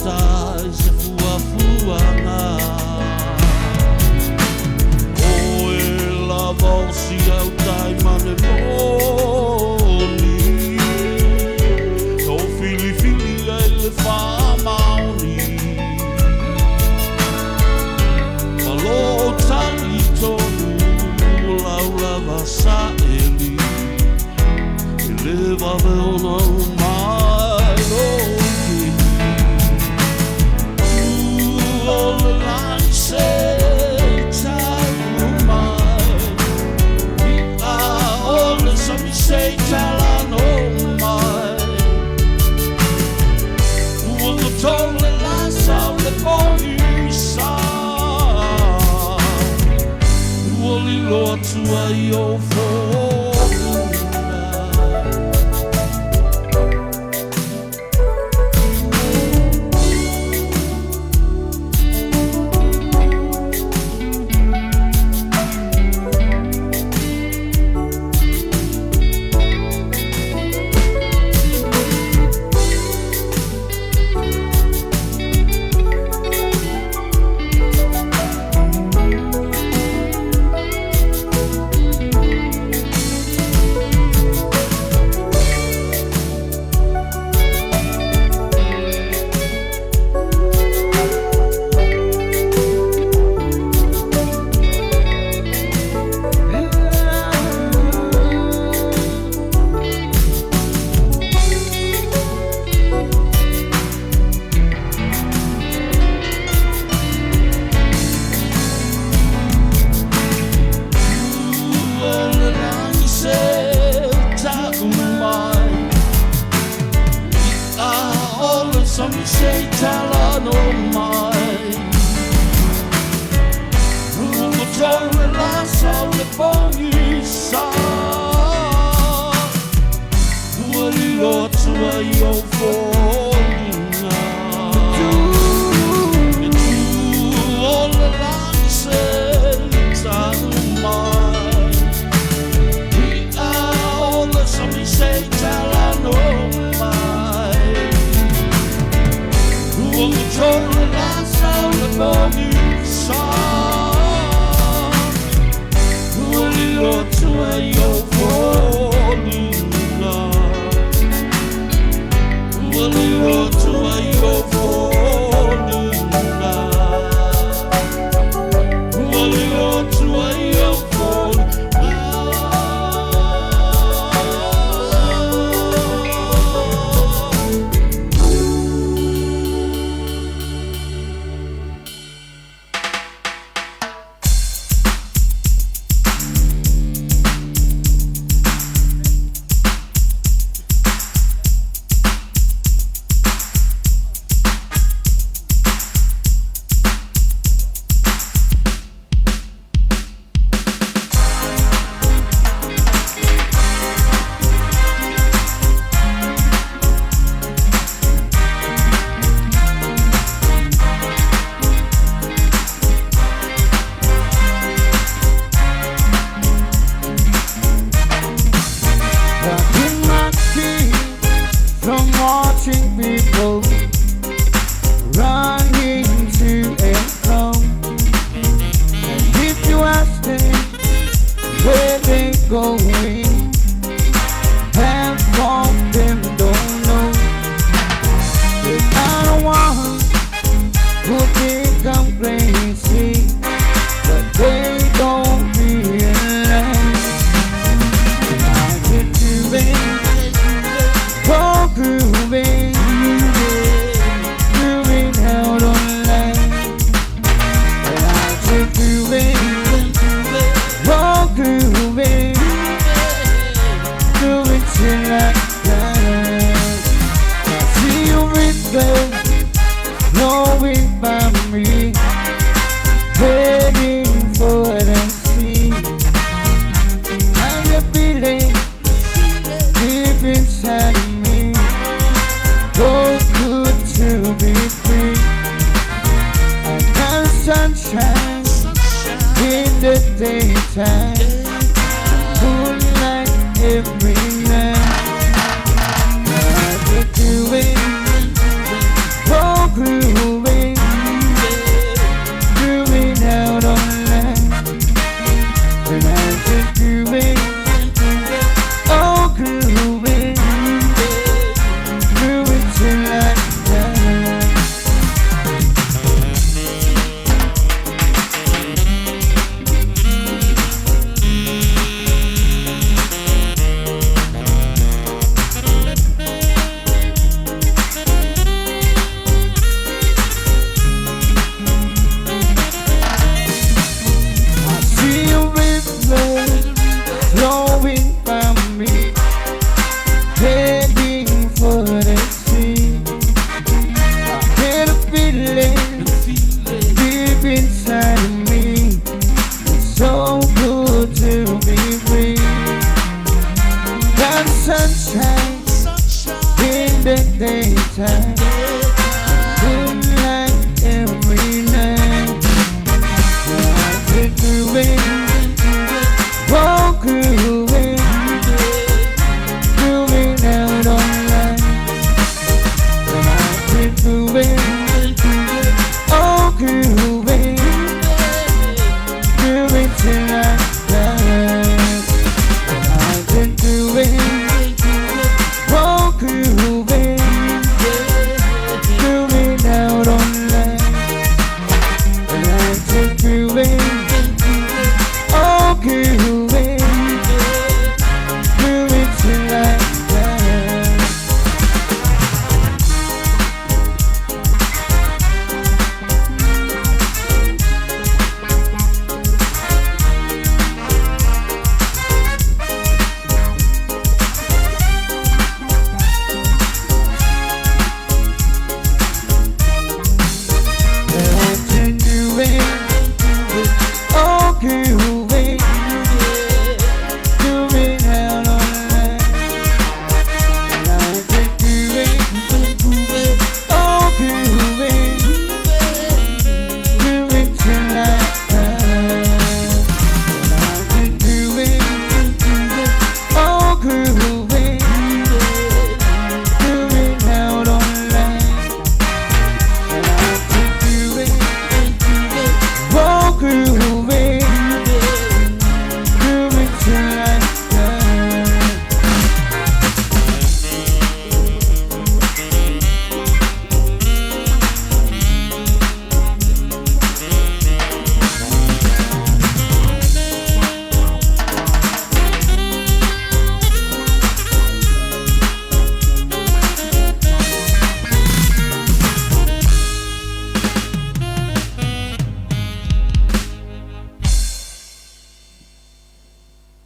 tai se fuafuanga. O e la vausi au tai mane moni. O fili fili e le wha maoni. Malo tangi tonu lau lava sa eli. E le vave ona mai lo ki. All the line say taku mai. All the some say talano mai. All the tall and last out the body side. All the Lord to a yo for. Some say talano mai. Rumo tore la sole poi sa. Wali o tua io folina. Tu all the land say talano mai. We are all the some say talano mai. All the children last out the body song. Wali o tua io folina. Wali o tua io folina. Wali o tua io Every time. Good like every night. I take you in, walk you in, moving out online. I take you in, walk you in, moving till I die. I take you in, walk you in, moving out online. I take you in, walk you in, moving till I die.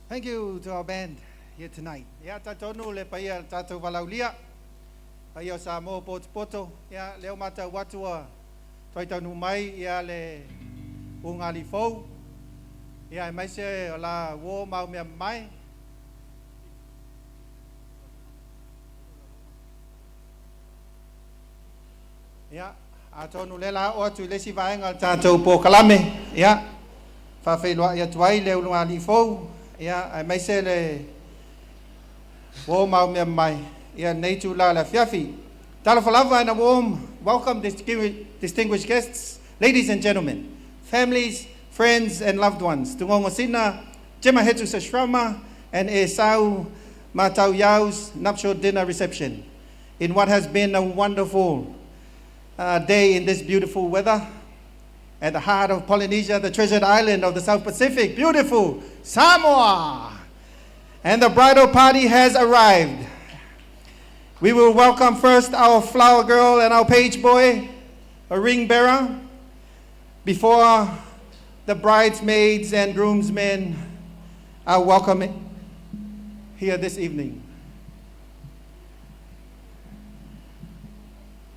Thank you to our band here tonight. Ya tatonu le paya tatu valaulia. Paya samo poto. Ya leo mata watua. Toitanu mai ya le ungali fo. Ya mai se la wo mau me mai. Ya atonu le la o tu le si vai ngal tatu po kalame. Ya fa fe lo ya tuai le ungali fo. Yeah, I may say le wo mau me mai ya neitu la la fiafi. Talafalava and a warm welcome distinguished guests, ladies and gentlemen, families, friends and loved ones. Tungongosina, Jema Hetu Sashrama and Esau Matauiau's nuptial dinner reception in what has been a wonderful day in this beautiful weather. At the heart of Polynesia, the treasured island of the South Pacific, beautiful Samoa. And the bridal party has arrived. We will welcome first our flower girl and our page boy, a ring bearer, before the bridesmaids and groomsmen are welcome here this evening.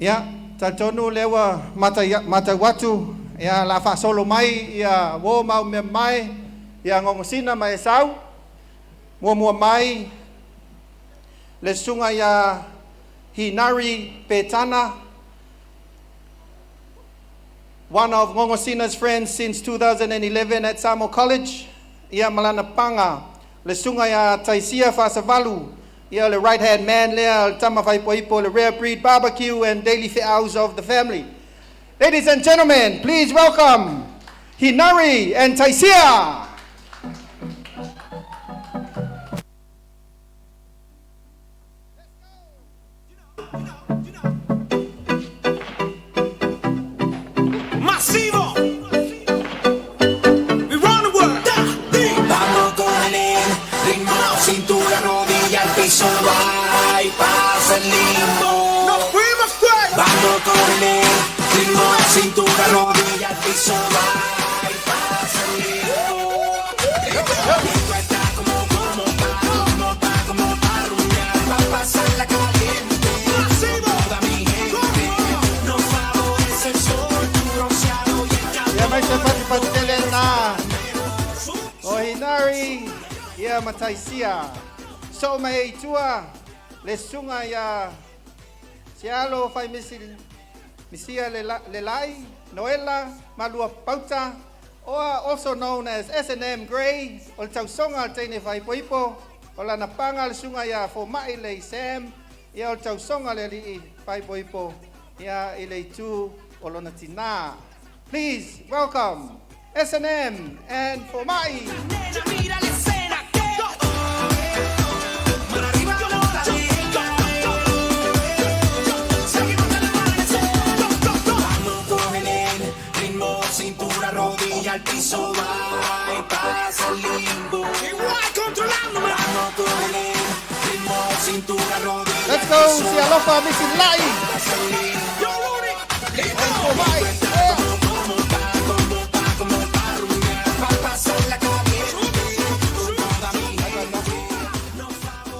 Ya, tatonu lewa matawatu. Ya la fa solo mai ya wo mau me mai ya ngongosina mai sau wo mo mai le sunga ya Hinari Petana, one of Ngongosina's friends since 2011 at Samo College. Ya malanapanga le sunga ya Taisia Fasavalu, ya le right hand man le tama fai poipo le rare breed barbecue and daily hours of the family. Ladies and gentlemen, please welcome Hinari and Taisia. Masivo. We run the world. Vamos con él, ritmo, cintura, rodilla, al piso, va y pasa el limbo. Nos fuimos, pues. Vamos con él. Ritmo, cintura, rodilla, al piso, va y pasa el limbo. Esto está como para rumiar, va a pasar la caliente. Toda mi gente nos favorece el sol, tu bronceado y el calor. Ya may sapat pagkalena. O Hinari, ya Mataisia. So may itua, le sunga ya Sialo fai Misia Lelai, Noela, Malua Pauta, or also known as S&M Gray, o tau songa teine fai poipo, o lana panga le sunga ia fo mai le Sam, ia o tau songa le li fai poipo, ia i le tu o lona tina. Please welcome S&M and for mai. Cintura, rodilla al piso, va y pasa el limbo. Igual controlándome. Vamos con el ritmo, cintura, rodilla. Let's go, si alofa missing light.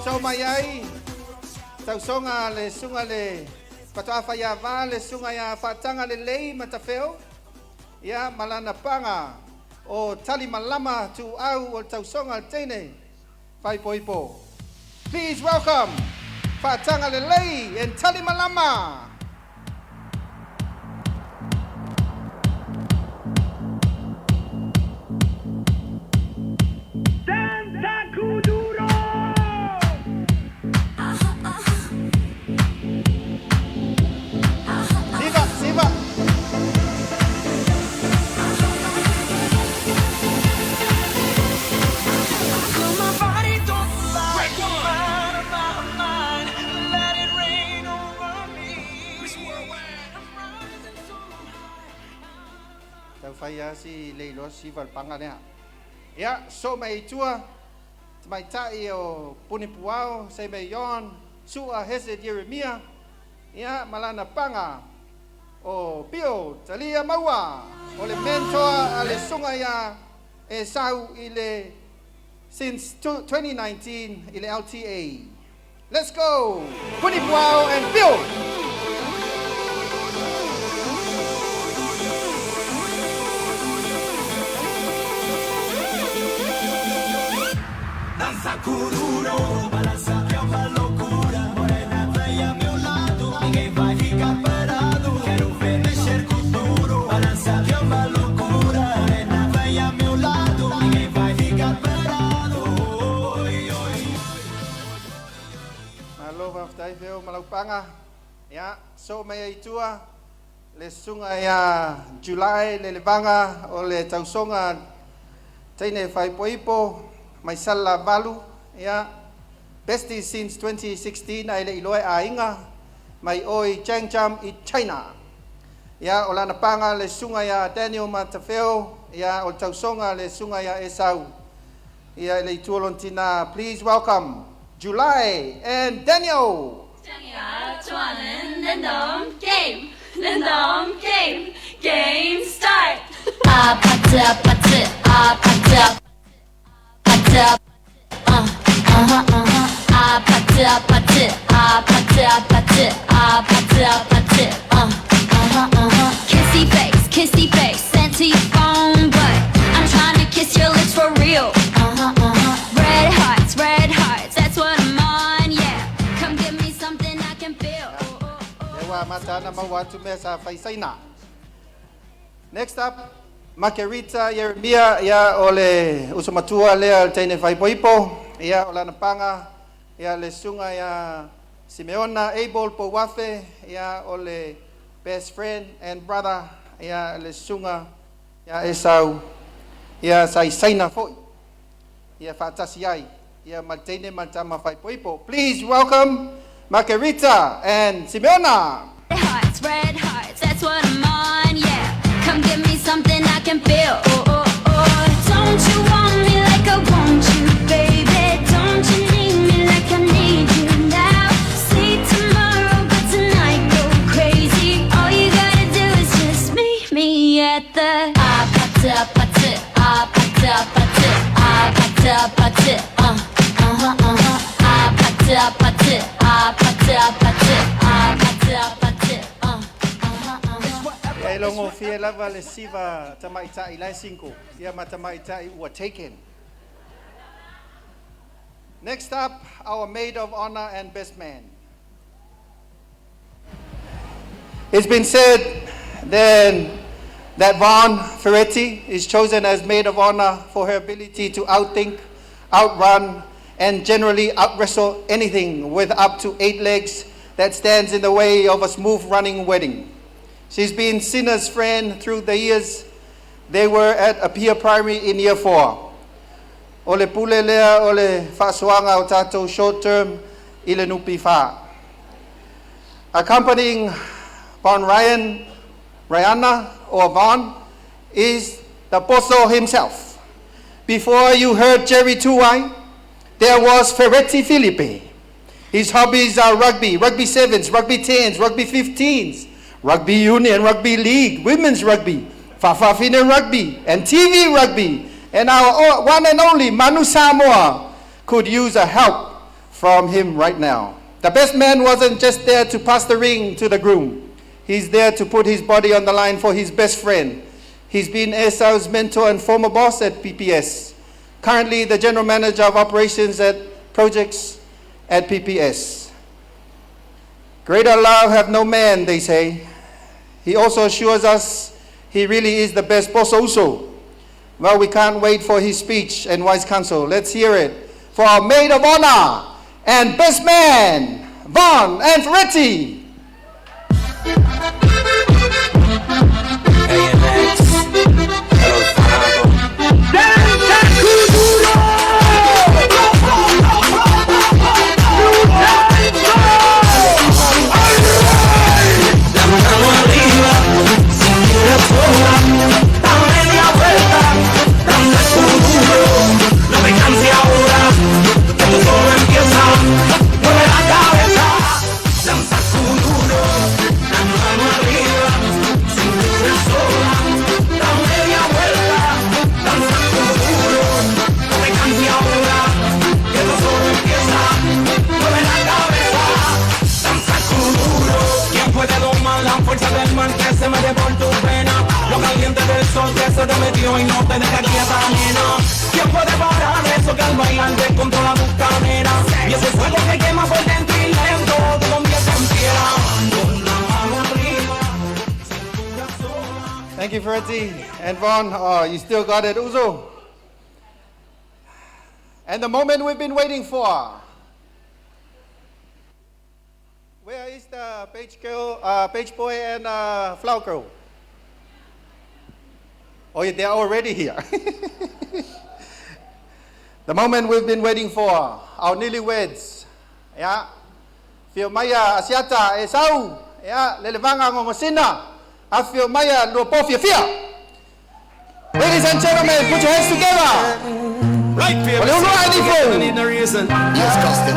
So mayai, tau songa le sunga le patafa ya va le sunga ya fatanga le lei matafeo. Ya malana panga o tali malama tu au o tau songa teine fai poipo. Please welcome Fatanga Lelei and Tali Malama. Santa Kuduro. Siva, Siva. Faya si leilo si valpanga nea. Ya, so mai tua mai tai o Punipuao, se mai yon, sua hese Jeremia. Ya, malana panga o Pio, Talia Maua, o le mentor ale sunga ya e sau ile since 2019 ile LTA. Let's go, Punipuao and Pio. Danza Kuduro, balanza que é uma loucura. Morena, vem a meu lado, ninguém vai ficar parado. Quero ver mexer com duro. Balança que é uma loucura. Morena, vem a meu lado, ninguém vai ficar parado. Oi, oi. Malo vaftai veo malaupanga. Ya, so mai tua le sunga ya July le levanga o le tausonga teine fai poipo. Mai sala balu, ya, bestie since 2016, ai le iloi a inga, mai oi chang cham i China. Ya, o lana panga le sunga ya Daniel Matauiau, ya, o tausonga le sunga ya Esau. Ya, le tuolontina, please welcome July and Daniel. Random game, game start. Kissy face, sent to your phone, but I'm trying to kiss your lips for real. Red hearts, that's what I'm on, yeah. Come give me something I can feel. Dewa mata na mawatu mesa faisaina. Next up, Makerita Yeremia ya ole usumatua lea teine fai poipo ya ola napanga ya le sunga ya Simeona Abel po wafe ya ole best friend and brother ya le sunga ya Esau ya saina foi ya fatasiai ya malteine mantama fai poipo. Please welcome Makerita and Simeona. Red hearts, that's what I'm on, yeah. Come give me something I can feel. Oh, oh, oh. Don't you want me like I want you, baby? Don't you need me like I need you now? See tomorrow, but tonight go crazy. All you gotta do is just meet me at the Longo fie lava le siva tamaita ilai 5. Ia matamaita I were taken. Next up, our maid of honor and best man. It's been said then that Vaughn Ferretti is chosen as Maid of Honor for her ability to outthink, outrun, and generally outwrestle anything with up to 8 legs that stands in the way of a smooth running wedding. She's been Sinner's friend through the years. They were at a peer primary in year 4. Ole pule lea ole whaasuanga o tātou short term ile nupi wha. Accompanying Von Rihanna or Vaughn is the Poso himself. Before you heard Jerry Tuai, there was Ferretti Felipe. His hobbies are rugby, rugby 7s, rugby 10s, rugby 15s, rugby union, rugby league, women's rugby, Fafafine rugby, and TV rugby. And our one and only Manu Samoa could use a help from him right now. The best man wasn't just there to pass the ring to the groom. He's there to put his body on the line for his best friend. He's been Esau's mentor and former boss at PPS. Currently the general manager of operations at projects at PPS. Greater love have no man, they say. He also assures us he really is the best boss also. Well, we can't wait for his speech and wise counsel. Let's hear it for our Maid of Honor and best man, Vaughn and Ferretti. Thank you, Ferretti. And Vaughn, you still got it, Uzo. And the moment we've been waiting for. Where is the page girl, page boy and flower girl? Oh, yeah, they're already here. The moment we've been waiting for, our newlyweds. Yeah. Fio Maya Asiata Esau. Yeah, Lelevanga Ngomosina. Afio Maya Lopofia Fia. Ladies and gentlemen, put your hands together. Right, people. I need no reason. Yes, Custom.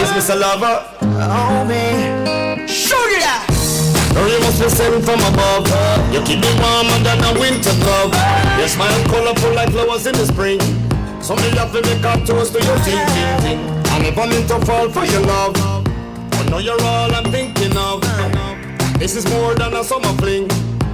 Is Mr. Lover? Oh, me. Sugar! Girl, you must be sent from above. You keep me warmer than a winter glove. Your smile colorful like flowers in the spring. So me have to make a toast to your ting, ting, ting. I never meant to fall for your love. I know you're all I'm thinking of. This is more than a summer fling.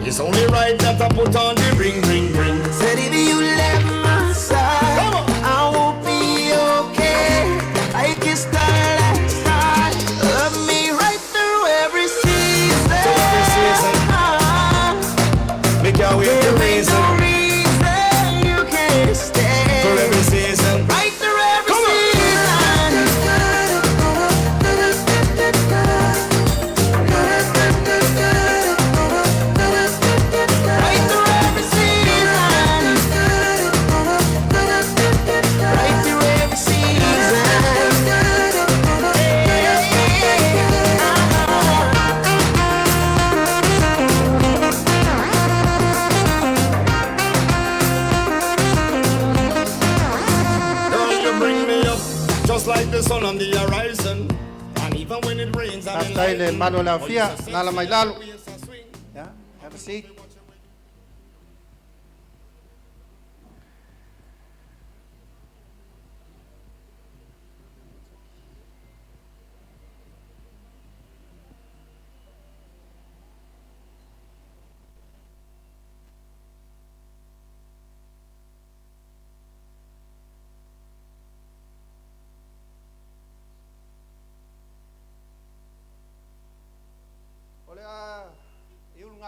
It's only right that I put on the ring, ring, ring. Said if you left my side, I won't be okay. I can start like start. Love me right through every season. Make your way the reason. No reason you can't stay. For every season. Right through every season. Like the sun on the horizon, and even when it rains, I'm Hasta ile malo la fia, nala mai lalo. Yeah, have a seat.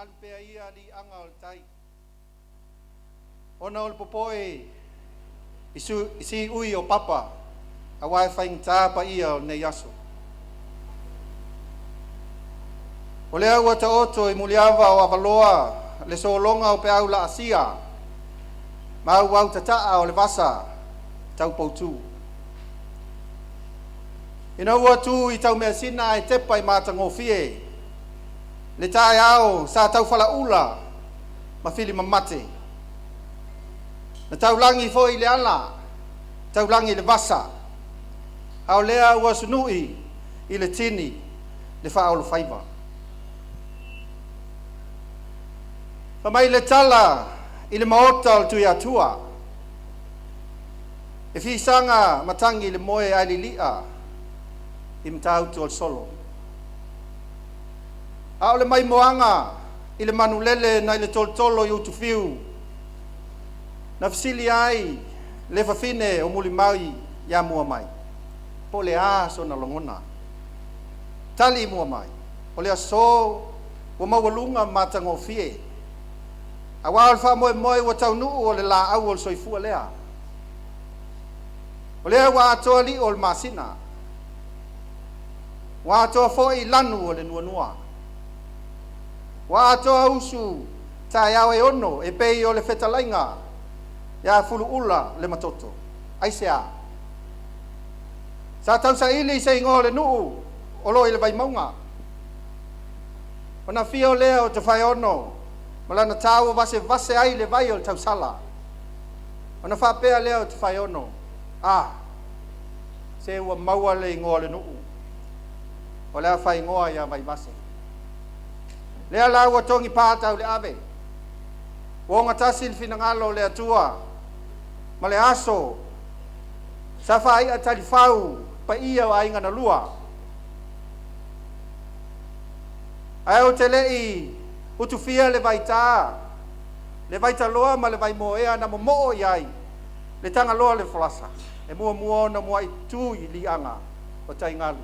malu pe ia li anga o tai ona o popoe isi ui o papa a wai faing ta pa ia o nei aso o le au ata oto i muliava o avaloa le solonga o pe au la asia ma au tataa o le vasa tau poutu ina ua tu i tau mea sina e tepa i matangofie le tae au sa tau falaula ma fili mamate na tau langi fo i le ala tau langi le vasa au lea ua sunui i le tini le wha au le faiva fa mai le tala i le maota o tui atua e fi sanga matangi le moe ai li lia i mtau tu al solo au le mai moanga i le manulele na i le toltolo i utu fiu na fisili ai le fafine o muli mai ya mua mai po le aso na longona tali mua mai o le aso o mawalunga matangofie a wal fa moe moe wa tau nu o le la au o soifua lea o lea wa atoa li o le masina wa atoa fo i lanu o le nuanua wa atoa usu ta yao e ono e pei o le fetalainga ya fulu ula le matoto aisea sa tau sa ili se ingo le nuu o lo i le vai maunga ona fio lea o te fai ono malana tau vase ai le vai o le tau sala ona whapea lea o te fai ono se ua maua le ingoa le nuu o lea fai ingoa ia vai vase lea la ua tongi pātau le ave wonga tasi le finangalo le atua ma le aso sa fai a talifau pa ia o ainga na lua ai o te lei utufia le vaita loa ma le vai moea na momo iai le tanga loa le flasa e mua na mua i tu i lianga o taingalu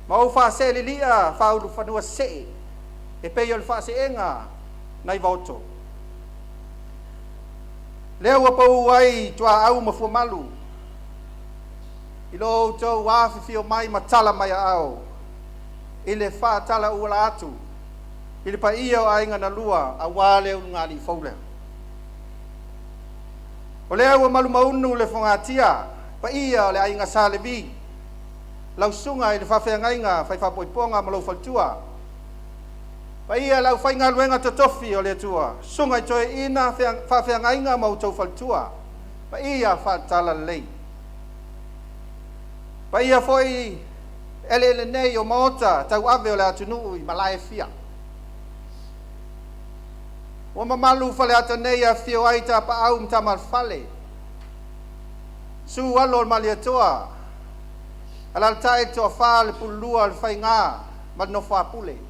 ma o fa se le lia fa ulu fanua se e pe yo le fa se enga nai voto leo wa pau ai tua au mafu malu ilo to wa fio mai matala mai au ile fa tala ula atu ile pa iyo ainga na lua a wale ngali faule o leo wa malu maunu le fongatia pa iya le ainga salebi lau sunga ile fa fengainga fa poiponga malo faltua pa ia lau fainga luenga totofi o le tua sunga toe ina fa fengainga mau tau faltua pa ia fa tala lei pa ia foi ele nei o mota tau ave o le atunu i malai fia o mamalu fale atanei a fio aita pa au mtamal fale su alo malia toa alal tae toa fale pulua al fainga ma no fa pule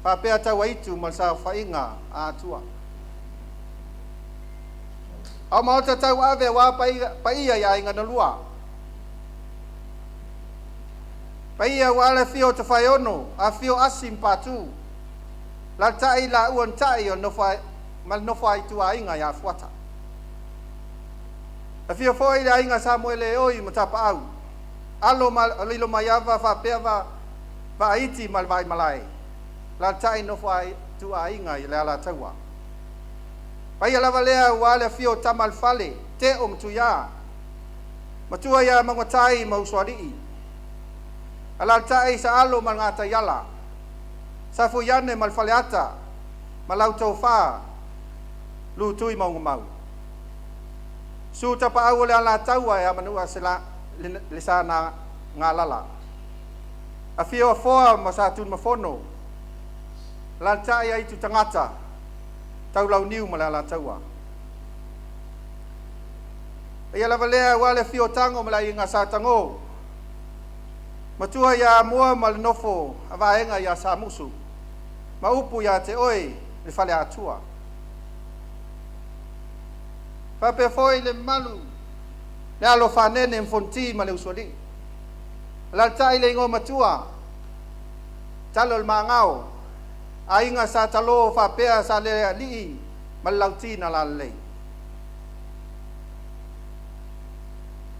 fa pe ata waitu mal sa fainga a tua au mota tau ave wa pa ia ya inga na lua pa ia wala fio te faiono a fio asim patu la tai la uan tai o no fa mal no fa tu ainga ya fuata a fio foi la inga samuele oi mata au alo mal lilo mayava fa peva va iti mal vai malai la tai no fa tu ainga la la tawa pa ia la valea wala fio tamal fale te tu ya matua ya mangatai mauswali ala tai sa alo mal ngata yala sa fu yane mal faleata malau tofa lu tui mau su ta pa au le ala taua ya manua sela le sana ngalala a fio foa masatu mafono la tai ai tu tangata tau lau niu malala taua ia la valea wale fio tango malai ngasa tango matua ya mua mal nofo avaenga ya samusu maupu ya te oi le fale atua fa pe foi le malu le alo fanene mfonti ma le usoli la tai le ngo matua talo le mangao Ainga sa talo fa pea sa le li malauti na la le.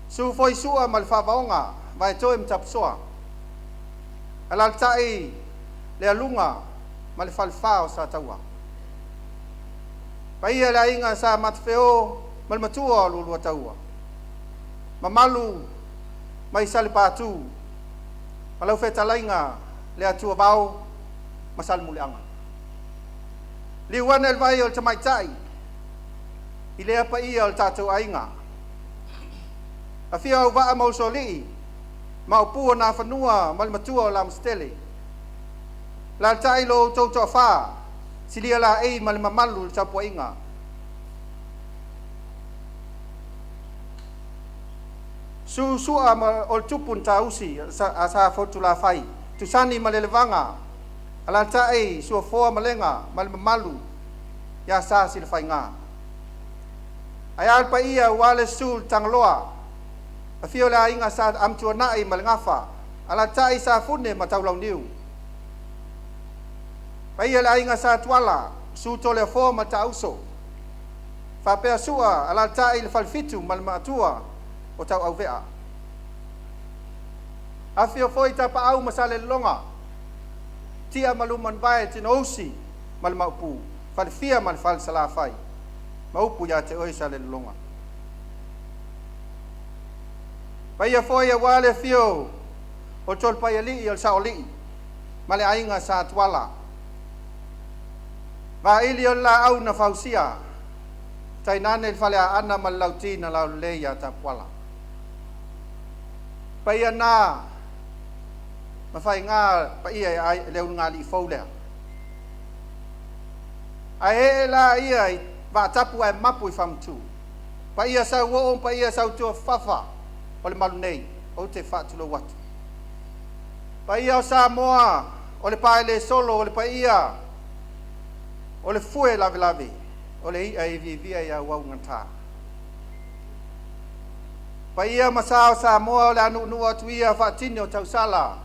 Su foi sua mal fa vaonga vai toim tapsoa. Alal tai le alunga mal falfao sa tawa. Paia la inga sa matfeo mal matua lulu tawa. Mamalu mai salipatu. Kalau feta lainga le atua bau masal mulianga. Liwan el vai ol tamai tai. Ile apa ia ol tatu ainga. Afia wa mau soli. Mau pu na fanua mal matua lam stele. La tai lo to to fa. Silia la ei mal mamalu tapu ainga. Su ama ol tupun tausi asa fotula fai. Tusani malelevanga. Ala tai su foa malenga mal malu ya sa silfainga. Ayal pa ia wale sul tangloa. Afio la inga sa amtuana ai malengafa. Ala tai sa funne Matauiau niu. Pa ia la inga sa tuala su tole foa matauso. Fa pe sua ala tai le falfitu mal matua o tau au vea. Afio foi tapa au masale longa. Tia maluman vai tinosi mal maupu. Falfia mal fal salafai. Maupu ya te oi sale longa. Paya foi ya wale fio. O tol paya li el saoli. Male ainga sa tuala. Va ili la au na fausia. Tainane el fale ana mal lautina la leya tapuala. Paya na mafai nga pa ia ai leu nga li fo le ai la ia va tapu ai mapu fam tu pa ia sa wo pa ia sa tu fafa ole malu nei o te fa tu lo wat pa ia sa moa ole pa le solo ole pa ia ole fue la lave ole ai vi ia wa ngata pa ia masa sa moa ole anu nu atu ia fa tinio tau sala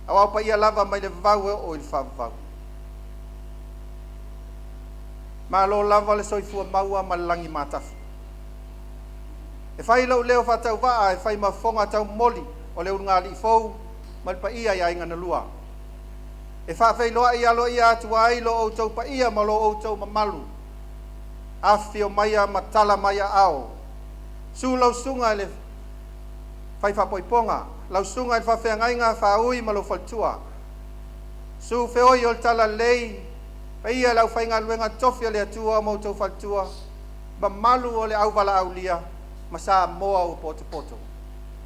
awa pa ia lava mai le vau o il favau. Ma lo lava le soifua maua malangi matafu. E fai lau leo fatau waa e fai mafonga tau moli o leo ngā li fau mal pa ia ia inga na lua. E fai loa ia lo ia atua ai lo o tau pa ia ma lo o tau mamalu. Afio maya matala maya ao. Su lau sunga le fai fapoiponga. Lau sunga il fafeangainga faui malo faltua. Su feoi ol tala lei. Paia lau fainga luenga tofia le atua mo tau faltua. Ba malu o le au wala au lia. Masa moa o poto poto.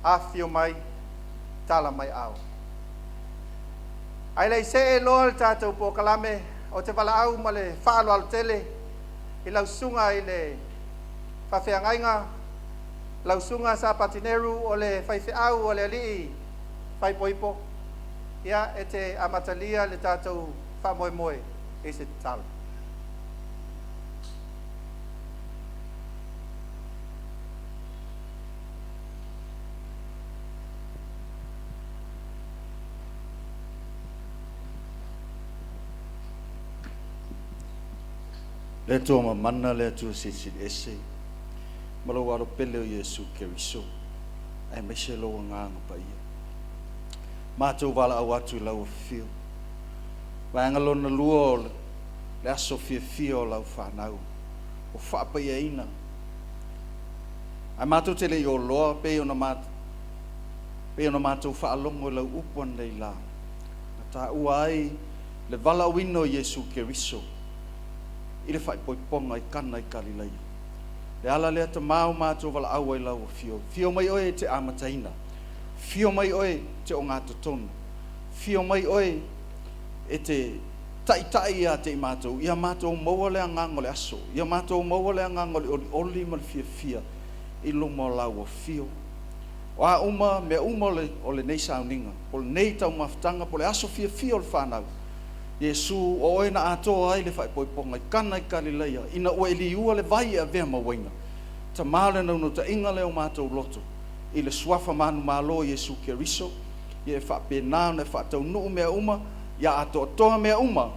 Afio mai. Tala mai au. Ai lei se e loa tātou po kalame. O te wala au ma le whaalo al tele. I lau sunga i le fafeangainga. Lau sunga sa patineru o le fai au o le li fai poipo. Ia e te amatalia le tātou wha moe moe e se tala. Le tō ma mana le tō sisi ese. Malo waro pele o Yesu Keriso. Ai me se lo nganga pa ia. Mātou wala au atu lau fio. Waangalo na lua le aso fio lau whanau. O whapa ia ina. Ai mātou te le o loa pe o na mātou. Pe o na mātou whaalongo lau upuan lei la. Na tā ua ai le wala wino Yesu Keriso. I le whai poiponga i kana i Galilei. Le ala lea te mau mātou wala au ai lau fio. Fio mai oe te amataina. Fio mai oe te o ngā totonu. Fio mai oe e te tai a te mātou. Ia mātou maua lea ngango le aso. Ia mātou maua lea ngango le oli ma le fia. I luma lau o fio. O a uma mea uma o le nei sauninga. O le nei tau mafutanga. Po le aso fia o le whanau. Yesu o oe na atoa ai le whai poiponga i kana i Galileia. Ina ua ili ua le vai a vea mawainga. Ta maale nau no ta inga leo mātou loto. I le suafa Manumailagi Yesu Keriso. I e wha pēnā ne wha tau nuu mea uma. ia ato toa mea uma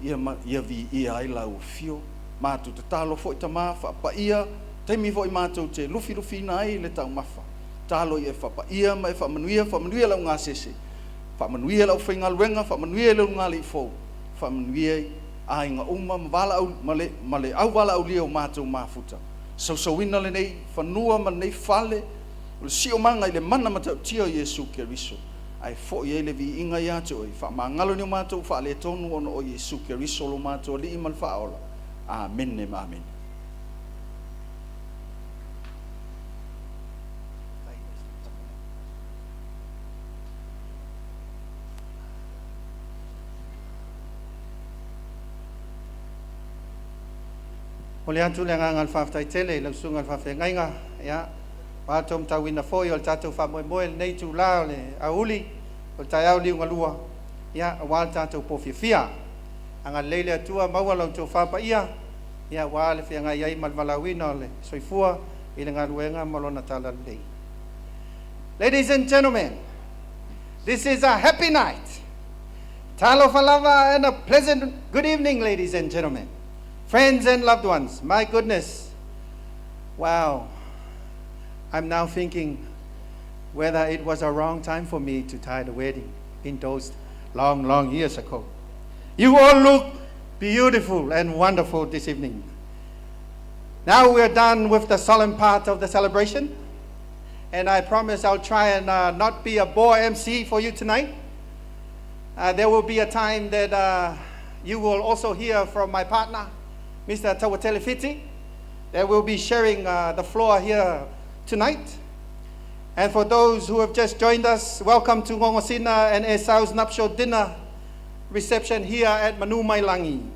ia vi ia ai lau fio mātou te talo fo i tama whapaia taimi fo i mātou te lufi na ai le tau mafa talo i e whapaia ma e whamanuia lau ngā sese whamanuia lau whainga luenga whamanuia lau ngā li fo whamanuia ai ngā uma ma le au wala au leo mātou mafuta so ina le nei whanua ma nei whale o le sio manga i le mana matau tia Yesu Keriso ai fo i ele vi inga ia te oi whamangalo ni o mātou whaale tonu ono o Yesu Keriso lo mātou li imal whaola amen e amen. O le atu le ngangal whaftai tele, lau sunga whaftai ngainga, ia. Wātom tau ina foi o le tātou whamoemoe nei tū la o le auli, o le tai au liunga lua, ia, a wāle tātou pōwhiawhia. Anga leile atua maua lau tō whapa ia wāle whia ngai ai malmalawina o le soifua, i le ngā ruenga malona tala lei. Ladies and gentlemen, this is a happy night. Talo falava and a pleasant good evening, ladies and gentlemen. Friends and loved ones, my goodness. Wow. I'm now thinking whether it was a wrong time for me to tie the wedding in those long years ago. You all look beautiful and wonderful this evening. Now we're done with the solemn part of the celebration. And I promise I'll try and not be a bore MC for you tonight. There will be a time that you will also hear from my partner, Mr. Tawatelefiti, that will be sharing the floor here tonight. And for those who have just joined us, welcome to Ngongosina and Esau's nuptial dinner reception here at Manumailagi.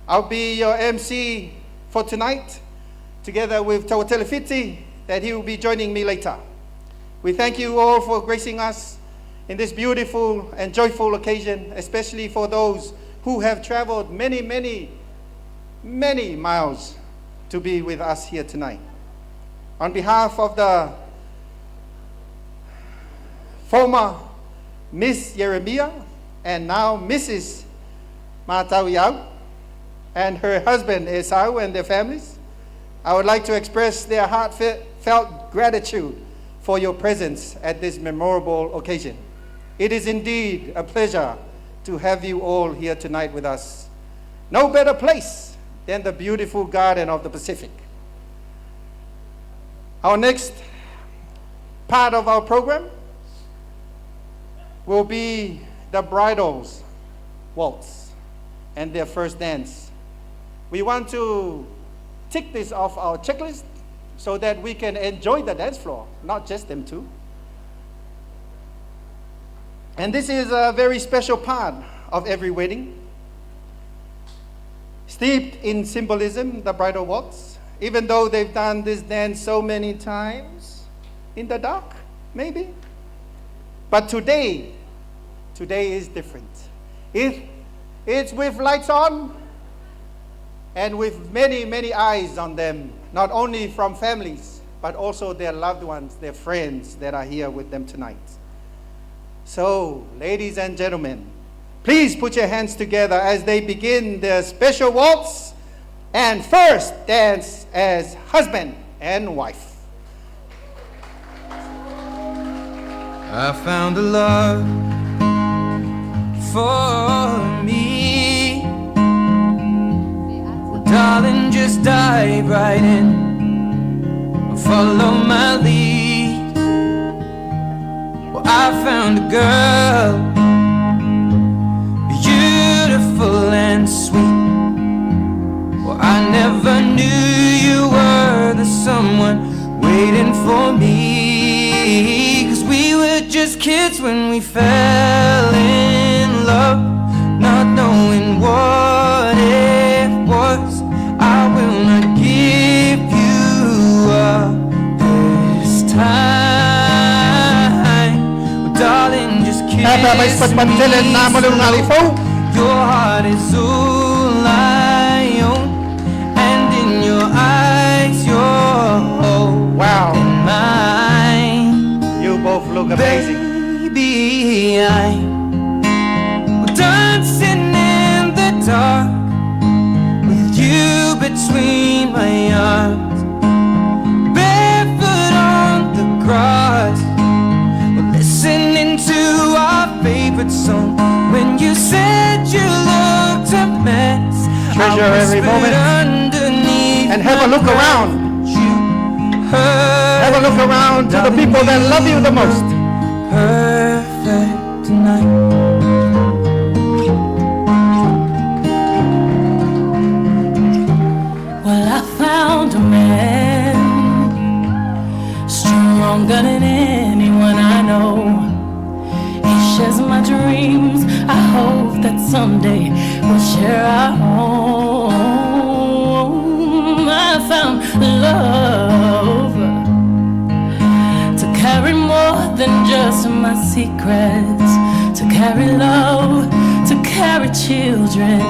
I'll be your MC for tonight, together with Tawatelefiti, that he will be joining me later. We thank you all for gracing us in this beautiful and joyful occasion, especially for those who have traveled many miles to be with us here tonight. On behalf of the former Miss Jeremiah and now Mrs. Matauiau and her husband Esau and their families, I would like to express their heartfelt gratitude for your presence at this memorable occasion. It is indeed a pleasure to have you all here tonight with us. No better place than the beautiful Garden of the Pacific. Our next part of our program will be the bridal's waltz and their first dance. We want to tick this off our checklist so that we can enjoy the dance floor, not just them two. And this is a very special part of every wedding. Steeped in symbolism, the bridal waltz, even though they've done this dance so many times in the dark, maybe. But today is different. It's with lights on and with many eyes on them, not only from families, but also their loved ones, their friends that are here with them tonight. So, ladies and gentlemen, please put your hands together as they begin their special waltz and first dance as husband and wife. I found a love for me. Well, darling, just dive right in, follow my lead. Well, I found a girl, beautiful and sweet. Well, I never knew you were the someone waiting for me. 'Cause we were just kids when we fell in love, not knowing what it was. I will not give you up this time. Well, darling, just kiss me. Your heart is all I own, and in your eyes, you're holding mine. You both look amazing. Baby, my arms, barefoot on the grass. We're listening to our favorite song. When you said you looked a mess, Treasure every moment. And have a look around. Have a look around to the people that love you the most. Perfect tonight. Well, I found a man stronger than anyone I know. He shares my dreams. I hope that someday we'll share our home. I found love to carry more than just my secrets, to carry love, to carry children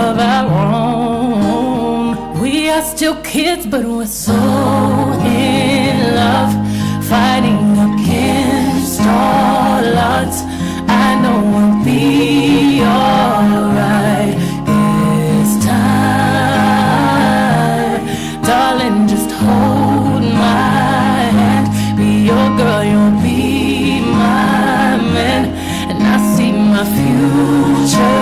of our own. We are still kids, but we're so in love, fighting against all odds. I know we'll be alright this time. Darling, just hold my hand. Be your girl, you'll be my man. And I see my future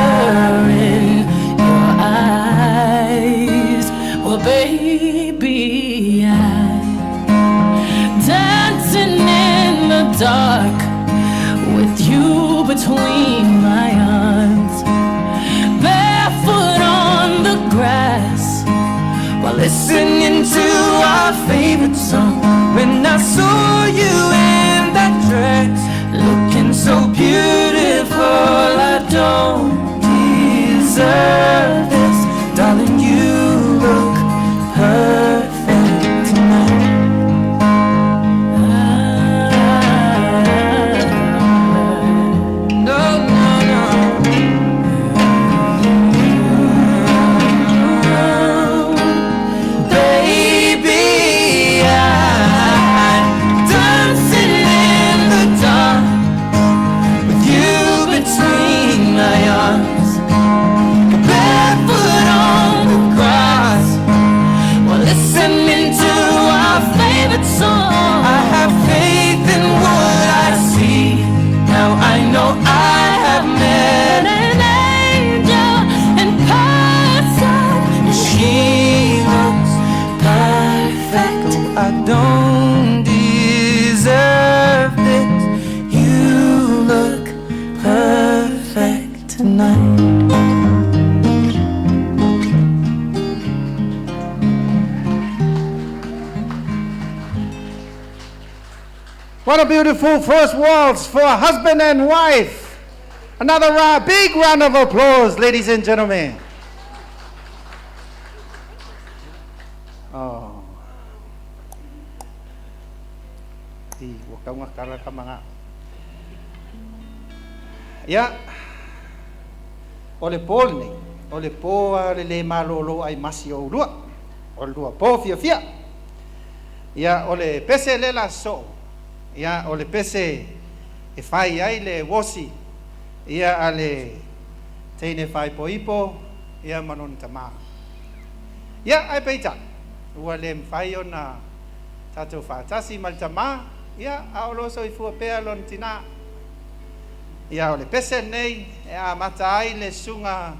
in your eyes. Well, baby, I'm dancing in the dark with you between my arms, barefoot on the grass, while listening to our favorite song. When I saw you in that dress, looking so beautiful, I don't deserve this. Darling, you look perfect tonight. What a beautiful first waltz for husband and wife. Another big round of applause, ladies and gentlemen. Oh. Wakang wakara ka mga. Ya. Ole Paul ni. Ole po le malolo ay masio lua. Ole lua po fia. Ya ole pese lela so. Ya ole pese e fai ai le wosi. Ia ale teine fai poipo. Ia manon tama. Ya ai peita. Ua le mfai ona tato fatasi mal tama. Ya aolo so ifu pe alon tina. Ya ole pese nei e a mata ai le sunga.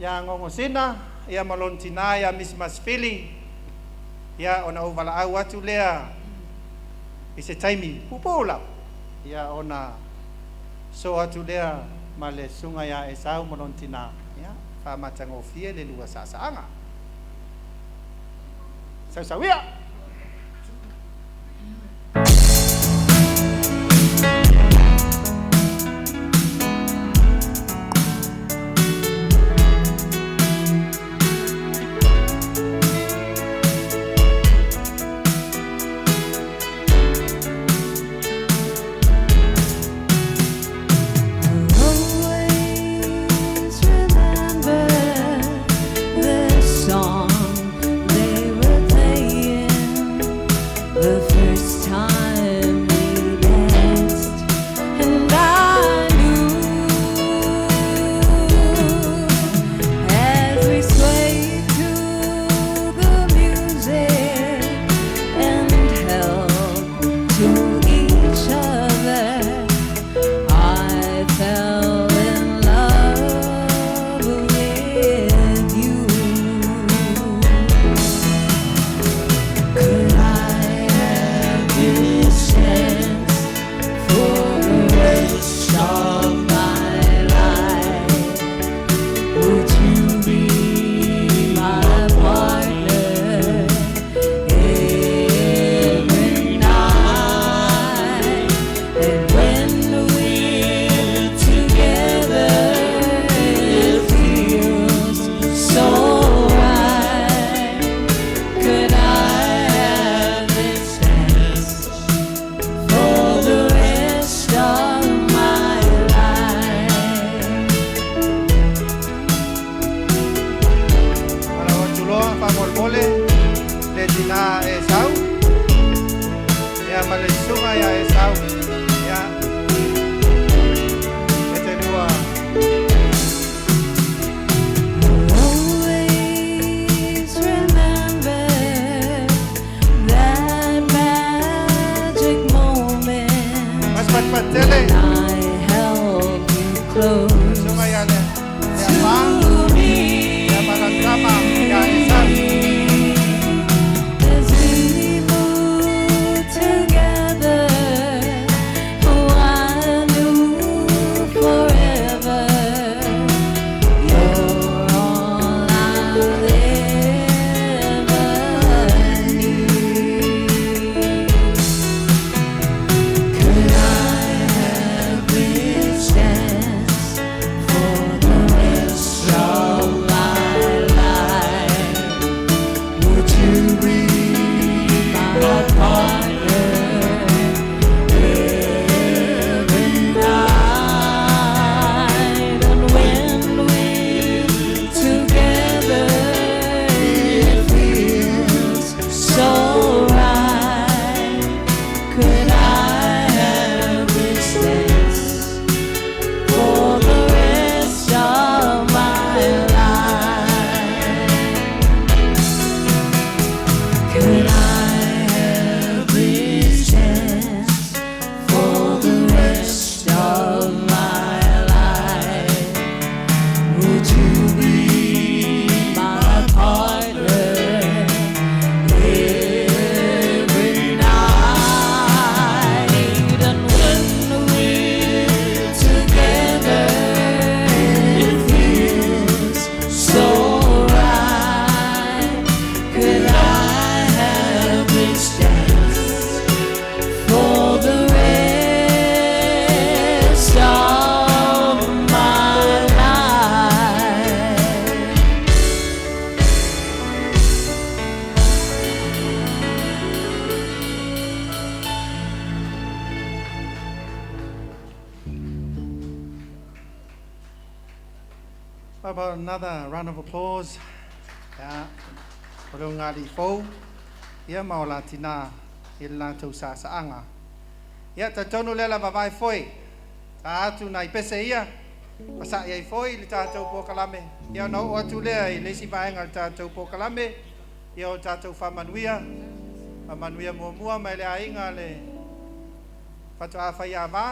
Ya ngongosina. Ya malon tina ya mismas fili. Ya ona uvala au atu lea. Ise taimi pupola ya ona so atu lea male sunga ya esau monontina ya fa matango fie le lua sasaanga sawia Remember the song they were playing. How about another round of applause? Yeah. Olo ngari fo. Ia maola tina ila tau sa saanga. Ia tatonu lela vavai foi. Ta atu nai pese ia. Pasa ia foi li tātou po kalame. Ia no o atu lea i lesi vaenga li tātou po kalame. Ia o tātou whamanuia. Whamanuia mua mai le ainga le whatu a whai a wā.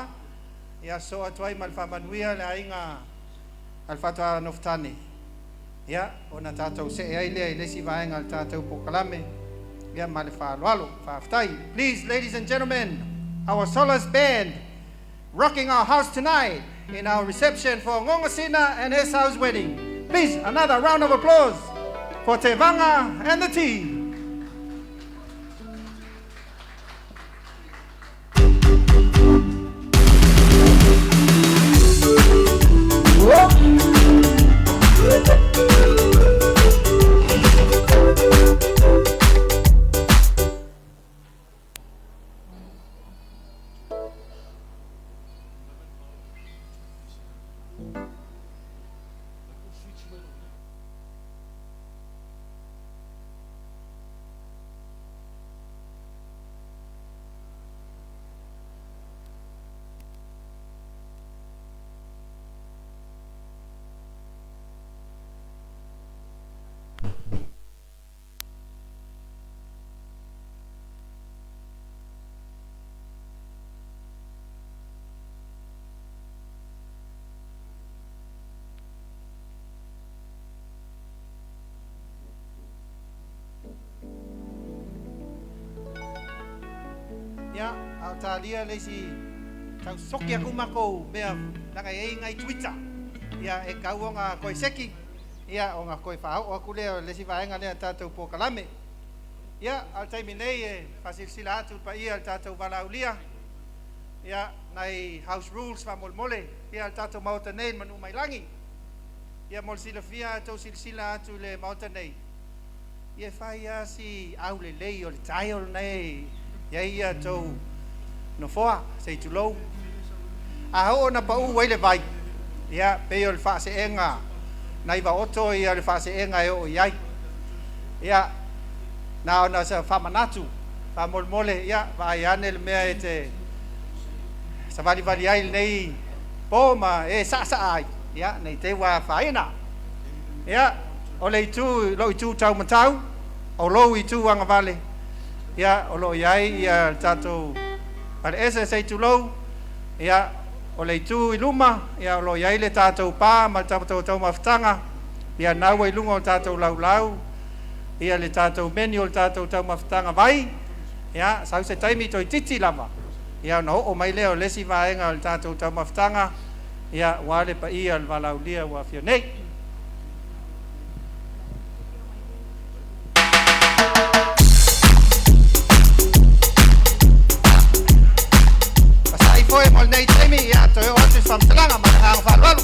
Ia so atu ai mal whamanuia le ainga al whatu a noftane. Ia o na tātou se ai lea i lesi vaenga li tātou po kalame. Ia male whāloalo, whāwhtai. Please, ladies and gentlemen, our solace band rocking our house tonight in our reception for Ngongasina and his house wedding. Please, another round of applause for Te Vanga and the team. Ya, au talia lesi tau soki aku mako mea nanga e ngai Twitter. Ya e kauonga koi seki. Ya onga koi whao o aku leo lesi vaenga lea tātou po kalame. Ya au taimi nei e whasilsila atu pa ia tātou walaulia. Ya nai house rules wa molmole. Ya tātou mauta nei Manumailagi. Ya mol sila fia tau silsila atu le mauta nei. Ia whai si au le lei o le taiol nei. Ia ia tau no foa sei tu lou a ho na pa u wele vai ia pe o le fa se enga nai va oto ia le fa se enga e o iai ia na ona sa fa manatu fa molmole ia va ia ne le mea e te sa vali vali ai nei poma e sa ai ia nei te wa faina ia o le tu lo tu tau matau o lo i tu anga vale ia o lo iai ia tātou pare ese sei tu lou ia o le tu i luma ia o lo iai le tātou pā ma tātou tau mawhtanga ia nau i lunga o tātou lau ia le tātou meni o tātou tau mawhtanga vai ia sau se taimi toi titi lava ia no o mai leo lesi vaenga o tātou tau mawhtanga ia wale pa ia al walau lia wa fionei. Foi mol nei taimi ia toi o atu whamtalanga ma hang whalwalu.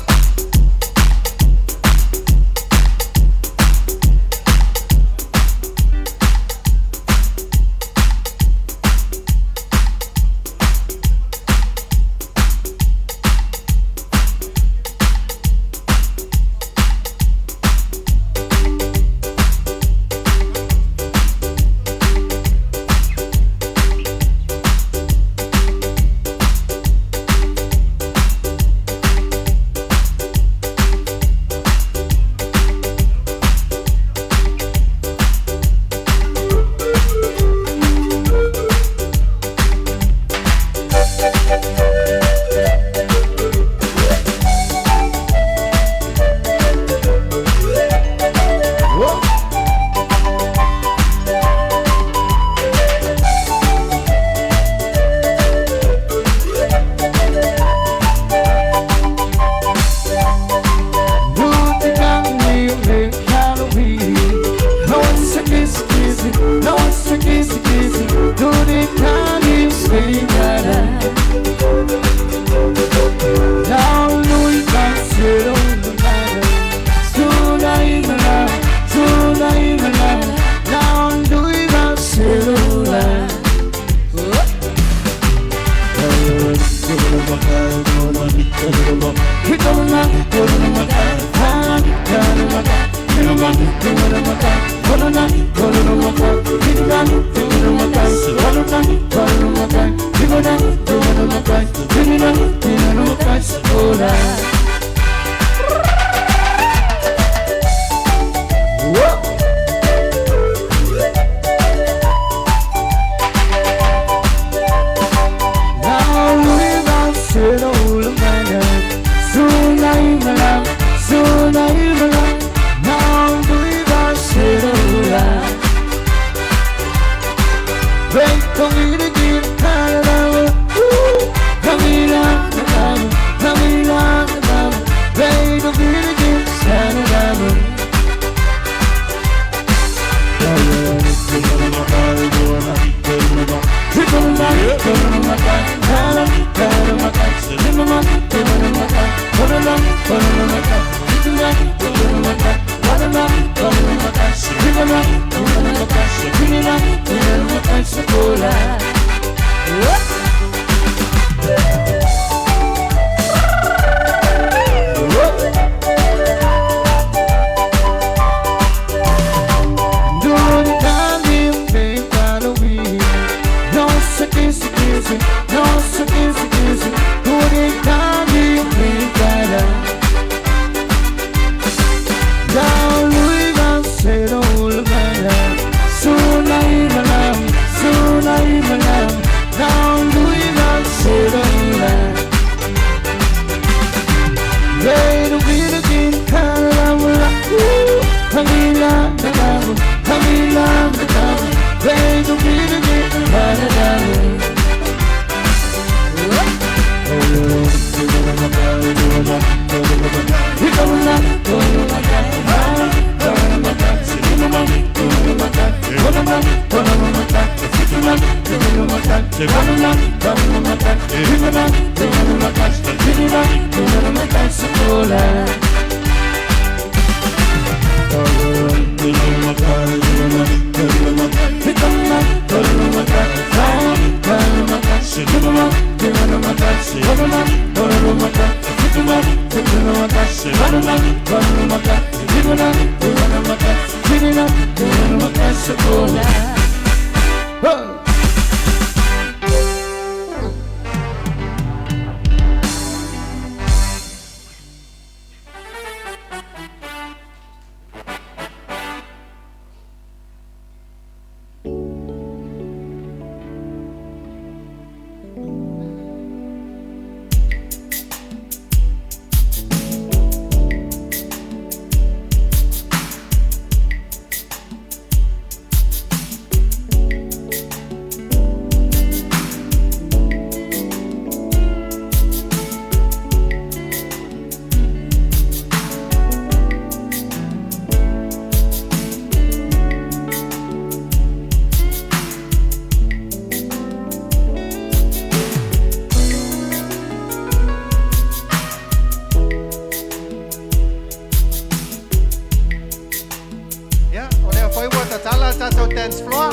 dance floor.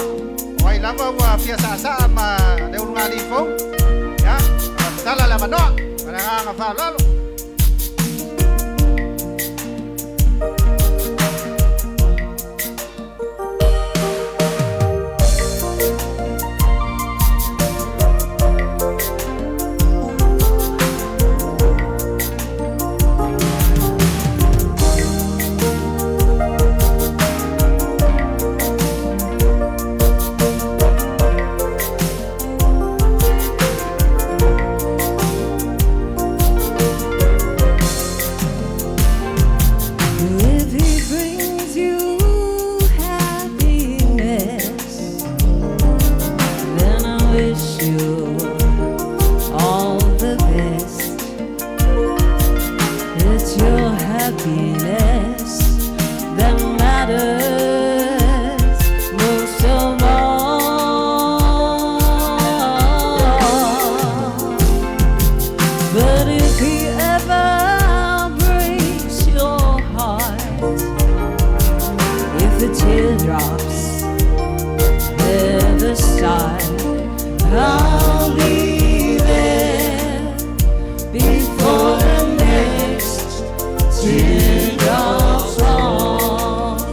Wai lava wa pia sa ma de un ngani fo. Ya, tala la mano. Para nga fa lalo. Before the next teardrop falls.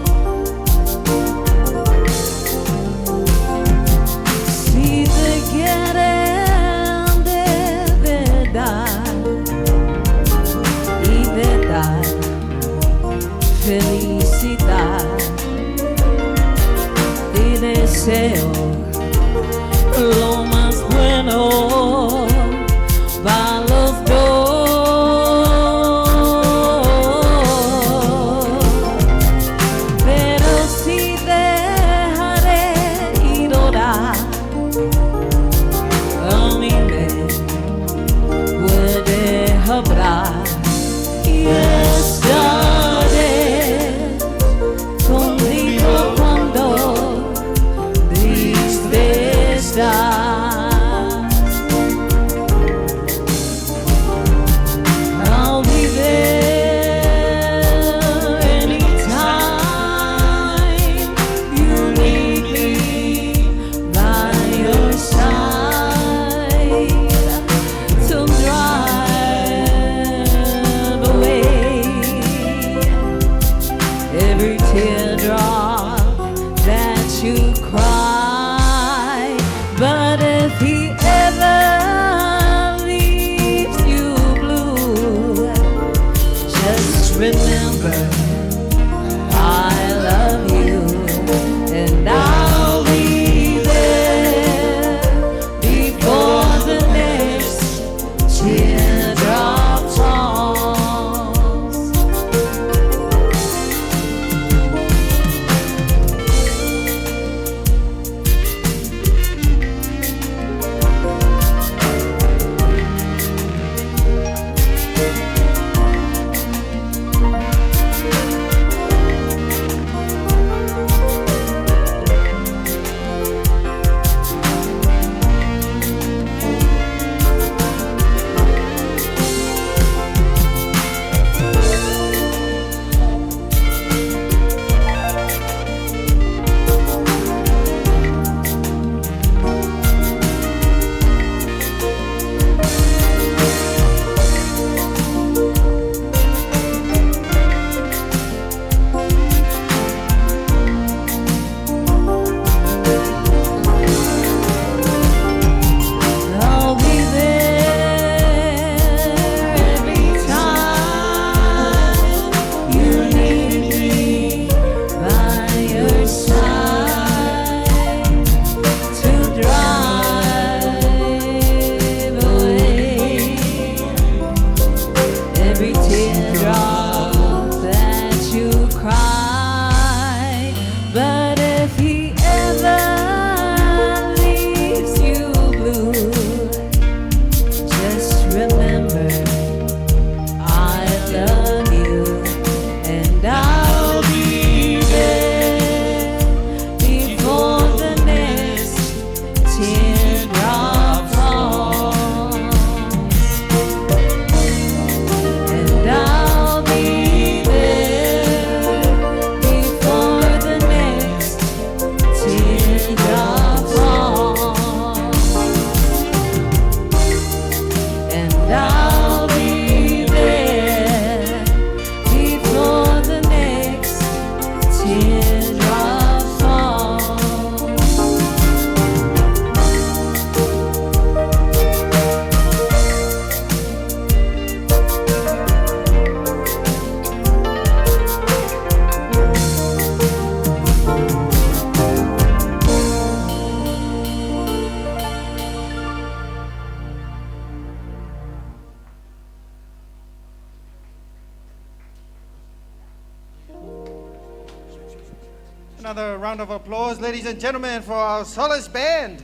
Another round of applause, ladies and gentlemen, for our Solace Band,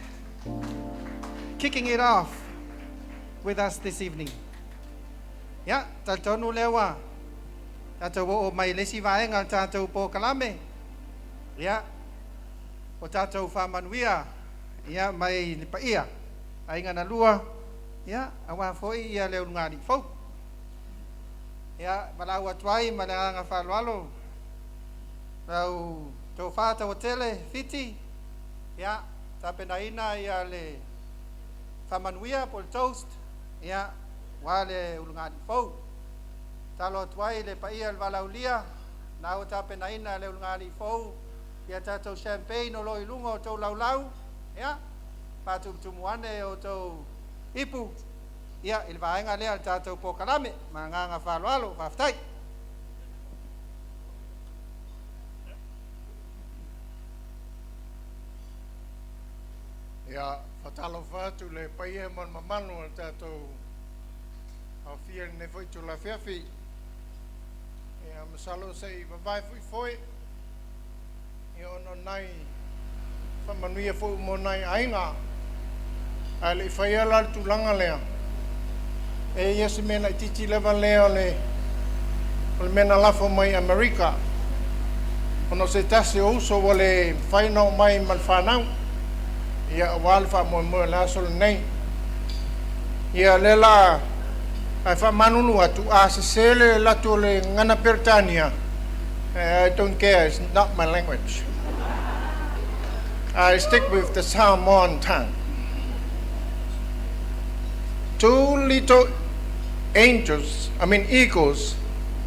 kicking it off with us this evening. Ya, tatonu lewa. Tato o mai lesi vaenga tato po kalame. Ya. O tato fa manuia. Ya mai lipaia. Ainga na lua. Ya, awa foi ia leo ngari fo. Ya, malawa twai malanga fa lalo. Lau to fata o tele fiti. Ya, tapenaina ia le fa manuia pol toast. Ya, wale ulungani fo. Talo tuai le paia valaulia. Na o tapenaina le ulungani fo. Ya tato champagne o loi lungo to laulau. Ya, patu tumuane o to ipu. Ya, il vaenga le al tato po kalame. Manganga falualo, faftai. Ya, fatalo fatu le paia mon mamanu al tato a fier ne foi tu la fiafi. Ya, masalo sei vai foi. Ya ono nai fa manuia fo mo nai ainga. Ale faia la tu langa lea. E yes mena titi leva lea le mena la fo mai America. Ono se tase uso vole faino mai malfanau. Ya wal fa mo la sol nei. Ya lela ai fa manunu atu asele la to le ngana pertania. I don't care, it's not my language. I stick with the Samoan tongue. Two little eagles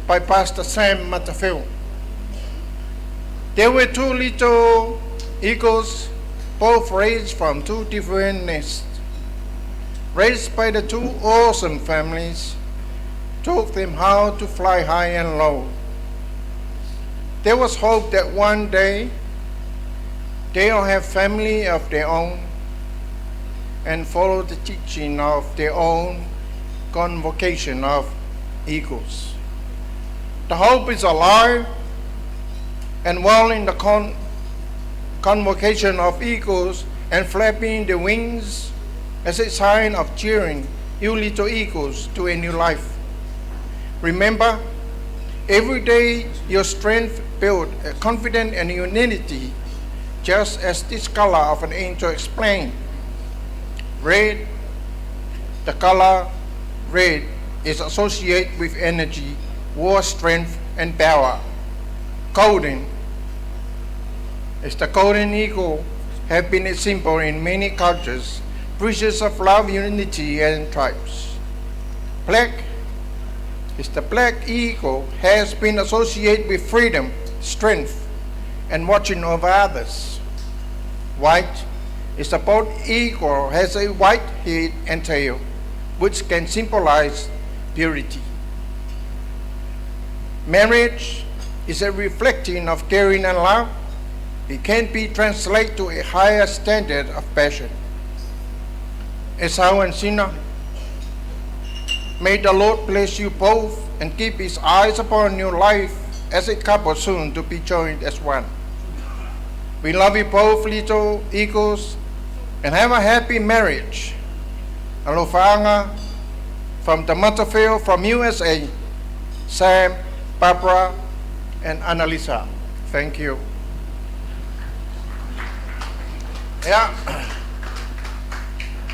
by Pastor Sam Matauiau. There were two little eagles, both raised from two different nests. Raised by the two awesome families, taught them how to fly high and low. There was hope that one day they'll have family of their own and follow the teaching of their own convocation of eagles. The hope is alive and well in the convocation of eagles and flapping the wings as a sign of cheering you little eagles to a new life. Remember, every day your strength build confidence and unity, just as this color of an angel explained. Red, the color red is associated with energy, war, strength, and power. Golden is the golden eagle, have been a symbol in many cultures, preachers of love, unity, and tribes. Black is the black eagle, has been associated with freedom, strength, and watching over others. White is the bald eagle, has a white head and tail, which can symbolize purity. Marriage is a reflecting of caring and love. It can be translated to a higher standard of passion. Esau and Sinah, may the Lord bless you both and keep his eyes upon your life as a couple soon to be joined as one. We love you both, little eagles, and have a happy marriage. Alofa from the Matauiau from USA, Sam, Barbara, and Annalisa. Thank you. Yeah.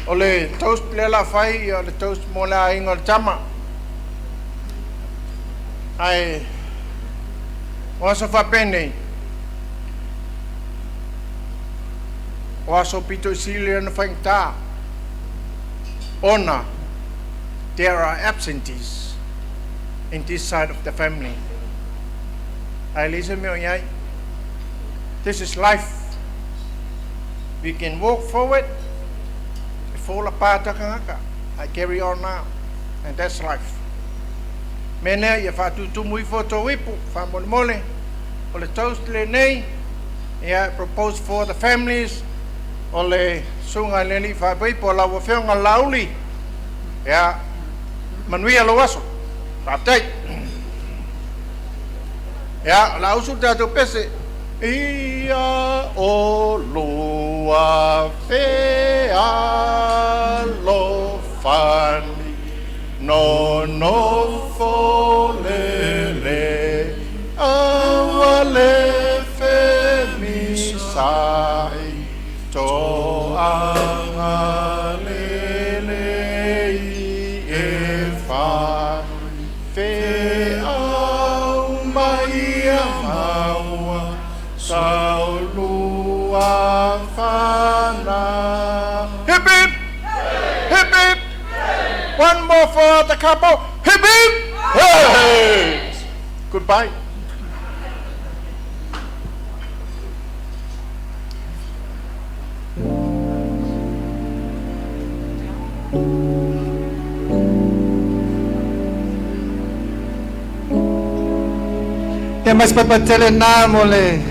Ole toast lela fai, ole toast mola ingol chama. Ai waso fa pene. Waso pito silian fangta. Ona, there are absentees in this side of the family. I listen me yai. This is life. We can walk forward, fall apart. I carry on now, and that's life. Mene ya fatu tumui foto wipu famon mole, ole toast le nei. Yeah, propose for the families. Ole sunga leli fa wipu la wafenga lauli. Yeah, manuia lo waso. Patai. Yeah, la usu da to pese. ia o lua fea lo fani no folele awale fe misai to angalele e fa fe au mai amaua saulua fana. Hip hip! Hip hip! One more for the couple. Hip hip! Hey! Goodbye. Ya mas patele na mole.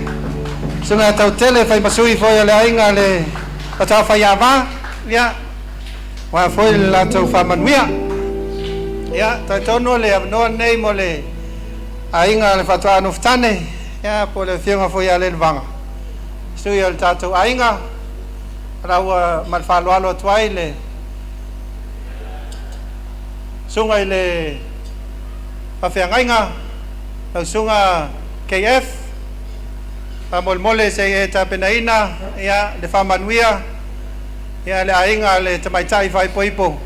Sunga tau tele fai masui foi le ainga le patau fai ava ya. Wa foi la tau fa manuia. Ya ta tono le no nei mole. Ainga le fatwa no ftane ya po le fianga foi ale vanga. Stui al tatu ainga. Rawa mal fa lo alo twaile. Sunga le fa fianga Tau sunga KF Mol mole se e tapenaina ya le famanuia ya le ainga le tamaitai fai poipo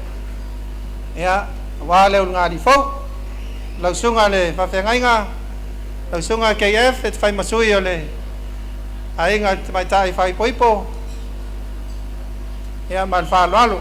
ya wale unga di fo lau sunga le fafengainga lau sunga KF et fai masui le ainga tamaitai fai poipo ya mal fa lalu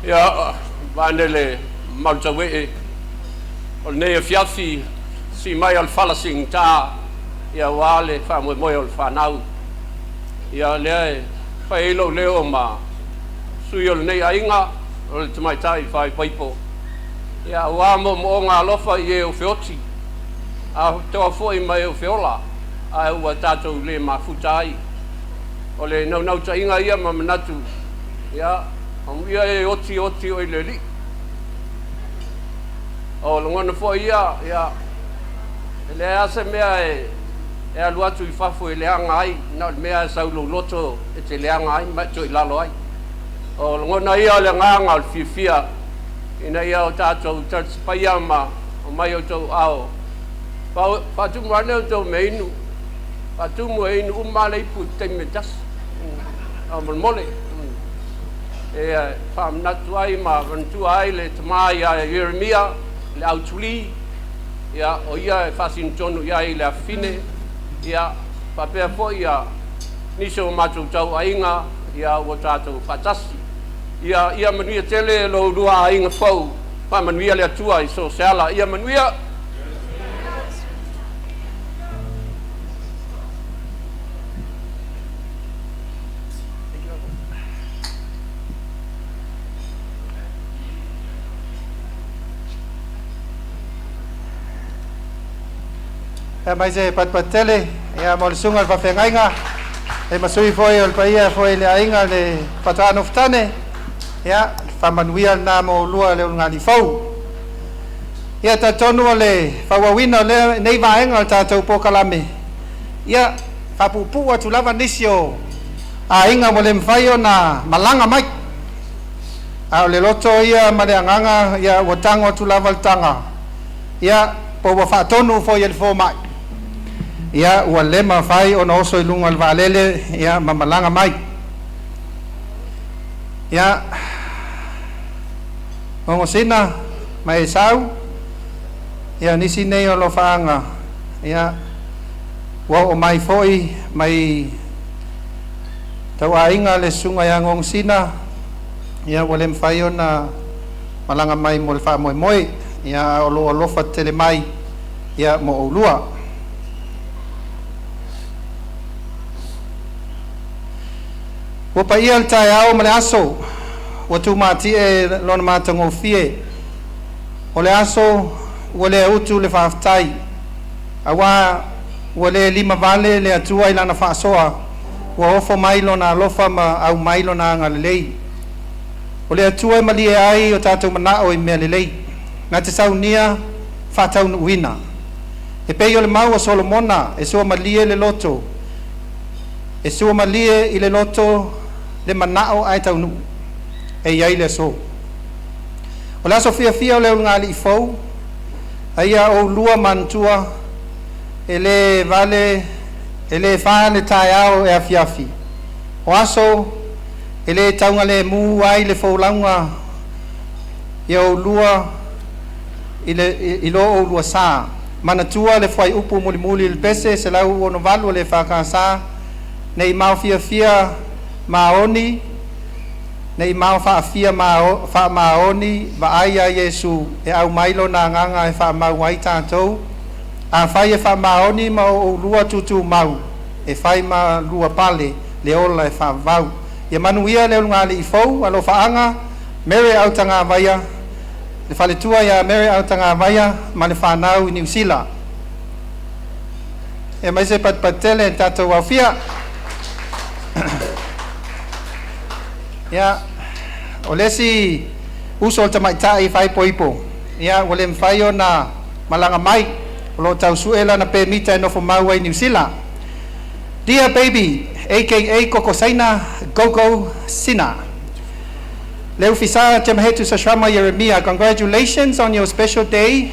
Ya, vanele Matauiau o nei fiafi si mai al falasing ta ya wale fa mo al fanau ya le fa elo leo ma suyo nei ainga o te mai tai fai paipo ya wa mo nga lofa ye o feoti a to foi mai o feola a wa tato le ma futai o le no tainga ia ma manatu ya ia e oti o le li o longona fo ia le ase mea e alu atu I fafo le anga ai na mea saulo loto e te le anga ai ma toi lalo ai o longona ia le nganga al fifia ina ia o tato tats paiama o mai o tau ao pa tu mane o tau meinu pa tu mo inu umale pu te metas o mole e fam natuai ma ventu ai le tmai a Jeremia le autuli ya o ia fasin tonu ia ile afine ya papea fo ia niso matu tau ainga ia o tato fatasi ia manuia tele lo dua ainga fo pa manuia le atua I so sala ia manuia mais e patele ya mol sunga fa fengainga e masui foi ol paia foi le ainga le patano ftane ya fa manuia na mo lua le ngani fau ya ta tonu le fa wawina le nei vaenga ta tau pokalame ya fa pupu atu lava nisio ainga mo le mfaio na malanga mai a le loto ia maleanganga ya watango tu lava tanga ya po wa fa tonu foi el fo mai ya walema fai ona oso ilunga valele ya mamalanga mai ya ngosina mai sau ya nisi nei o lo faanga ya wa o mai foi mai tawa inga le sunga ya ngosina ya walem fai ona malanga mai mo fa moi ya o lo fa tele mai ya mo olua o pa ia tai ao male aso ua tumati e lona matagofie o le aso ua le utu le faafetai auā ua le 5 vale le atua i lana faasoa ua ofo mai lona alofa ma au mai lona agalelei o le atua e malie ai o tatou manao i mea lelei na te saunia faataunuuina e pei o le mau o solomona e sua malie le loto e sua malie i le loto le manao ai taunuu e iai le so o le aso fiafia o le aulugalii fou aia o lua mantua e le vale e le fa le taeao e afiafi o aso e le tauga le mu ai le foulauga i o lua i lo o lua sa manatua le fai upu mulimuli le pese se lau ono valu le fakasa nei mau fiafia maoni nei mau faafia fa maoni vaai a Yesu e au mailo na nganga e fa mau ai tatou a fai e fa maoni ma o lua tutu mau e fai ma lua pale le ola e fa vau ia manuia le ngali fou alo faanga Mary au tanga vaya le fale tua ya Mary au tanga vaya ma le fanau i New Zealand e mai se patele tatou afia ya olesi uso tamaitai fai poipo ya wole mfaio na malanga mai lo tau suela na pe mita no fo mau i New Zealand. Dear baby aka Kokosaina Gogo Sina Leufisa Jamhetu Sashrama Yeremia, congratulations on your special day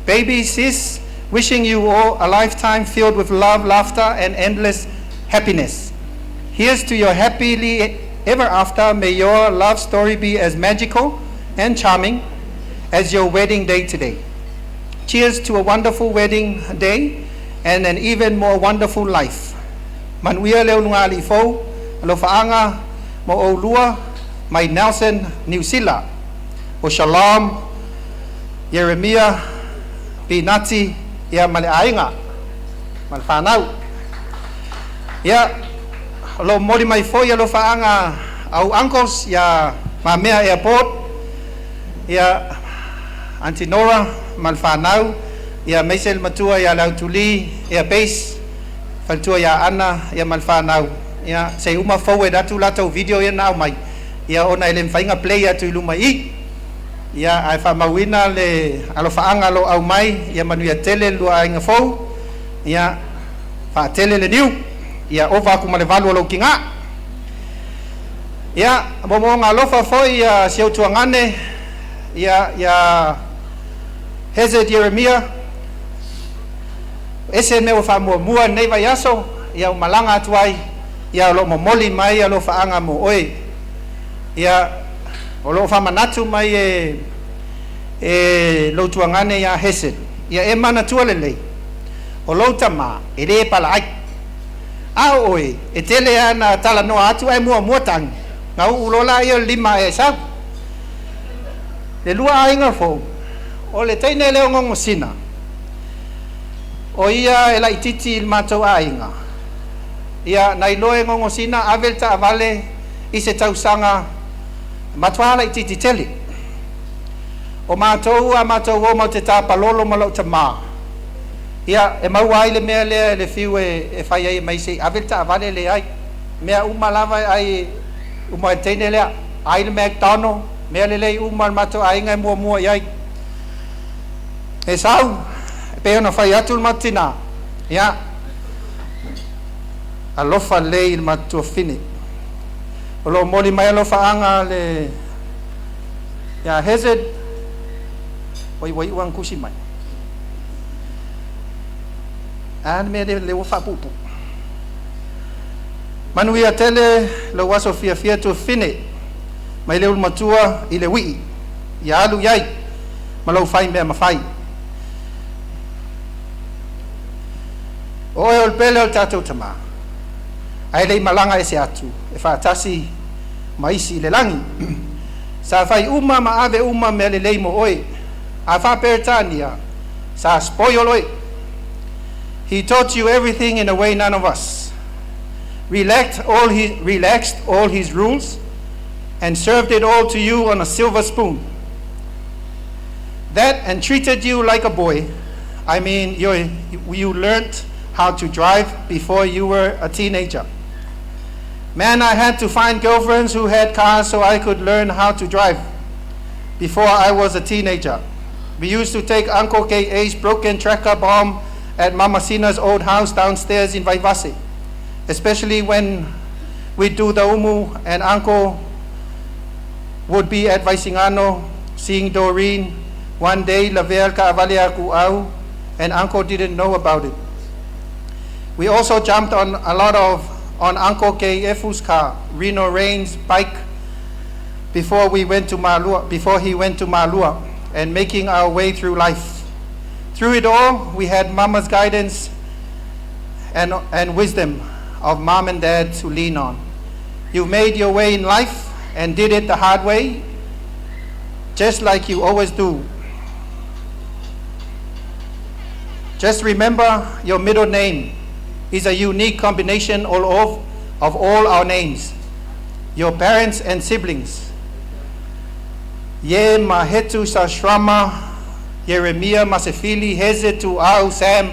baby sis, wishing you all a lifetime filled with love, laughter and endless happiness. Here's to your happily ever after. May your love story be as magical and charming as your wedding day today. Cheers to a wonderful wedding day and an even more wonderful life. Manuia leo nungali fou, alo faanga mo o lua, mai Nelson, New Zealand. O Shalom, Yeremia, Pinati, ya male ainga, mal fanau. Ya, lo mori mai foi alo faanga au uncles ya mamea airport ya Auntie Nora malfanau ya Maisel matua ya lautuli ya base faltua ya Anna ya malfanau ya sei uma foi datu lato video ya nau mai ya ona ele fainga play ya tu luma I ya ai fa mawina le alo faanga lo au mai ya manu ya tele lu ainga fo ya fa tele le new ya ova ku male valu lo kinga ya bomo ngalofa foi ya siau tuangane ya Hezed Yeremia ese me fa mua nei vai aso ya malanga tuai ya lo momoli mai ya lo faanga mo oi ya lo fa manatu mai lo tuangane ya Hezed ya e mana tualele o lo tama ele palai a oi e tele ana tala no atu ai mua tang ngau ulola ia 5 e sa le lua ainga fo o le teine leo ngongo sina o ia e la ititi il matou ainga ia nai loe ngongo sina avel ta avale i se tausanga matwala ititi tele o matou o mau te tapalolo ma lau tama ia e mau ai le mea le fiu e fai ai mai sei avel ta avale le ai mea umalava ai uma teine le ai le McDonald mea le umal matou ainga mua ai e sau pe ona fai atu matina ya alofa le il matou fini o lo moli mai alofa anga le ya Hezed wai uang kusi mai an me le ufa pupu manuia tele lo waso fia tu fini mai le matua i le wi ya alu yai malo fai me mafai o el pele o tatou tama ai le malanga ese atu e fa tasi maisi le langi sa fai uma ma ave uma me le leimo oi a fa pertania sa spoil oi. He taught you everything in a way none of us relaxed all his rules and served it all to you on a silver spoon. That and treated you like a boy. I mean, you learned how to drive before you were a teenager. Man, I had to find girlfriends who had cars so I could learn how to drive before I was a teenager. We used to take Uncle K.A.'s broken tracker bomb at Mama Sina's old house downstairs in Vaivase, especially when we do the umu and Uncle would be at Vaisingano seeing Doreen. One day, Lavelle Ka'avalia Ku'au, and Uncle didn't know about it. We also jumped on Uncle K.F.'s car, Reno Rain's bike, before he went to Malua, and making our way through life. Through it all, we had Mama's guidance and wisdom of Mom and Dad to lean on. You made your way in life and did it the hard way, just like you always do. Just remember, your middle name is a unique combination of all our names, your parents and siblings. Ye Mahetu Sashrama, Yeremia Masefili, Hezetu Au Sam,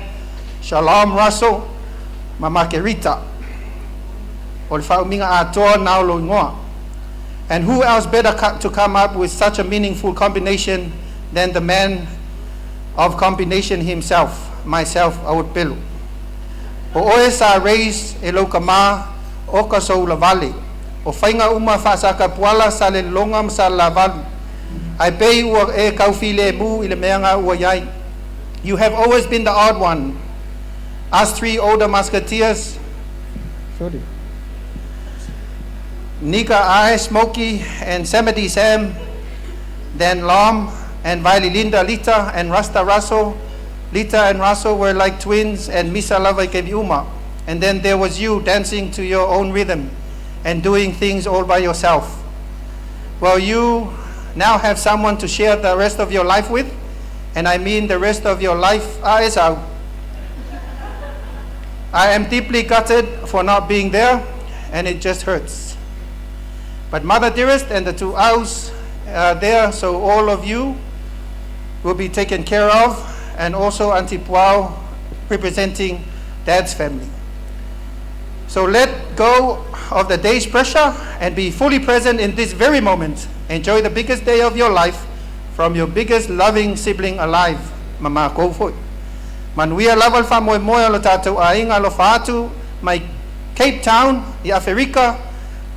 Shalom Russell, Mamakerita, Olfauminga Ator Naulo Ngoa. And who else better to come up with such a meaningful combination than the man of combination himself, myself, Aud Pelu. O oe sa reis e lokama o ka so lavali. O whainga uma whasaka puala sa le longam sa lavalu. Ai pei ua e kaufile mu ile meanga ua yai. You have always been the odd one. Us three older musketeers. Sorry. Nika Ai, Smokey, and Samedi Sam, then Lom, and Vali Linda Lita, and Rasta Russell. Lita and Russell were like twins, and Misa Lava Keviuma. And then there was you dancing to your own rhythm and doing things all by yourself. Well, you now have someone to share the rest of your life with, and I mean the rest of your life is out. I am deeply gutted for not being there, and it just hurts. But Mother Dearest and the two Aus are there, so all of you will be taken care of, and also Auntie Puau representing Dad's family. So let go of the day's pressure and be fully present in this very moment. Enjoy the biggest day of your life from your biggest loving sibling alive, Mama Kofoi. Manuia laval fa moe moe lo tātou ainga lo whaatu mai Cape Town i Afrika,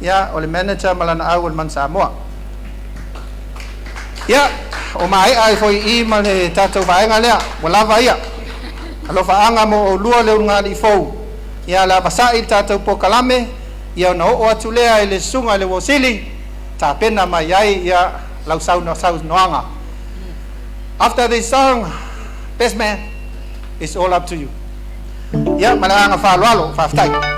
ia o le manager malana au man Samoa. Ia, o mai ai foi I ma le tātou vaenga lea, mo lava ia. Alo whaanga mo o lua leo ngā li fou. Ia la basai tātou po kalame, ia no o atu lea I le sunga le wosili, tā pena mai ai ia lau sau noanga. After this song, best man, it's all up to you. Ia, malanga whalualo, whaftai.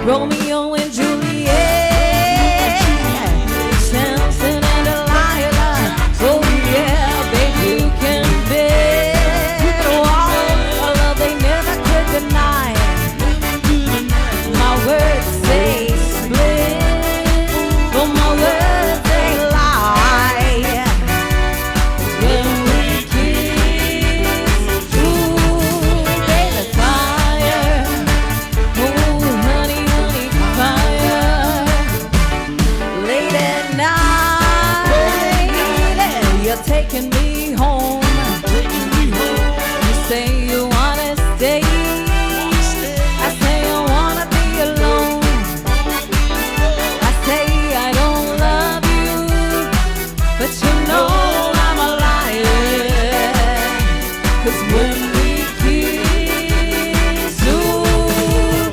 Romeo and Juliet, Samson and Delilah. Oh yeah, baby, you can bet. Oh, a love they never could deny. My words say split, but my words they lie. When we kiss, ooh, baby, fire. Oh, honey, honey, fire. Late at night, you're taking me home. You say you wanna stay. I say I wanna be alone. I say I don't love you, but you know I'm a liar. 'Cause when we kiss, ooh,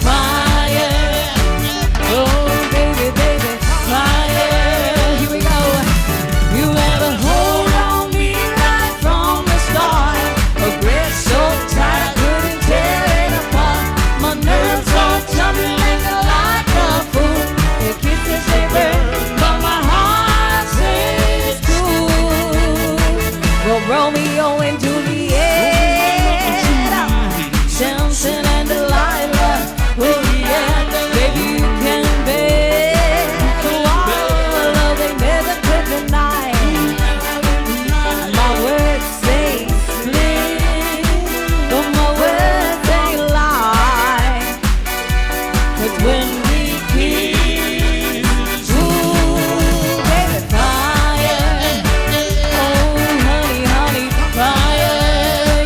fire. Oh, baby, baby, fire. Here we go. You had a hold on me right from the start. A grip so tight I couldn't tear it apart. My nerves all tumbling like a fool. Your kisses they burn, but my heart says cool. Well, Romeo and Juliet, Samson and Delilah. Oh yeah, baby, you can bet. Oh, love they never could deny. My words say split, but my words they lie. 'Cause when we kiss, ooh, baby, fire. Oh, honey, honey, fire,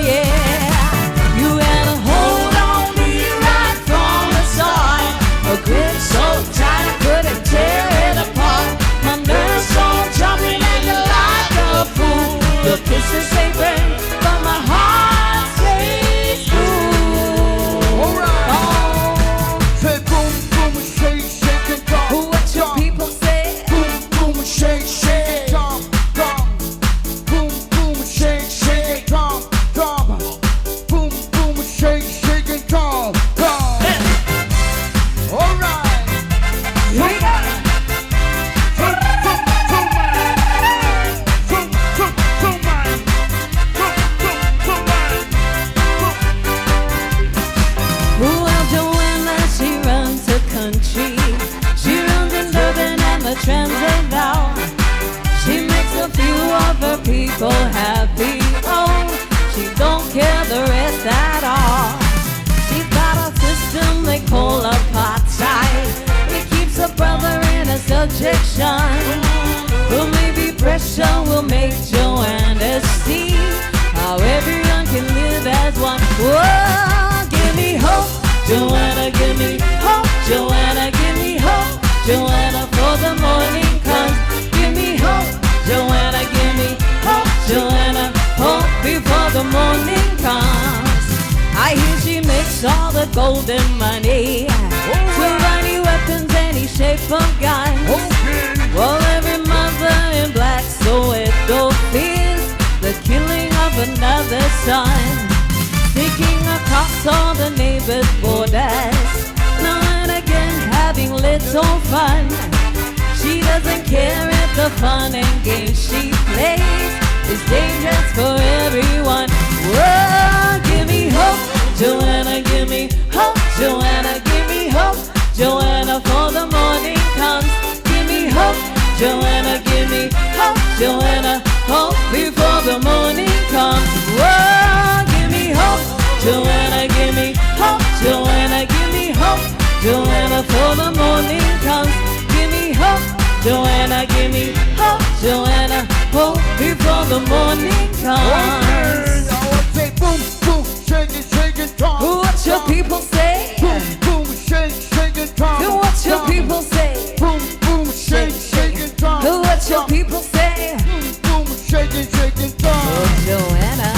yeah. You had a hold on me right from the start. A grip so tight I couldn't tear it apart. My nerves all jumping and like a fool. Your kisses they burn, but my heart stays cool. Alright. Say boom, boom, shake, shake it, Oh, what your people say? boom, boom, shake, shake it, dump, dump. Boom, boom, shake, shake it, dump, dump. Boom, boom, shake, shake it, dump, dump. All right. Here we go. Boom, boom, boom, man. Boom, boom, boom, man. Boom, boom, boom, man. Well, Joanna, she runs the country. She runs in Durban and the Transvaal. She makes a few of her people happy. Oh, she don't care the rest at all. She's got a system they call apartheid. It keeps her brother in a subjection. Well, maybe pressure will make Joanna see how everyone can live as one. Whoa, give me hope, Joanna, give me hope, Joanna, give me hope, Joanna, for the morning comes. Give me hope, Joanna, give me hope, Joanna, hope before the morning comes. I hear she makes all the golden money to buy new weapons, any shape of gun. Well, every mother in black Soweto fears the killing of another son. Sneaking across all the neighbors' borders, now and again having little fun. She doesn't care if the fun and games she plays is dangerous for everyone. Whoa, give me hope, Joanna, give me hope, Joanna, give me hope, Joanna, for the morning comes. Give me hope, Joanna, give me hope, Joanna, hope before the morning comes. Whoa, give me hope, Joanna, give me hope, Joanna, give me hope, Joanna, for the morning comes. Give me hope, Joanna, give me hope, Joanna, hope before the morning comes. I would say boom, boom, shake it, dump. What your people say? Boom, boom, shake, shake it, dump. What your people say? Boom, boom, shake, shake it, dump. What your people say? Boom, boom, shake it, dump. Oh, Joanna.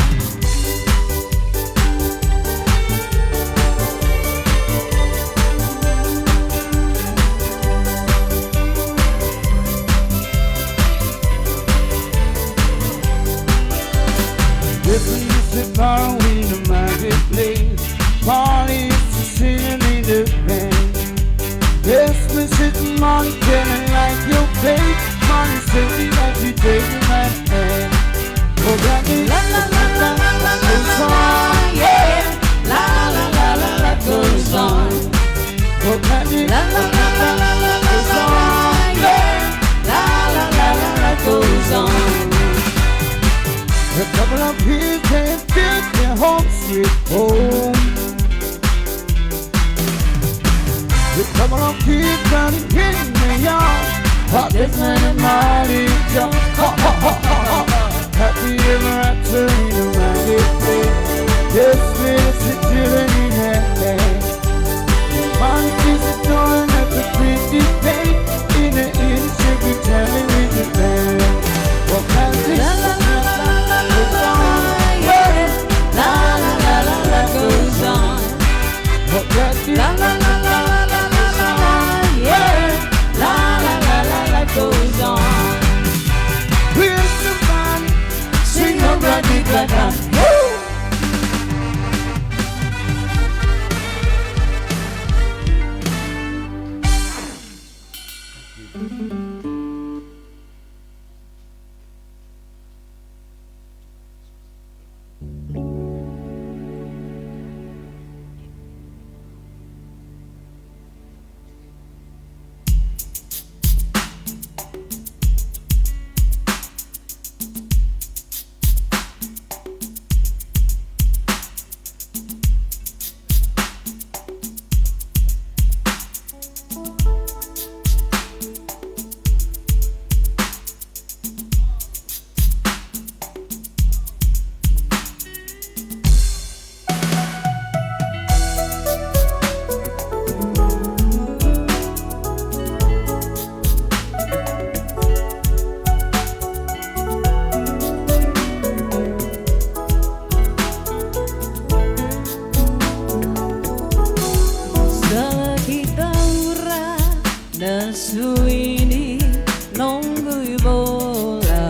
This music. La la la la la la goes on, yeah. La la la la la goes on. A couple of kids can't get their home sweet home. A couple of kids trying to get in the yard. Hot this mighty jump. Ha ha ha ha ha. Happy ever after in a ragged day. Yes, little children in hand. Mommy is adoring at the pretty paint. In the innocent we telling with the band. What kind of La la la la la la la, yeah. La la la la la goes on. what kind of La la la la la la la la, yeah. La la la la la goes on. We're the man. Sing a raggy blacker. Suini nongui bola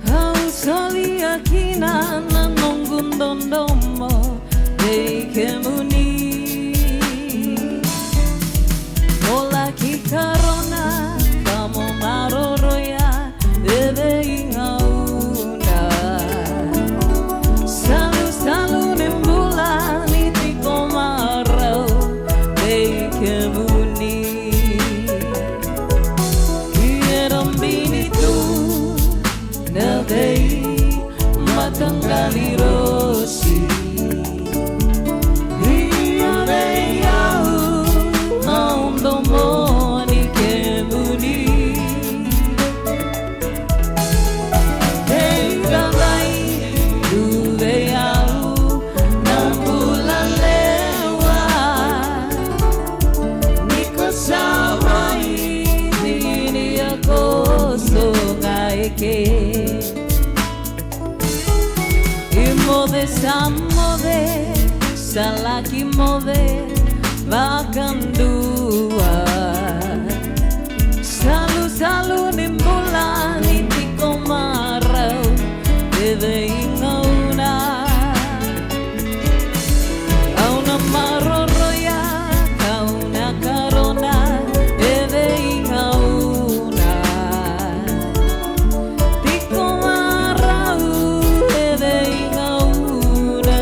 Hau soli akina na nongun dondomo Deike muni Bola ki karona Kamo maroroya Debe ingauna Salu salu nembula Nitiko marau Deike muni Matanggali rosi Ria veiau Naundo moni kemuni Teika vai Du veiau Nambula lewa Niko sawai Dini ako songaike Move, samove, salaki move, vakandua. Salu, salu, nimbula, nitiko marau, deve ingauna. Auna maroroya, kauna karona, deve ingauna. Tiko marau, deve ingauna.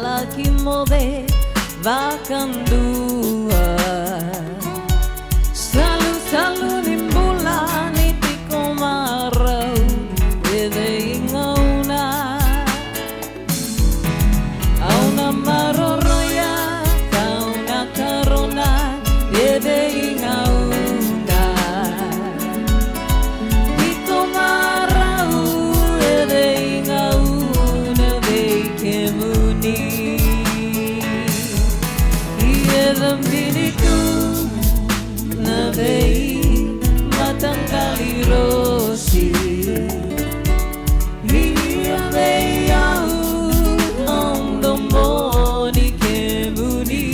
lalaki mode vakandua. Salu nimbulan iti kumaraw ede ingauna. Auna maroroya kauna karona ede ingauna. Di kumaraw ede ingauna veikemuni. Iedam dinitu na vei matangkali rosi. Ia vei au ondomoni kemuni.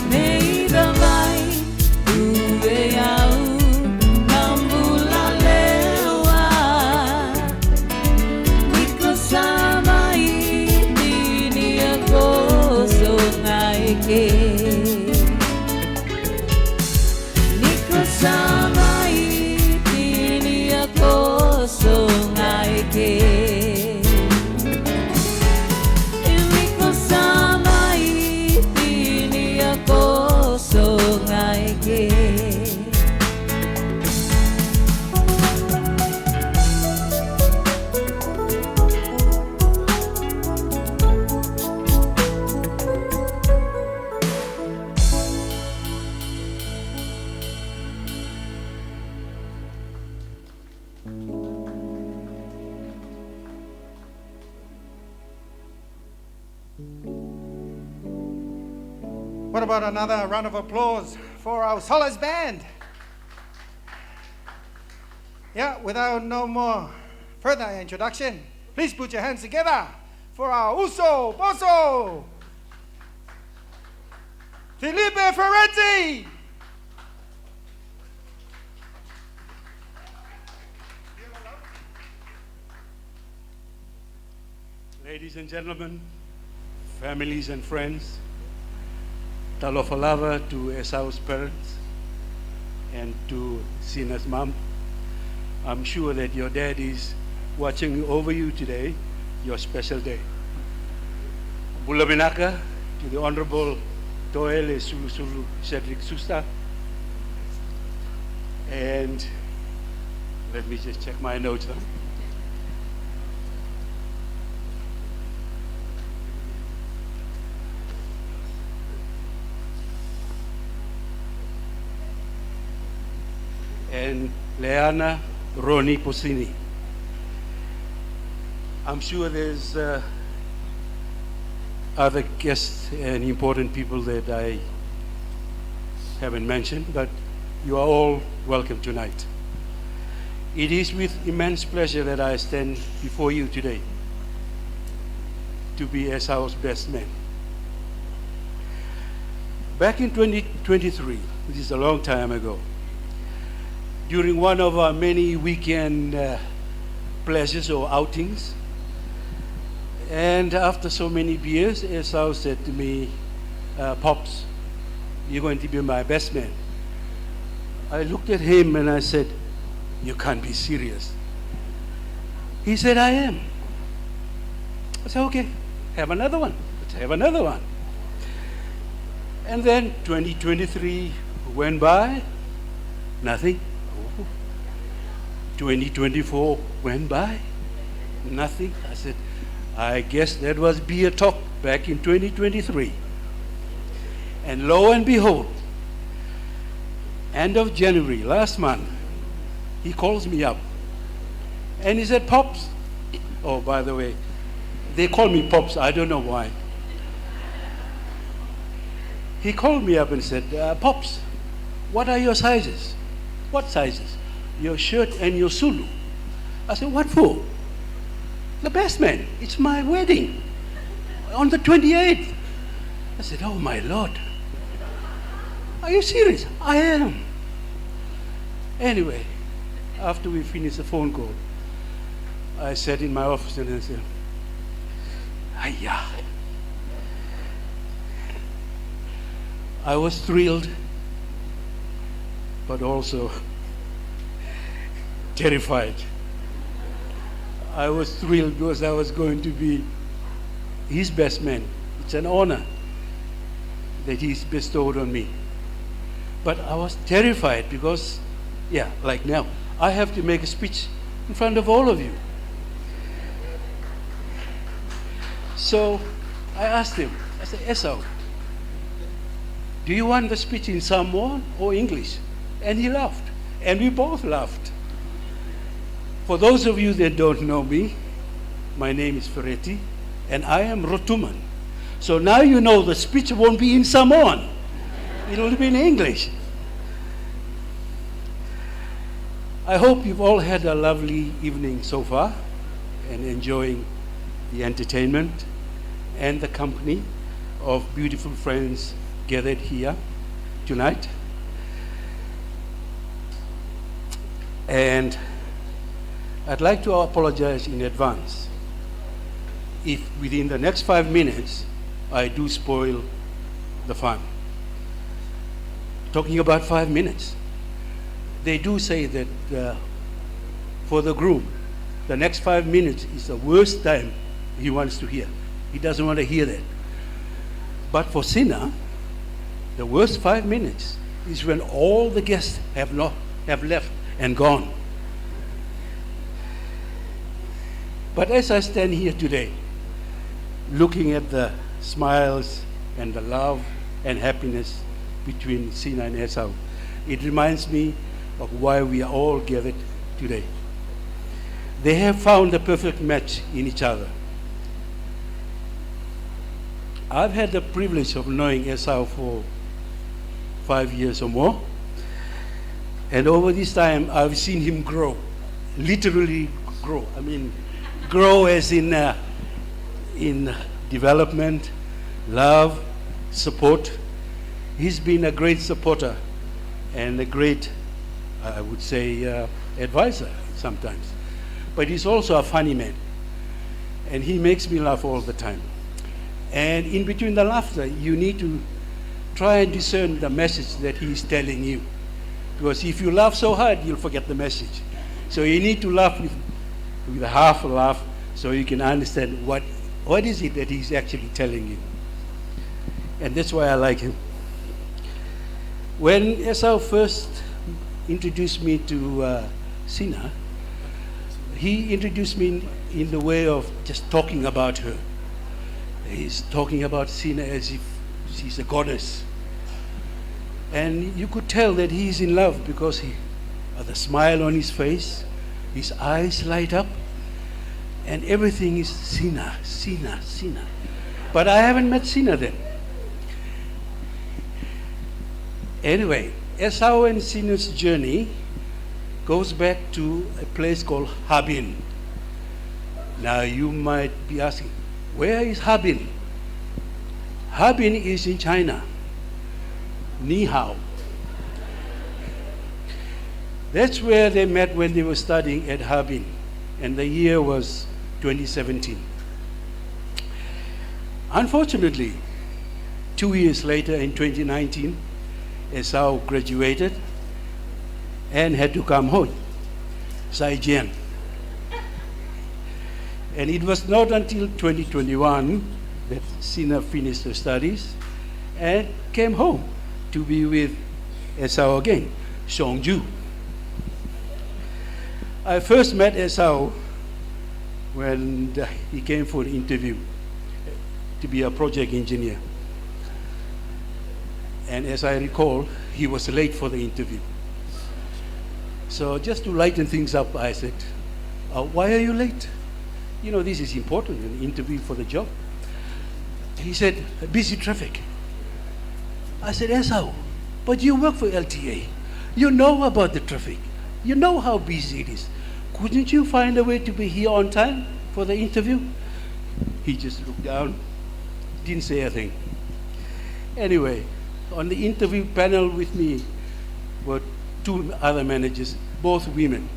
Nei damai ue au kambula lewa. Niko sama ini ako so ngaike. Niko sama ini ako so ngaike. Niko sama ini ako so ngaike. What about another round of applause for our Solas band? Yeah, without no more further introduction, please put your hands together for our Uso Boso Felipe Ferretti. Ladies and gentlemen, families and friends, talofalava to Esau's parents and to Sina's mom. I'm sure that your dad is watching over you today, your special day. Bulabinaka to the Honorable Toele Sulusulu Cedric Susta. And let me just check my notes now. And Leana Roni Posini. I'm sure there's other guests and important people that I haven't mentioned, but you are all welcome tonight. It is with immense pleasure that I stand before you today to be Esau's best man. Back in 2023, this is a long time ago, during one of our many weekend pleasures or outings, and after so many beers, Esau said to me, Pops, you're going to be my best man. I looked at him and I said, you can't be serious. He said, I am. I said, okay, have another one. Let's have another one. And then 2023 went by, nothing. 2024 went by, nothing. I said, I guess that was beer talk back in 2023. And lo and behold, end of January, last month, he calls me up and he said, Pops, oh, by the way, they call me Pops, I don't know why. He called me up and said, Pops, what are your sizes? What sizes? Your shirt and your sulu. I said, what for? The best man, it's my wedding on the 28th. I said, oh my Lord, are you serious? I am. Anyway, after we finished the phone call, I sat in my office and I said, Ayah. I was thrilled, but also terrified. I was thrilled because I was going to be his best man. It's an honor that he's bestowed on me. But I was terrified because, yeah, like now, I have to make a speech in front of all of you. So I asked him, I said, Esau, do you want the speech in Samoan or English? And he laughed, and we both laughed. For those of you that don't know me, my name is Ferretti, and I am Rotuman. So now you know the speech won't be in Samoan. It'll be in English. I hope you've all had a lovely evening so far and enjoying the entertainment and the company of beautiful friends gathered here tonight. And I'd like to apologize in advance if within the next 5 minutes I do spoil the fun. Talking about 5 minutes. They do say that for the groom, the next 5 minutes is the worst time he wants to hear. He doesn't want to hear that. But for Sina, the worst 5 minutes is when all the guests have left and gone. But as I stand here today, looking at the smiles and the love and happiness between Sina and Esau, it reminds me of why we are all gathered today. They have found the perfect match in each other. I've had the privilege of knowing Esau for 5 years or more. And over this time, I've seen him grow, literally grow. I mean, grow as in development, love, support. He's been a great supporter and a great, I would say, advisor sometimes. But he's also a funny man. And he makes me laugh all the time. And in between the laughter, you need to try and discern the message that he's telling you. Because if you laugh so hard, you'll forget the message. So you need to laugh with a half a laugh so you can understand what is it that he's actually telling you. And that's why I like him. When Esau first introduced me to Sina, he introduced me in the way of just talking about her. He's talking about Sina as if she's a goddess. And you could tell that he's in love because the smile on his face, his eyes light up, and everything is Sina, Sina, Sina. But I haven't met Sina then. Anyway, Esau and Sina's journey goes back to a place called Harbin. Now you might be asking, where is Harbin? Harbin is in China. Ni hao. That's where they met when they were studying at Harbin, and the year was 2017. Unfortunately, 2 years later in 2019, Esau graduated and had to come home, Zaijian. And it was not until 2021 that Sina finished her studies and came home to be with Esau again, Songju. I first met Esau when he came for an interview to be a project engineer. And as I recall, he was late for the interview. So just to lighten things up, I said, why are you late? You know, this is important, an interview for the job. He said, busy traffic. I said, Esau, but you work for LTA. You know about the traffic. You know how busy it is. Couldn't you find a way to be here on time for the interview? He just looked down, didn't say a thing. Anyway, on the interview panel with me were 2 other managers, both women.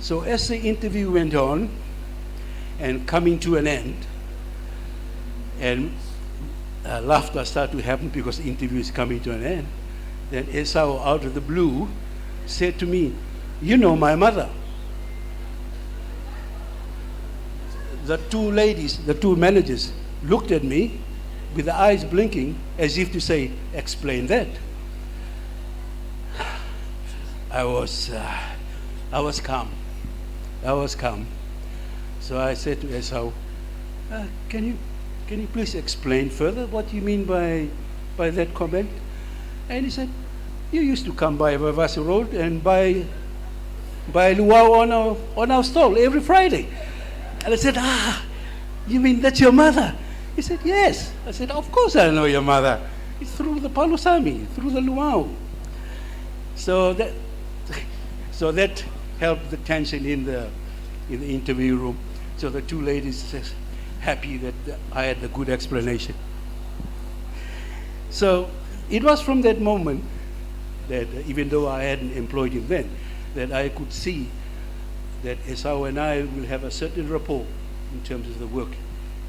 So as the interview went on and coming to an end, and laughter started to happen because the interview is coming to an end, then Esau, out of the blue, said to me, you know my mother. the two ladies, the two managers, looked at me with the eyes blinking as if to say, explain that. I was calm. I was calm. So I said to Esau, can you please explain further what you mean by that comment? And he said, you used to come by Vavasi Road and buy luau on our stall every Friday. And I said, you mean that's your mother? He said, yes. I said, of course I know your mother. It's through the palusami, through the luau. So that helped the tension in the interview room. So the two ladies says, happy that I had a good explanation. So it was from that moment that even though I hadn't employed him then, that I could see that Esau and I will have a certain rapport in terms of the work.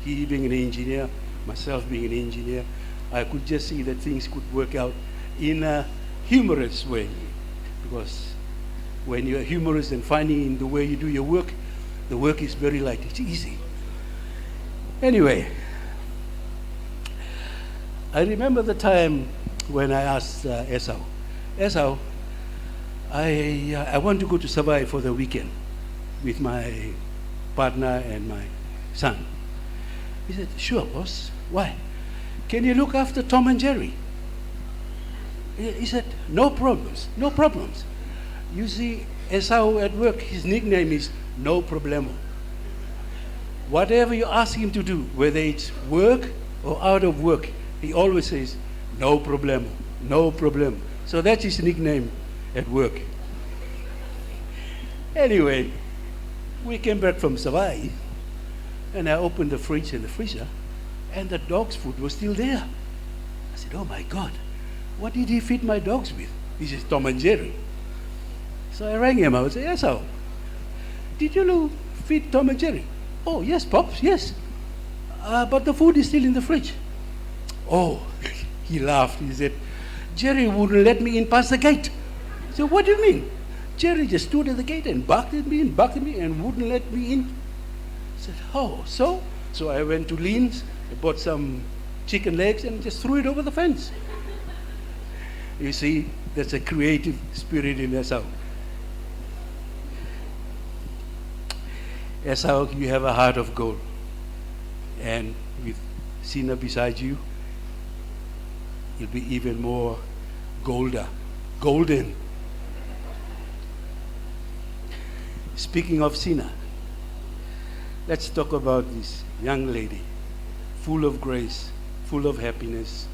He being an engineer, myself being an engineer, I could just see that things could work out in a humorous way. Because when you're humorous and finding in the way you do your work, the work is very light, it's easy. Anyway, I remember the time when I asked Esau, I want to go to Savai for the weekend with my partner and my son. He said, sure, boss. Why? Can you look after Tom and Jerry? He said, no problems, no problems. You see, Esau at work, his nickname is No Problemo. Whatever you ask him to do, whether it's work or out of work, he always says, no problemo, no problem. So that's his nickname at work. Anyway, we came back from Savai, and I opened the fridge and the freezer, and the dog's food was still there. I said, oh my God, what did he feed my dogs with? He says, Tom and Jerry. So I rang him. I would say, Esau, did you feed Tom and Jerry? Oh, yes, Pops, yes. But the food is still in the fridge. Oh, he laughed. He said, Jerry wouldn't let me in past the gate. So what do you mean? Jerry just stood at the gate and barked at me and wouldn't let me in. I said, oh, so? So I went to Lean's, I bought some chicken legs and just threw it over the fence. You see, that's a creative spirit in Esau. Esau, you have a heart of gold. And with Sina beside you, you'll be even more golden. Speaking of Sina, let's talk about this young lady, full of grace, full of happiness.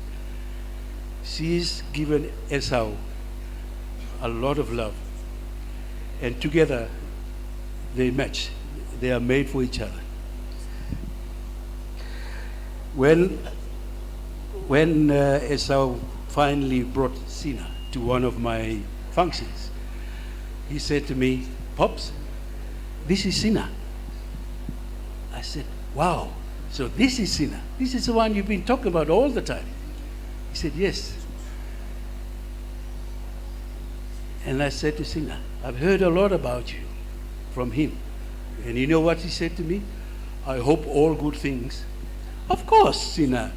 She's given Esau a lot of love, and together they match. They are made for each other. When Esau finally brought Sina to one of my functions, he said to me, Pops, this is Sina. I said, wow, so this is Sina. This is the one you've been talking about all the time. He said, yes. And I said to Sina, I've heard a lot about you from him. And you know what he said to me? I hope all good things. Of course, Sina.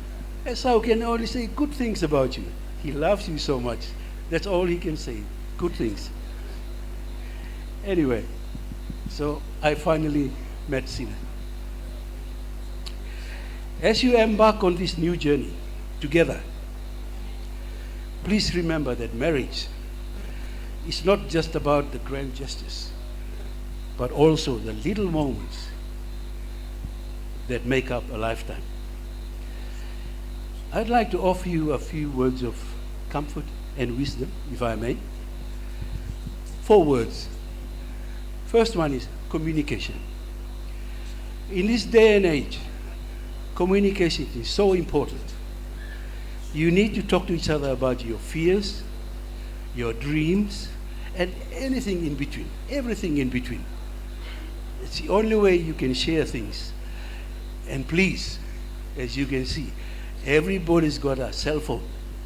Esau can only say good things about you. He loves you so much. That's all he can say, good things. Anyway, so I finally met Sina. As you embark on this new journey together, please remember that marriage is not just about the grand gestures, but also the little moments that make up a lifetime. I'd like to offer you a few words of comfort and wisdom, if I may. 4 words. First one is communication. In this day and age, communication is so important. You need to talk to each other about your fears, your dreams, and anything in between, everything in between. It's the only way you can share things. And please, as you can see, everybody's got a cell phone,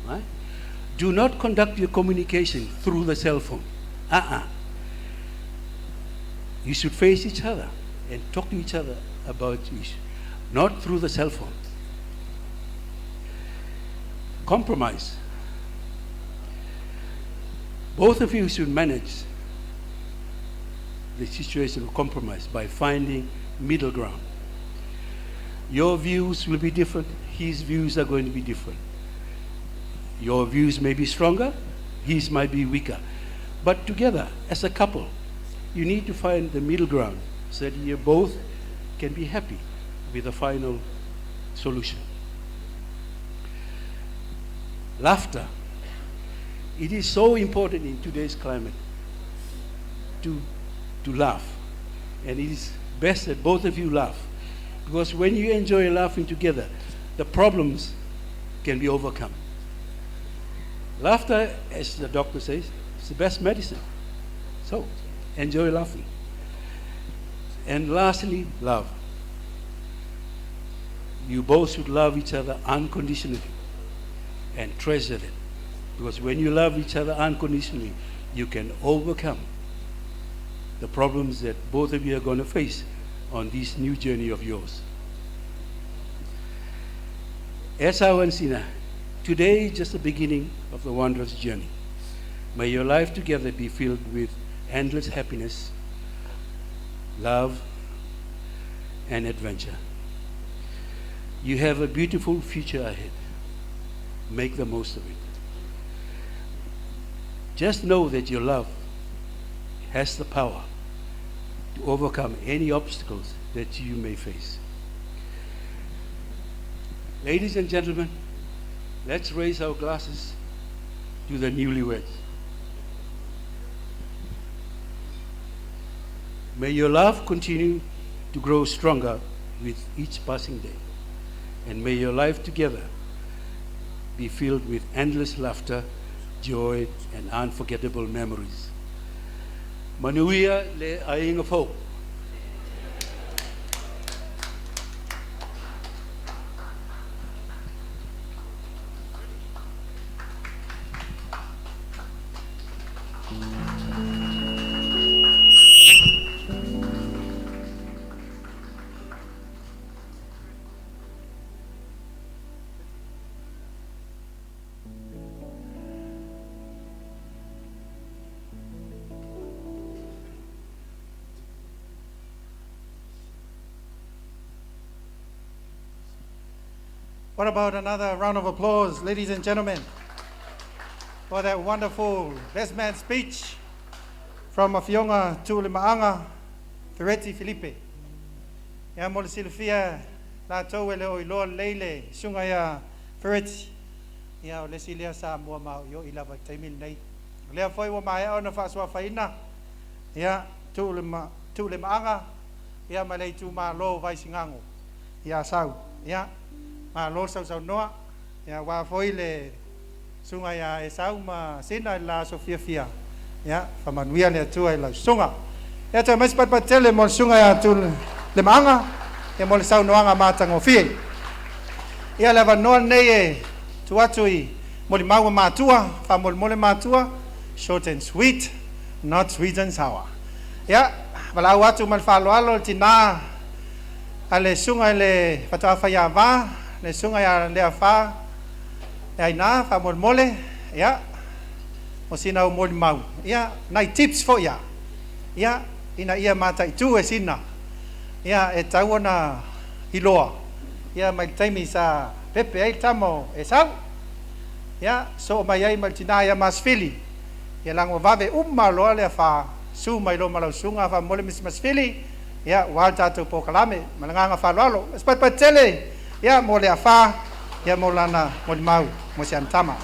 right? Do not conduct your communication through the cell phone. You should face each other and talk to each other about issues, not through the cell phone. Compromise. Both of you should manage the situation of compromise by finding middle ground. Your views will be different, his views are going to be different. Your views may be stronger, his might be weaker. But together, as a couple, you need to find the middle ground so that you both can be happy with the final solution. Laughter. It is so important in today's climate to laugh. And it is best that both of you laugh. Because when you enjoy laughing together, the problems can be overcome. Laughter, as the doctor says, is the best medicine. So, enjoy laughing. And lastly, love. You both should love each other unconditionally and treasure it. Because when you love each other unconditionally, you can overcome the problems that both of you are going to face on this new journey of yours. Esau and Sina, today is just the beginning of the wondrous journey. May your life together be filled with endless happiness, love, and adventure. You have a beautiful future ahead. Make the most of it. Just know that your love has the power to overcome any obstacles that you may face. Ladies and gentlemen, let's raise our glasses to the newlyweds. May your love continue to grow stronger with each passing day. And may your life together be filled with endless laughter, joy, and unforgettable memories. Manuia le ainga fo. What about another round of applause, ladies and gentlemen, for that wonderful best man speech from Mafionga Tulimaanga, Ferretti Felipe. Ya mol Silvia, la towe leo ilo leile, sunga ya Ferretti. Ya le silia sa mua mau yo ilava taimil nei. Lea foi wa mai ona faswa faina. Ya Tulimaanga, ya malei tu ma lo vai singango. Ya sau, ya. Ma lo sau noa ya wa foi le sunga ya esau ma sina la Sofia Fia ya fa manuia le tu la sunga ya ta mas pat tele mo sunga ya tu le manga ya mo sau noanga ma tango fi ya la va no nei tu atui mo le mau ma tua fa mo le ma tua short and sweet, not sweet and sour ya wala watu mal fa lo alo tina ale sunga le pata fa ya va le sunga ya le fa ya ina fa mole ya mo sina o mol mau ya nai tips for ya ya ina ia mata itu e sina ya e tauna hiloa ya mai taimi sa pepe ai tamo e sau ya so mai ai maltina ya masfili ya lango vave lo le fa su mai lo malo sunga fa mole masfili ya walta to pokalame malanga fa lolo spat patele ya mo le afa ya mo lana mo mau mo siantama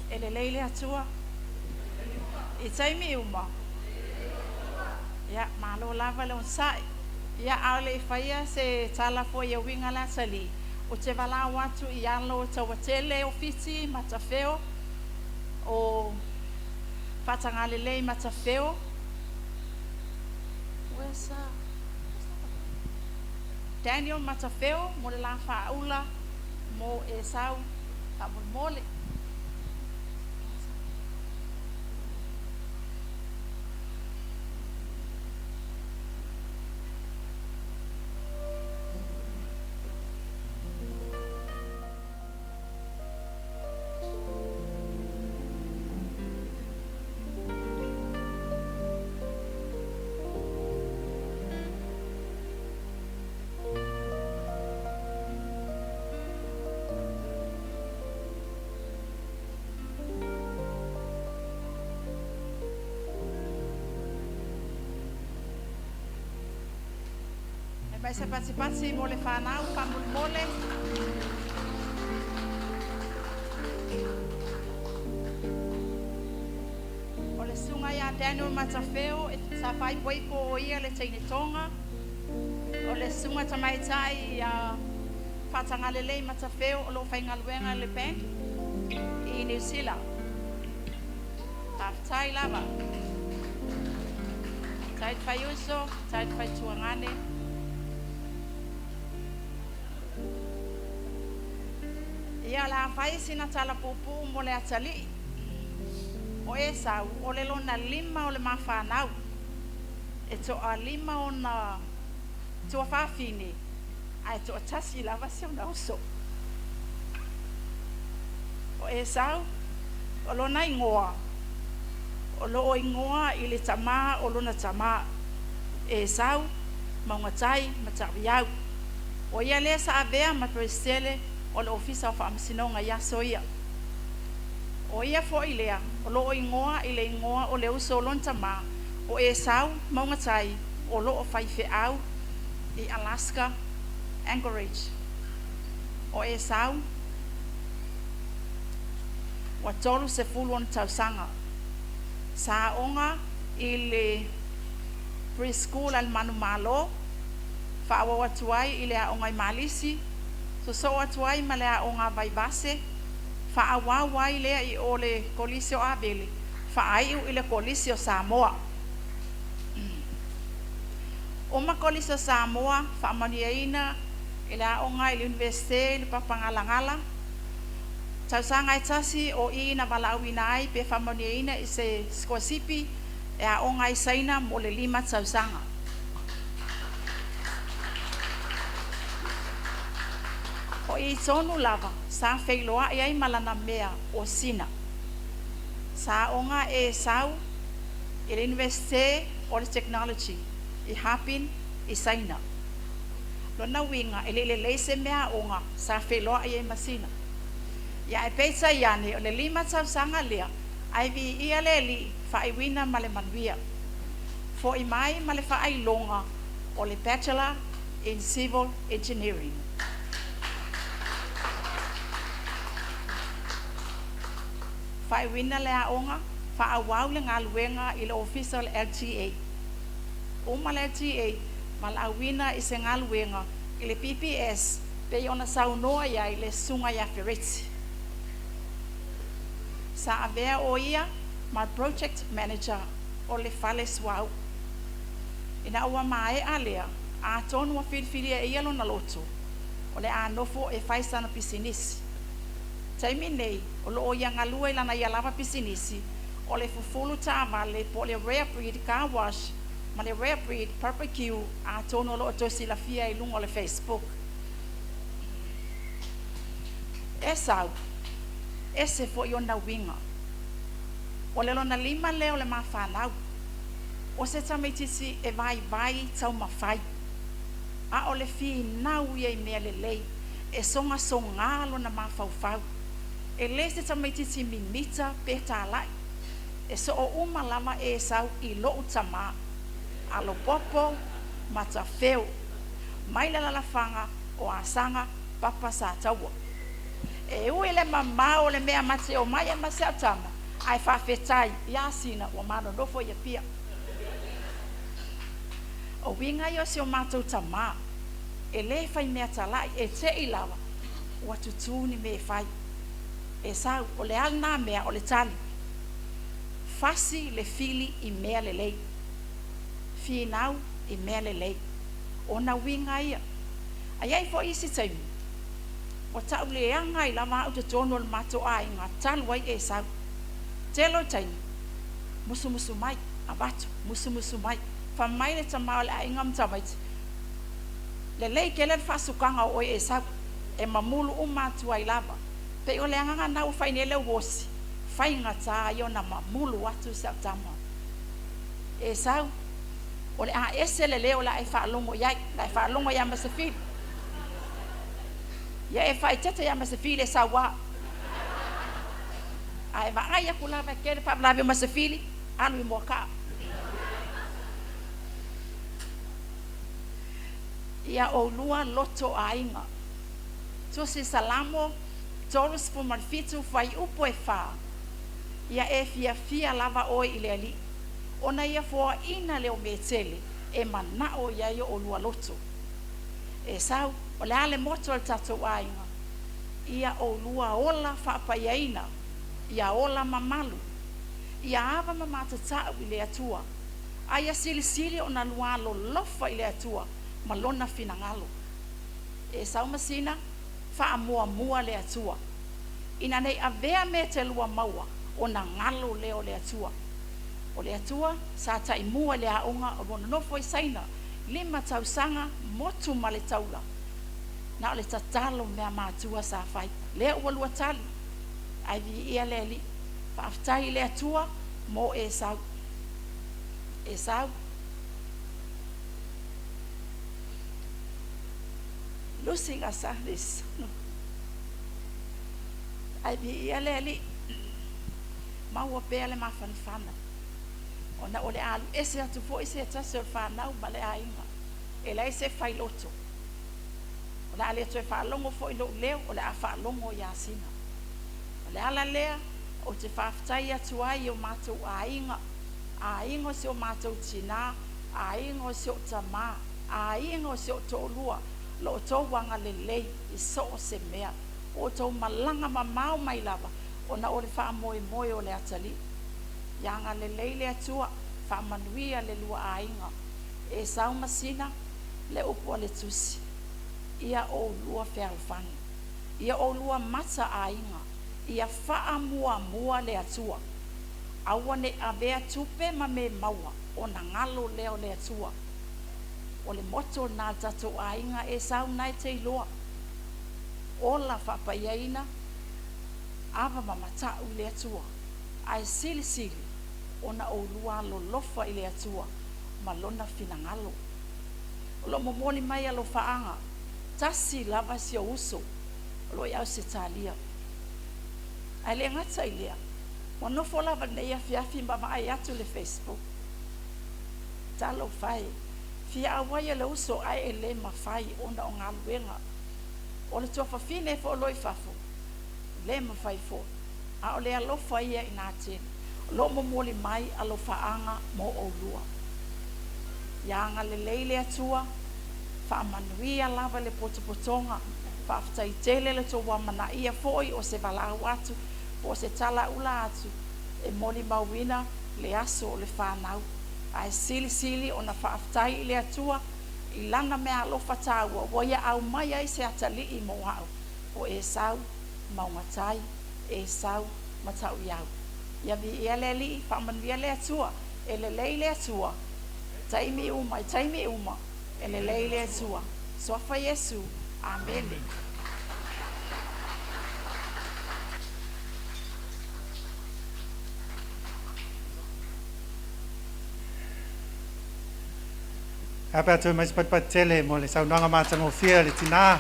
ele leile atua i taimi uma ya malo lava le sai ya ale faia se tala fo ya winga la sali o te vala watu i alo tawatele ofisi matafeo o fatangale le matafeo wesa Daniel Matafeo, mo la faula, mo Esau, pa mo mole. mai se pasi mo le whanau, mole. O le sunga ia Daniel Matauiau, sa whai poiko o ia le teine tonga. O le sunga tamaitai ia whatangalelei Matauiau o lo whaingaluenga le pen i New Zealand. Taftai lava. Tait whaiuso, tait whaituangane. Ia la whai sina tala pupu mo le atali. O e sau, o le lona lima o le mawhanau. E toa lima o na toa whawhine. Ai toa tasi lava se o na uso. O e sau, o lona ingoa. O lo ingoa i le tama o lona tama. E sau, maungatai, Matauiau. O ia le sa avea ma presele o le ofisa o whaamasinonga ia soia. O ia fo i lea, o lo ingoa i le ingoa o le uso o lona tama. O e sau, maungatai, o lo o whaife au i Alaska, Anchorage. O e sau, wa tolu se fulu on tausanga. Sa onga i le preschool al Manumailagi. Whaawa watuai i le a onga i Malisi. So watuai ma le a onga vai base. Whaawa wai lea i o le kolisi o Abele. Whaaiu i le kolisi o Samoa. O ma kolisi o Samoa, whaamaniaina i le a onga i le universite i le papangalangala. Tausanga e tasi o i na walauina ai pe whamoniaina i se skosipi e a onga i saina mo le 5 tausanga. O i tonu lava, sa whailoa i ai malana mea o sina. Sa onga e sau i le universite o le technology i hapin i saina. Lona winga i le leise mea onga sa whailoa i ai masina. Ia e peisa iane o le 5 tausanga lea, ai vi ia le li whaiwina ma le manuia. Fo i mai ma le whailonga o le Bachelor in Civil Engineering. Whaiwina le aonga, whaawau le ngaluenga i le official LTA. O ma le LTA, ma le awina i se ngaluenga i le PPS, pe ona saunoa ia i le sunga ia Ferretti. Sa avea o ia ma project manager o le fale swau. Ina ua mae a lea, a tonu a whilwhilia e ialo na loto, o le a nofo e whaisana pisinisi. Taimi nei, o lo o ia ngalua ilana ia lava pisinisi, o le fufulu ta vale po le rare breed car wash, ma le rare breed barbecue, a tonu o lo o tosi la fia i lungo le Facebook. E sau, ese fo i ona winga. O le lona 5 leo le mawhanau. O se tamaitisi e vai tau mawhai. A o le fi nau i mea le lei. E songa songa lona mawhauwhau. E le se tamaitisi mimita pe tālai. E so o umalama e sau i lo utama. Alo popo, Matauiau. Mai la lafanga o asanga papa sa taua. E ui le mama o le mea mate o mai e mase atama. Ai whawhetai, ia sina o mano nofo ia pia. O winga i o se o mātou tama. E le whai mea talai, e te i lawa. O atutuni me e whai. E sau, o le alna mea o le tali. Fasi le fili i mea le lei. Finau i mea le lei. O na winga ia. Ai ai fo isi taimi. O tau le anga i lama au te tono le mato a inga taluai e sau. Telo taini, musu mai, abatu, musu mai. Whamai le tamau le a inga mtamaiti. Le lei ke le whasukanga o e sau, e mamulu o matua i lava. Pe o le anga nau whaine le wosi, whainga tā i o na mamulu watu sa tama. E sau, o le a ese le leo la e whaalongo iai, la e whaalongo ia masafili. Ia e whaitata ia masafili e sawa. Ai va ai aku lava kere pa lava masafili, anu i moka. ia o lua loto ainga. So se salamo, toros fo marfitu fai upo e wha. Ia e fia lava oi i le ali. Ona ia fo ina leo me tele, e mana o ia o lua loto. E sau, o le ale moto al tatou ainga. Ia o lua ola whaapayaina, ia ola mamalu, ia ava mamatatau i le atua, aia sili o na lualo lofa i le atua, malona finangalo. E sau masina, whaamua le atua. Ina nei avea me te lua maua, o na ngalo leo le atua. O le atua, sa tai mua le aunga o bona nofo i saina, 5 tausanga motu ma le taula. Na o le tatalo mea mātua sa fai. Lea ua lua tali. Ai vi ia le li. Whaaftai le atua mo e sau. E sau. Losing a service. Ai vi ia le li. Maua pea le mawhanifana. Ona o le alu. Ese atu fo ese atase o whanau ma le ainga. E la ese fai loto. O le ale toe whaalongo fo i lo leo, o le a whaalongo i asina. O le ala lea, o te whaafitai atu ai o mātou ainga. Ainga o se o mātou tina, ainga o se o tamā, ainga o se o tōlua, lo o tō wanga le lei i so o se mea. O tō malanga mamau mai lava, o na o le whaamoe o le atali. Ianga le lei le atua, whaamanuia le lua ainga. E sau masina, le upo le tusi. Ia o lua whaarufani. Ia o lua mata ainga. Ia whaamua le atua. Aua ne avea tupe ma me maua. O na ngalo leo le atua. O le moto na tato ainga e sau nai te iloa. Ola whapaiaina. Ava mamatau le atua. Ai sili. O na o lua lo lofa i le atua. Malona finangalo. O lo momoli mai alo whaanga. Tasi lava si o uso. O lo iau se talia. Ai le ngata i lea. Wanofo lava nei a fiafi mama ai atu le Facebook. Talo fai. Fia awai le uso ai e le mawhai ona o ngā luenga. O le tofa fine fo loi fafo. Le mawhai fo. A o le alofa ia i nā tēne. O lo momoli mai alo whaanga mo o lua. Ianga le leile atua, whaamanuia lava le potopotonga, whaaftai tele le tō wamana ia foi o se walau atu, o se tala ula atu, e moli mauina le aso o le whanau. Ai sili o na whaaftai le atua, i lana mea alofa tāua, o ia au mai ai se atali i mo au, o e sau maungatai, e sau Matauiau. Ia vi ia le li, whaamanuia le atua, e le leile atua, taimi uma, e le leile atua. Sofa Yesu, amen. Apa tu mais pat tele mo le saunanga matango fia le tina.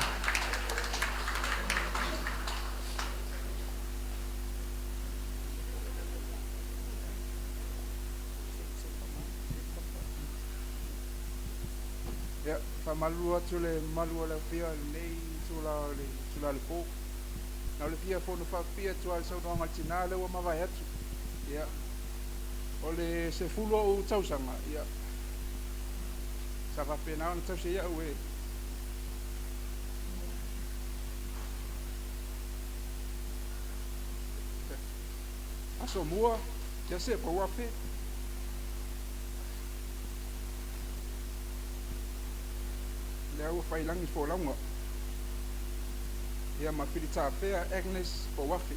Malua tu le malua le fia nei tula le po. Na le fia fo no fa fia tu al sau no tina le wa mava atu. Ya. O le se fulo o tausanga ya. Sa va pena on tausi ya we. Aso mua ya se po wa fe. Leo fai langi fo launga. Ia ma filita fea Agnes po wafi.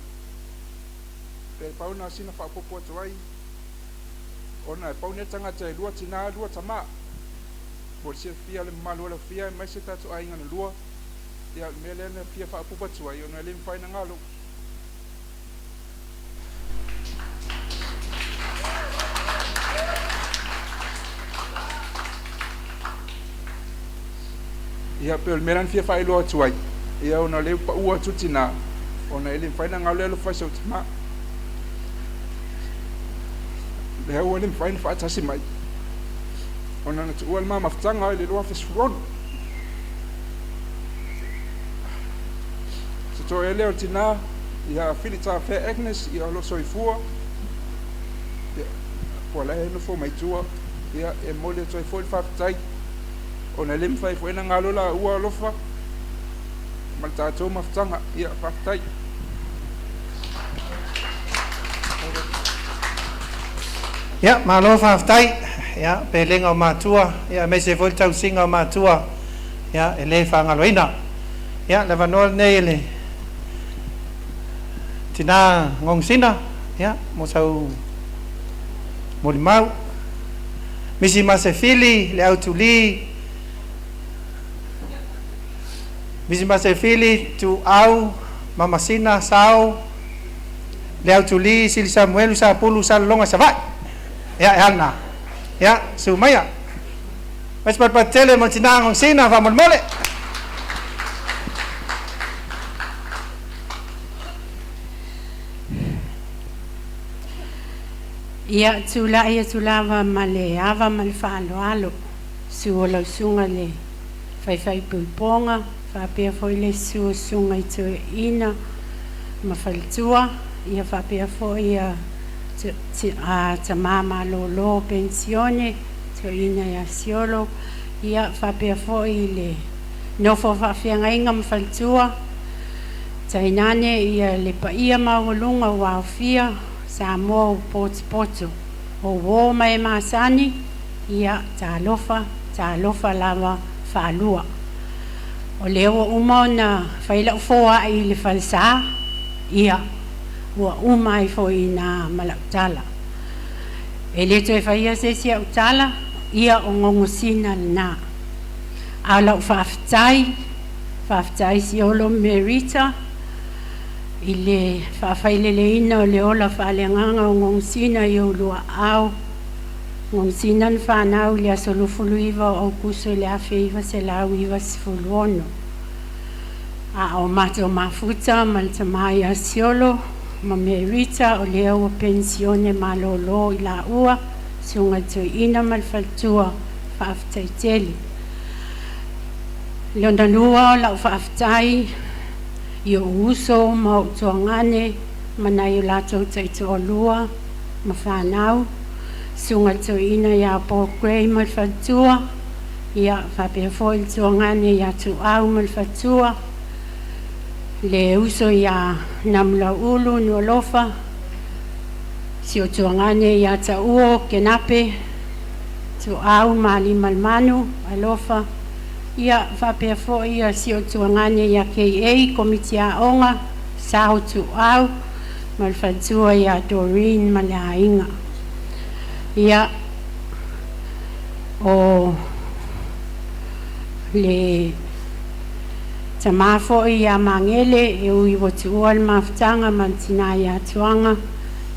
Pe pauna sina fa popo tuai. Ona e pauna tanga te lua tina lua tama. Por se fia le malu le fia mai se tatu ai ngana lua. Ia mele na fia fa popo tuai ona le fai na ngalo. Ia pe meran fia fai lo tuai. Ia ona le pa ua tutina. Ona ele fai na ngalo le fai so tama. Le hau ele fai fa tasi mai. Ona na tua ma maftanga le lo fes front. to ele o tina ia filita fe Agnes ia lo soifua po la no fo mai tua ia e mole to fo fa tai ona lem fa fo na ngalo la ua lofa malta to maftanga ia fa tai ya malo fa tai ya pelenga o matua ya me se volta o singa o matua ya ele fa ngaloina ya le vanol nele tina ngong sina ya mo sau mo mau misi masefili le autuli misi masefili tu au mamasina sao le autuli sil Samuel sa pulu sa longa sabat ya Hana ya sumaya mas patele mo tina ngong sina fa mole ia tula male ava mal falo alo suolo sunga le fai pulponga fa pe foi le sunga i tu ina ma faltua ia fa pe foi a mama lo pensione tu ina ia siolo ia fa pe foi le no fa fianga inga ma faltua tainane ia le pa ia maulunga wa fia sa mo poto o wo mai masani ia talofa lava falua o leo umona faila foa i le falsa ia wa umai foi na malaktala ele to faia se sia utala ia o ngongusina na ala faftai siolo merita ile fafailele ina le ola falenganga ngongusina yo lua au ngongusina fana u le solufuluiva o kuso le afeiva se la uiva sfuluono a o mato mafuta maltamaya siolo ma merita o le o pensione malolo ila ua sunga tu ina malfaltua faftaiteli leondanua la faftai yo uso mo tuangane manayo lato taito lua mafanau sunga to ina ya po grey malfatua ya fa pe foil tuangane ya tu au malfatua le uso ya namla ulu no lofa sio tuangane ya ta uo kenape tu au mali malmanu alofa ia fa pe fo ia sio tuangane ya KA komitia onga sao tu au malfatua ya Doreen malainga ia o le tamafo ia mangele e ui wotu al maftanga mantina ya tuanga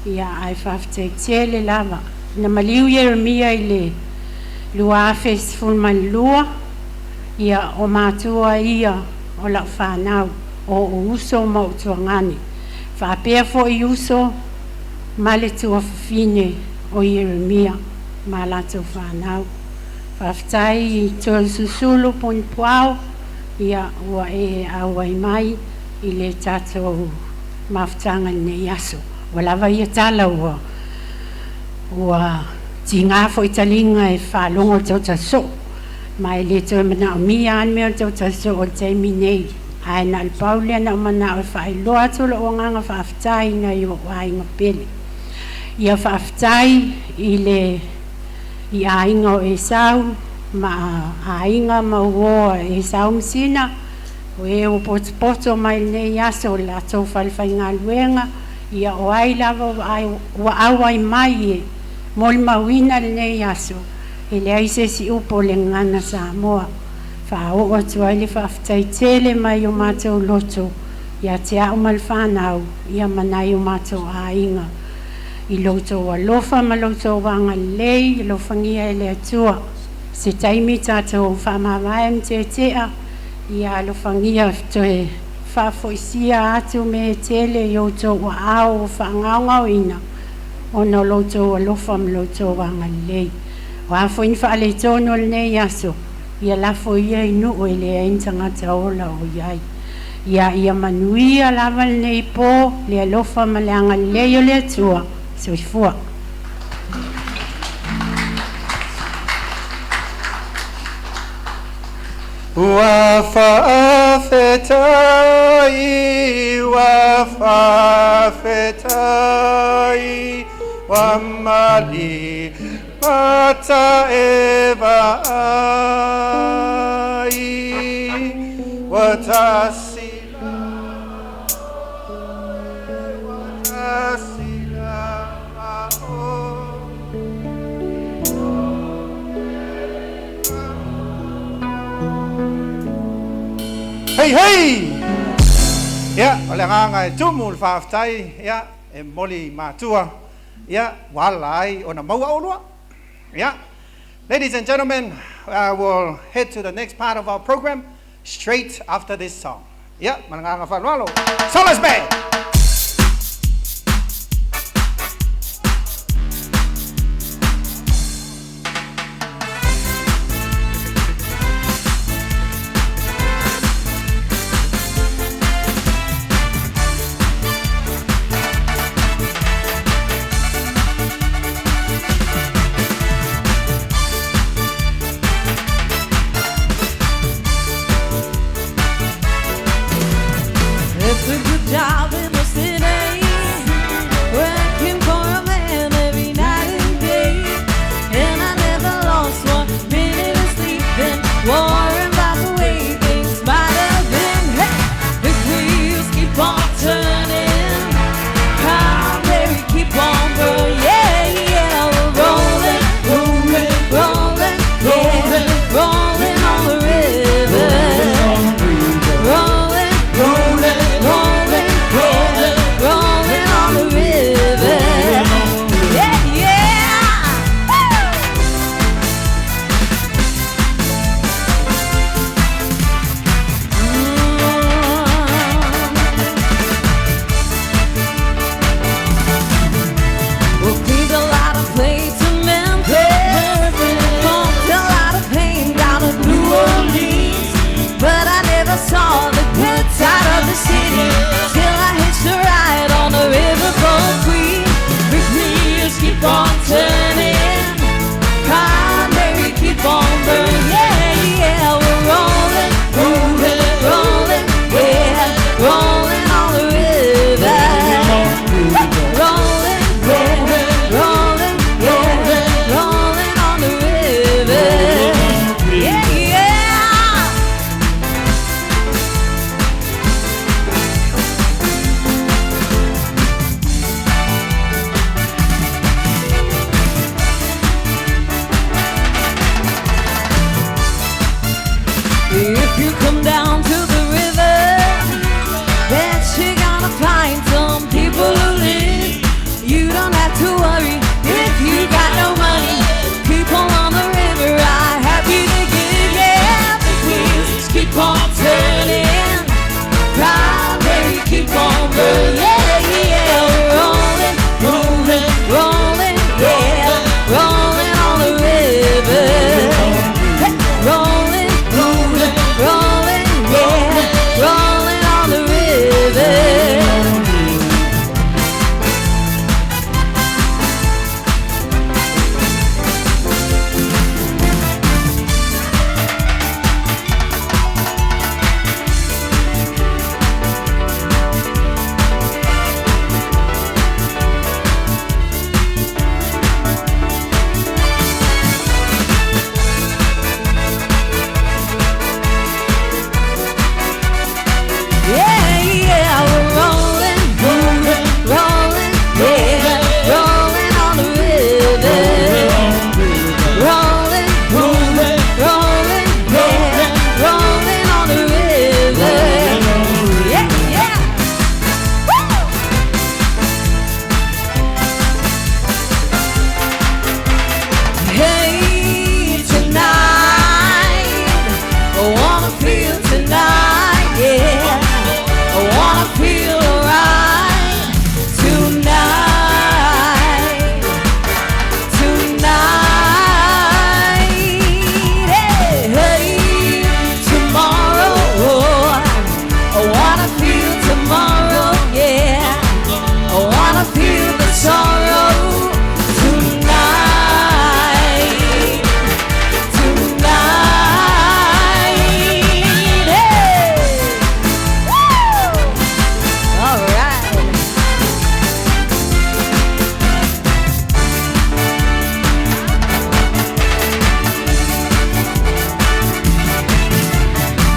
ia ai fafte tele lava na maliu Yeremia ile lua festival man lua ia o matua ia o la whanau o uso mau tuangani whapea fo i uso male tua fine o Yeremia ma la tu whanau whaftai i tua susulu pon puau ia ua e awai mai i le tato maftanga ne yaso walawa ia tala ua tinga fo italinga e whalongo tau taso mai le to mana mi an me to so o te minei ai na Paulia na mana o fai lo atu lo nga fa aftai na yo ai nga pele ia fa aftai ile i ai nga e sau ma ai nga ma wo e sau sina o e o poto mai ne ya so la to fal fai nga luenga ia o ai lava ai wa ai mai mol mawina ne ya so ele ai se si upo le ngana Samoa fa o tua ile fa aftaitele mai o mato loto ia te au malfanau ia manai o mato ainga i loto wa lofa ma loto wanga lei lofa ngia ele atua se taimi tato fa mawai mtetea ia lofa ngia toe fa foisia atu me tele yoto wa au fa nganga ina ono loto wa lofa ma loto wanga lei wa fo in fa le tono ne yaso ia la fo ia inu o le entanga taola o yai ia manuia lava nei po le alofa ma le anga leo le atua soifua. Wa fa'afetai, wa fa'afetai, wa mali mata eva ai, wa tasila, wa tasila ma'o. Hey, hey! Ja, og lad ranga tumul faftai, ja, moli matua, ja, walai on a maua. Yeah. Ladies and gentlemen, we'll head to the next part of our program straight after this song. Yeah, mananga falwalo. So let's be. It's a good job in the city, working for a man every night and day. And I never lost 1 minute of sleeping, worrying about the way things might have been. Hey, the wheels keep on turning, how baby keep on going. Yeah, yeah, we're rolling, rolling, rolling, rolling, rolling on the river. Rolling, rolling, rolling, rolling, rolling on the river. Yeah, yeah. We'll cleaned a lot of plates in Memphis, pumped a lot of pain down in New Orleans, but I never saw the good side of the city till I hitched a ride on the riverboat queen. The wheels keep on turning, come baby keep on burning. Yeah, yeah, we're rolling, rolling, rolling, yeah, rolling on the river. Rolling, rolling, rolling, yeah, rolling on the river. Yeah, yeah.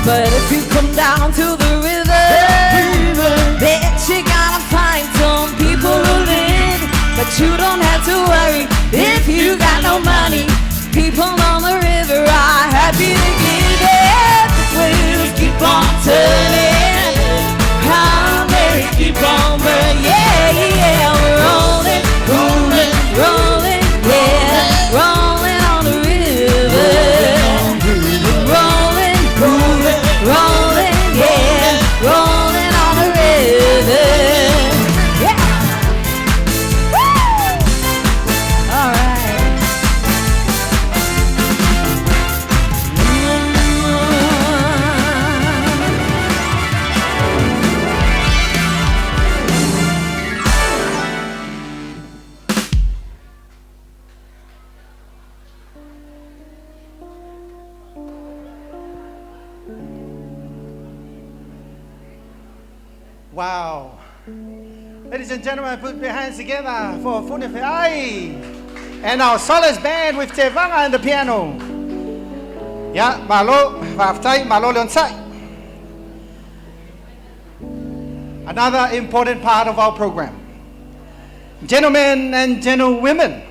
But if you come down to the river, bet you gotta find some people who live. But you don't have to worry if you got no money. People on the river are happy to give it. Wheels keep on turning, how they keep on burning. Yeah, yeah, we're rolling, rolling, rolling, yeah, rolling on the river. Rolling, rolling, rolling, yeah, rolling on the river. Yeah. Woo! All right. Wow. Ladies and gentlemen, put your hands together for Funefe'ai and our solace band with Te Vanga and the piano. Yeah, malo, vaftai, malo leonsai. Another important part of our program. Gentlemen and gentlewomen,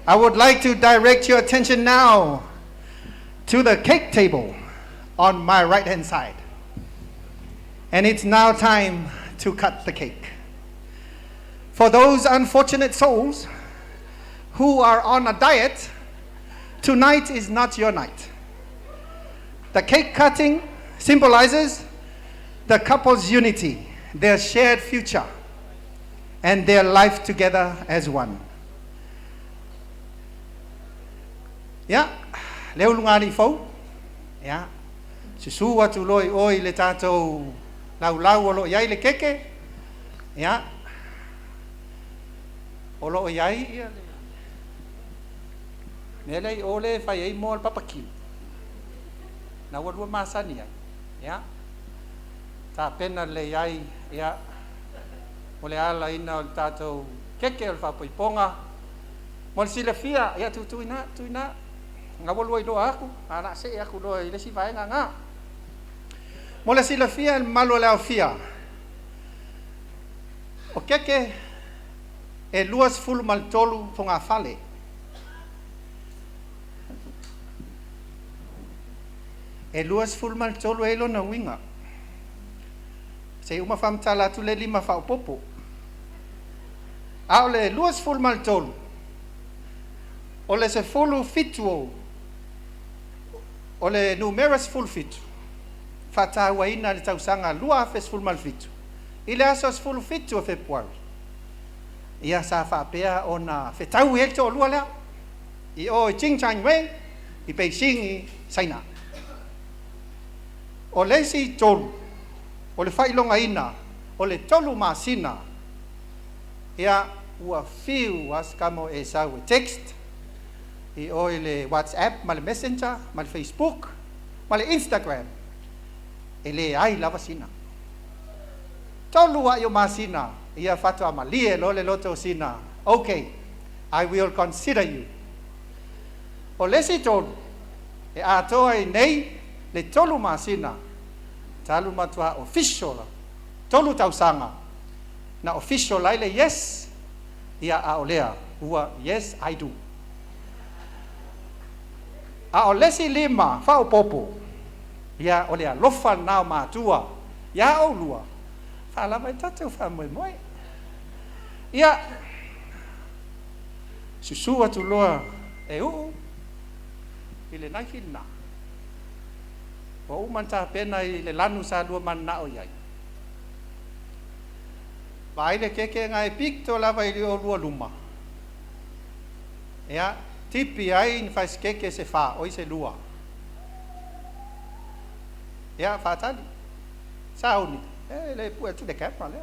I would like to direct your attention now to the cake table on my right-hand side. And it's now time to cut the cake. For those unfortunate souls who are on a diet, tonight is not your night. The cake cutting symbolizes the couple's unity, their shared future, and their life together as one. Yeah, leo lungani fo. Yeah, susu atu loi oi le tatou lau olo iai le keke. Yeah. Olo iai ia le. Nele ole fai ai mo papaki. Na wadua masani ai. Yeah. Ta pena le iai ia. Ole ala ina o tatou keke o whapoiponga. Mo sila fia ia tuina. Nga walua ilo aku. Ana se aku lo ile si vai nga. Mo le sila fia malo le fia. O keke e luas fulu maltolu fonga fale. E luas fulu maltolu e lo na winga. Se uma fam tala tu le lima fa popo. A le luas fulu maltolu. O le se fulu fitu. O le numerous fulu fitu. Fata waina le tausanga lua fes fulu malfitu. Ile asos fulu fitu o Februari. Ia sa fa pea ona fetau hecto lua lea. I o ching chang we i Beijing i China. O le si tolu. O le failonga ina. O le tolu masina. Ia ua fiu askamo e sa we text. I o le WhatsApp, ma le Messenger, ma le Facebook, ma le Instagram. E le ai lava sina. Tolu wa yo masina. Ia fatu amalie lo le loto sina. Okay, I will consider you. O lesi tolu. E atoa i nei le tolu masina. Talu matua official. Tolu tausanga. Na official lai le yes. Ia a olea. Ua yes I do. A o lesi lima fa o popo. Ia olea lofa nao matua. Ia o lua. Fa la mai tatu fa moi moi. Ia susu atu loa e u ile nai fina. O manta pena i le lanu sa lua man na o iai. Vai le keke ngai picto lava i o lua luma. Ia tipi ai in faz keke se fa o se lua. Ia fa tali. Sauni. Le pu tu de camera le.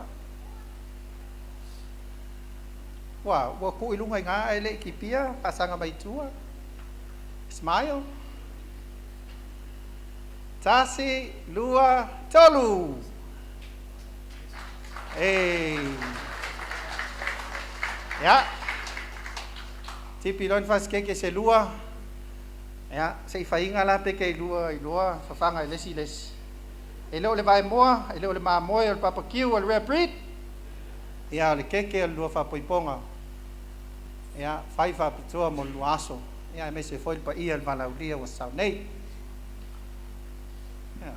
Wa ku ilunga nga ele kipia pasanga mai tua. Smile. Tasi lua tolu. Hey. Ya. Tipi lon faz keke se lua. Ya, sei fainga la pe ke lua fafanga lesi les. Ele ole vai moa, ele ole ma moa, ole papa kiu, ole reprit. Ya, le keke lua fa poiponga. Ya, fai fa pitua mo luaso. Ya, me se foi pa ia el valaulia was sau nei. Ya.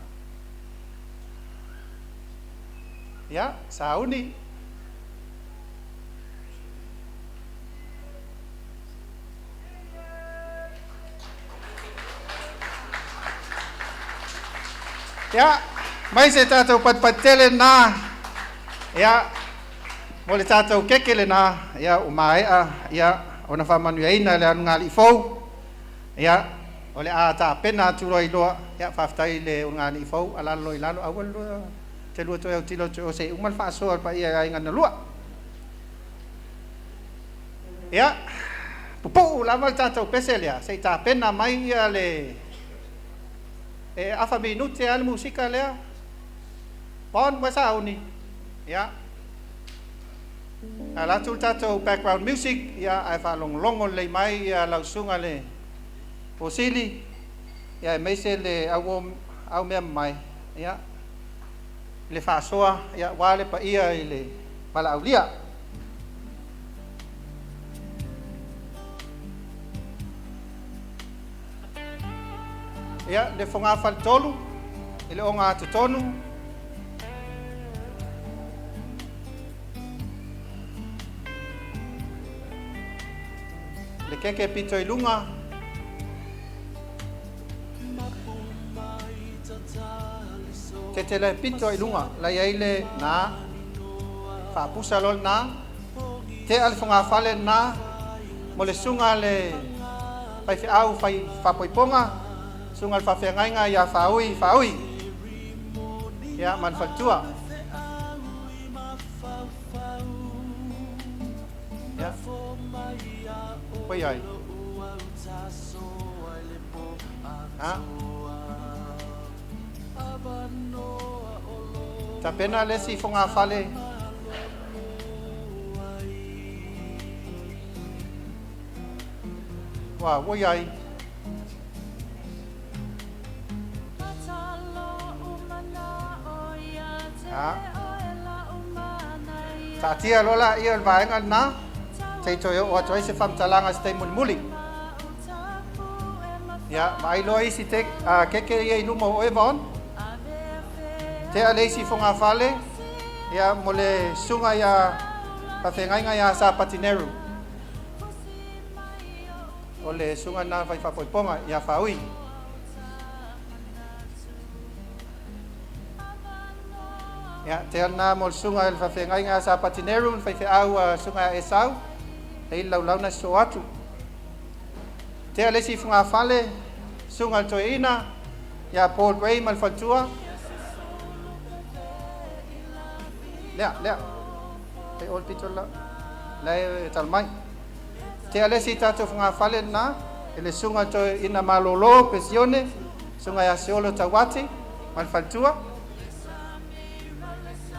Ya, sauni. Ya, mai se tātou patpatele nā, ya, mo le tātou kekele nā, ya, o maea, ya, o na whamanuaina le anu ngali fau, ya, o le a tā pena tūroi loa, ya, whaftai le o ngali fau, alalo i lalo, awal loa, te lua toi au tilo te o se umal whaasoa pa ia ai ngana lua. Ya, pupu, lama le tātou pese lea, se tā pena mai ia le, afa minute al musika lea bon wasa uni ya ala tu tato background music ya ai fa long le mai la sunga le posili ya mai se le au me mai ya le fa soa ya wale pa ia le pala aulia ya le fonga fal tolu ele onga tonu le keke pito ilunga tetele pito ilunga la yaile na fa pusalol na te al fonga fale na mo le sunga le fai au fai fa poiponga sungal fa fengainga ya faui ya manfactua ya poi ha ta pena le si fonga fale wa woyai Tatia lola ia vaenga na te toyo o toi se fam talanga stay muli ya mai loi si te keke ia iluma o evon te ale si fonga fale ya mole sunga ya pafengainga ya sa patineru ole sunga na fai fa poiponga ya faui ya te ana mo sunga el fafengai nga sa patineru fai fe au sunga esau e lau na so atu te ale si funga fale sunga toina ya Paul Gray mal fatua le te ol pitola la talmai te ale si tatu funga fale na ele sunga to ina malolo pesione sunga ya solo tawati mal fatua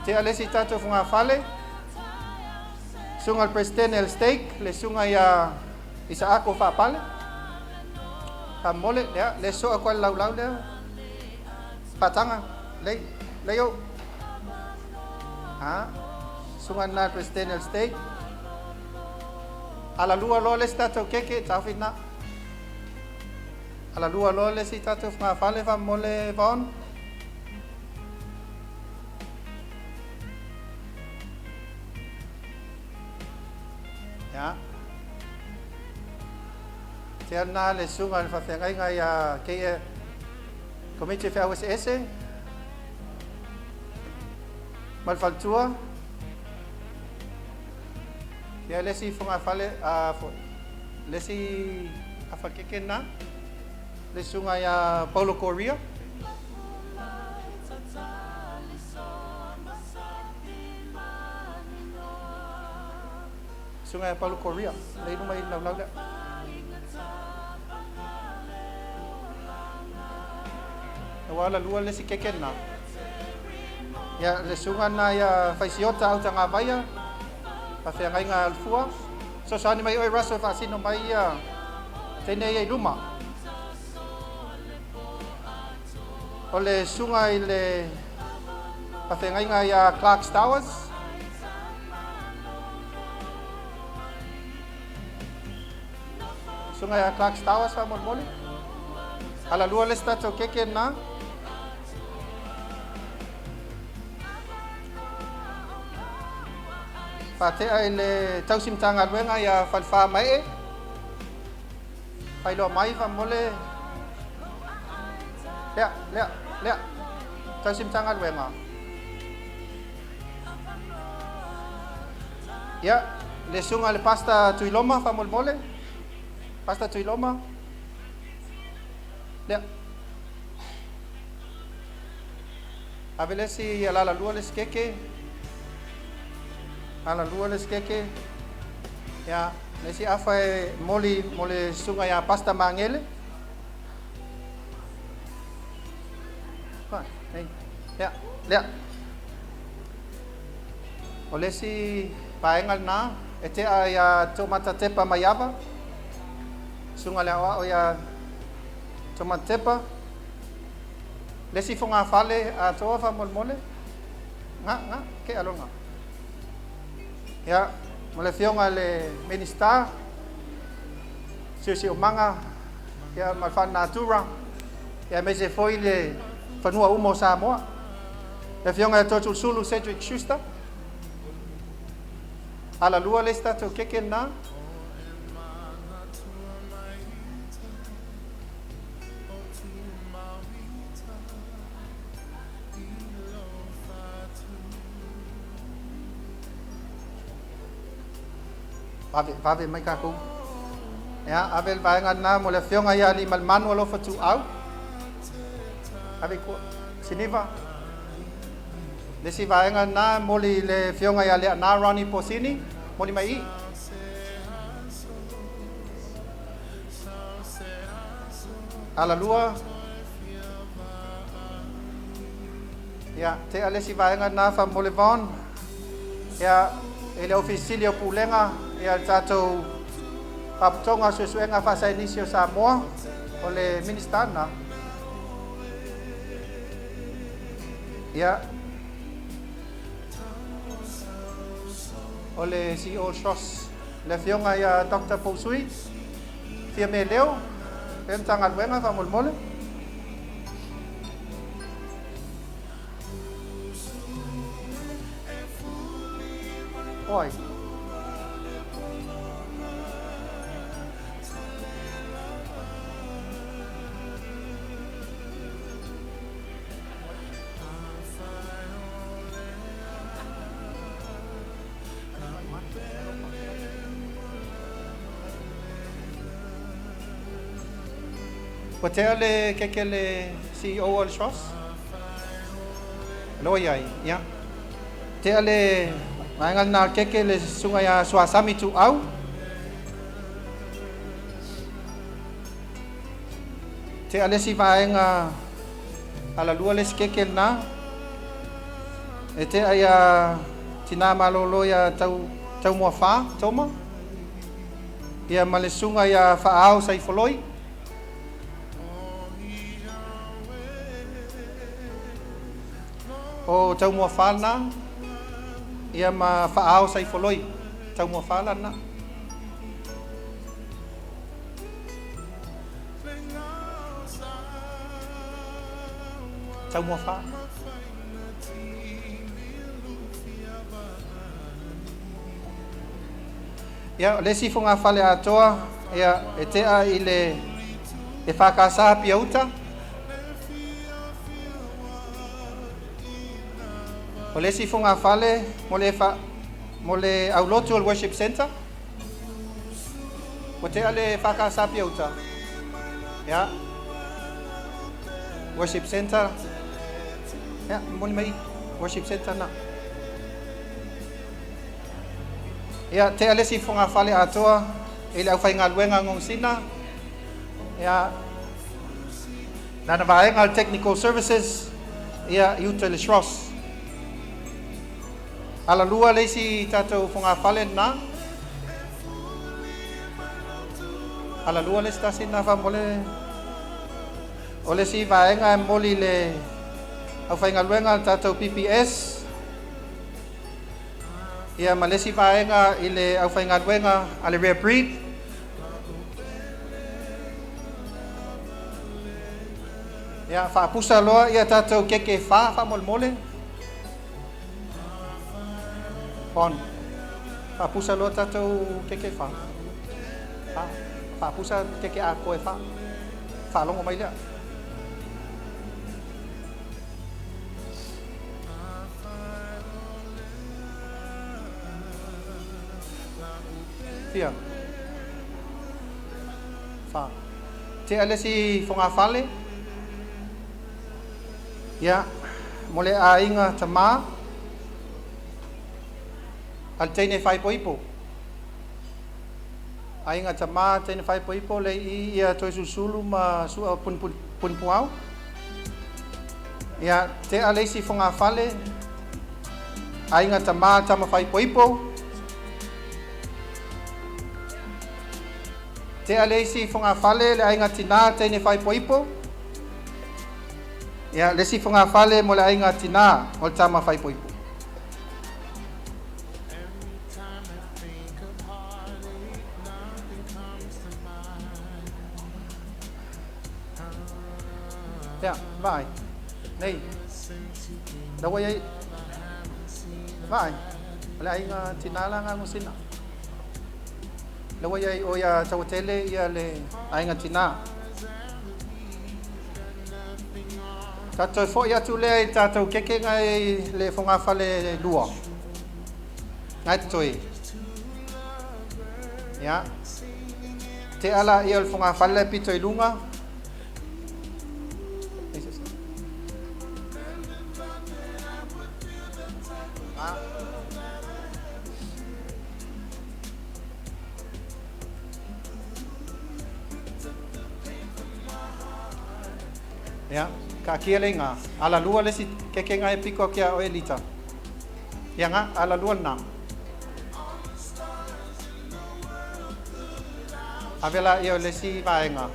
te alesi tato funga fale sunga presidente el steak le sunga ya Isaako fa pale mole ya le so akwa lau le patanga le yo ha sunga na presidente el steak ala lua lo le tato keke tafina ala lua lo le si tato funga fale fa mole von ya tiana le sunga fa fengainga ya ke komite fa USS mal faltua ya le si funga fale le si afa kekena le sunga ya Paulo Correa sunga ya Paulo Correa le no mai lau le wala lua le si kekena ya le sunga na ya faisiota au tanga vaya pa fe ngai nga alfua so sani mai oi raso fa sino mai ya tene ye luma O le sunga I le pawhengainga ia Clark's Towers. Sunga ia Clark's Towers fa mole. Ala lua le stato keke na. Pate ai le tausim tanga luenga ia falfa mai e. Pai lo mai fa mole. Lea. Tausim tanga luenga. Ya, le sunga le pasta tuiloma fa mole. Pasta tuiloma. Lea. Avelesi ala la lua le skeke. Ala lua le skeke. Ya, nesi afa e mole sunga ya pasta mangele. Hey, lea. Olesi paengal na ete ya tomata tepa mayava. Sunga le awa o ya tomata tepa. Lesi fonga fale a toa fa mole. Nga ke alonga. Ya, mole fionga le minister. Sio manga ya malfan natura. Ya mese foi le fanua umo Samoa. Le fionga totu sulu Cedric Schuster. Ala lua le stato keke na. Vave mai ka ku. Ya, abel baengan na mo le fionga ya li malmanu lo fatu au. Ave ko siniva. Le si baengan na mo le fionga ya le na Ronnie Posini, mo li mai. Ala lua. Ya, te ale si baengan na fa mo le von. Ya, ele oficialio pulenga ya tato paputonga susuenga fasa inicio Samoa ole minister na ya ole si all shots le fionga ya Dr. Posui firme leo pentanga luenga fa mole oi Potea le keke le CEO al shos. Loyai, ya. Te ale mangal na keke le sunga ya suasami tu au. Te ale si vaenga ala lua le keke na. E te aya tina malolo ya tau mo fa toma. Ia male sunga ya fa au sai foloi. O tau mua whāna, ia ma whaao sai wholoi, tau mua whāna na. Tau mua whāna. Ia, lesi whunga whale atoa, ia, e tea i le e whakasa pia uta. O le si funga fale mo le aulotu al worship center. O te ale whaka sapi auta. Ya. Worship center. Ya, moni mai worship center na. Ya, te ale si funga fale atoa ele au whainga luenga ngong sina. Ya. Nana vaenga technical services. Ya, iuta le shros. Ala lua leisi tatou funga fale na. Ala lua le stasi na fa mole. O le si vaenga moli le au whainga luenga tātou PPS. Ia ma le si vaenga i le au whainga luenga a le Rare Breed. Ia whaapusa loa ia tātou keke wha mole mole. Pon. Whaapusa loa tātou keke wha. Whaapusa keke a koe wha. Whaalongo mai lea. Tia. Wha. Te alesi whonga whale. Ia. Mole a inga ta maa. Al teine whai poipo. A inga ta maa teine whai poipo le i ia toi susulu ma sua pun puau. Ia te alesi whonga whale. A inga ta maa tama whai poipo. Te alesi whonga whale le a inga tina teine whai poipo. Ia lesi whonga whale mo le a inga tina o le tama whai poipo. Ja, vai. Nei. Dawa yai. Vai. Ala inga tinala nga musina. Dawa yai o ya tawatele ia le ainga tina. Tato fo ya tu le tato keke ngai le fonga fale lua. Ngai toi. Ya. Te ala ia le fonga fale pito ilunga. Ya, ka kia le nga ala lua le si keke nga e piko kia o elita. Ya nga ala lua na. Avela ia le si vaenga.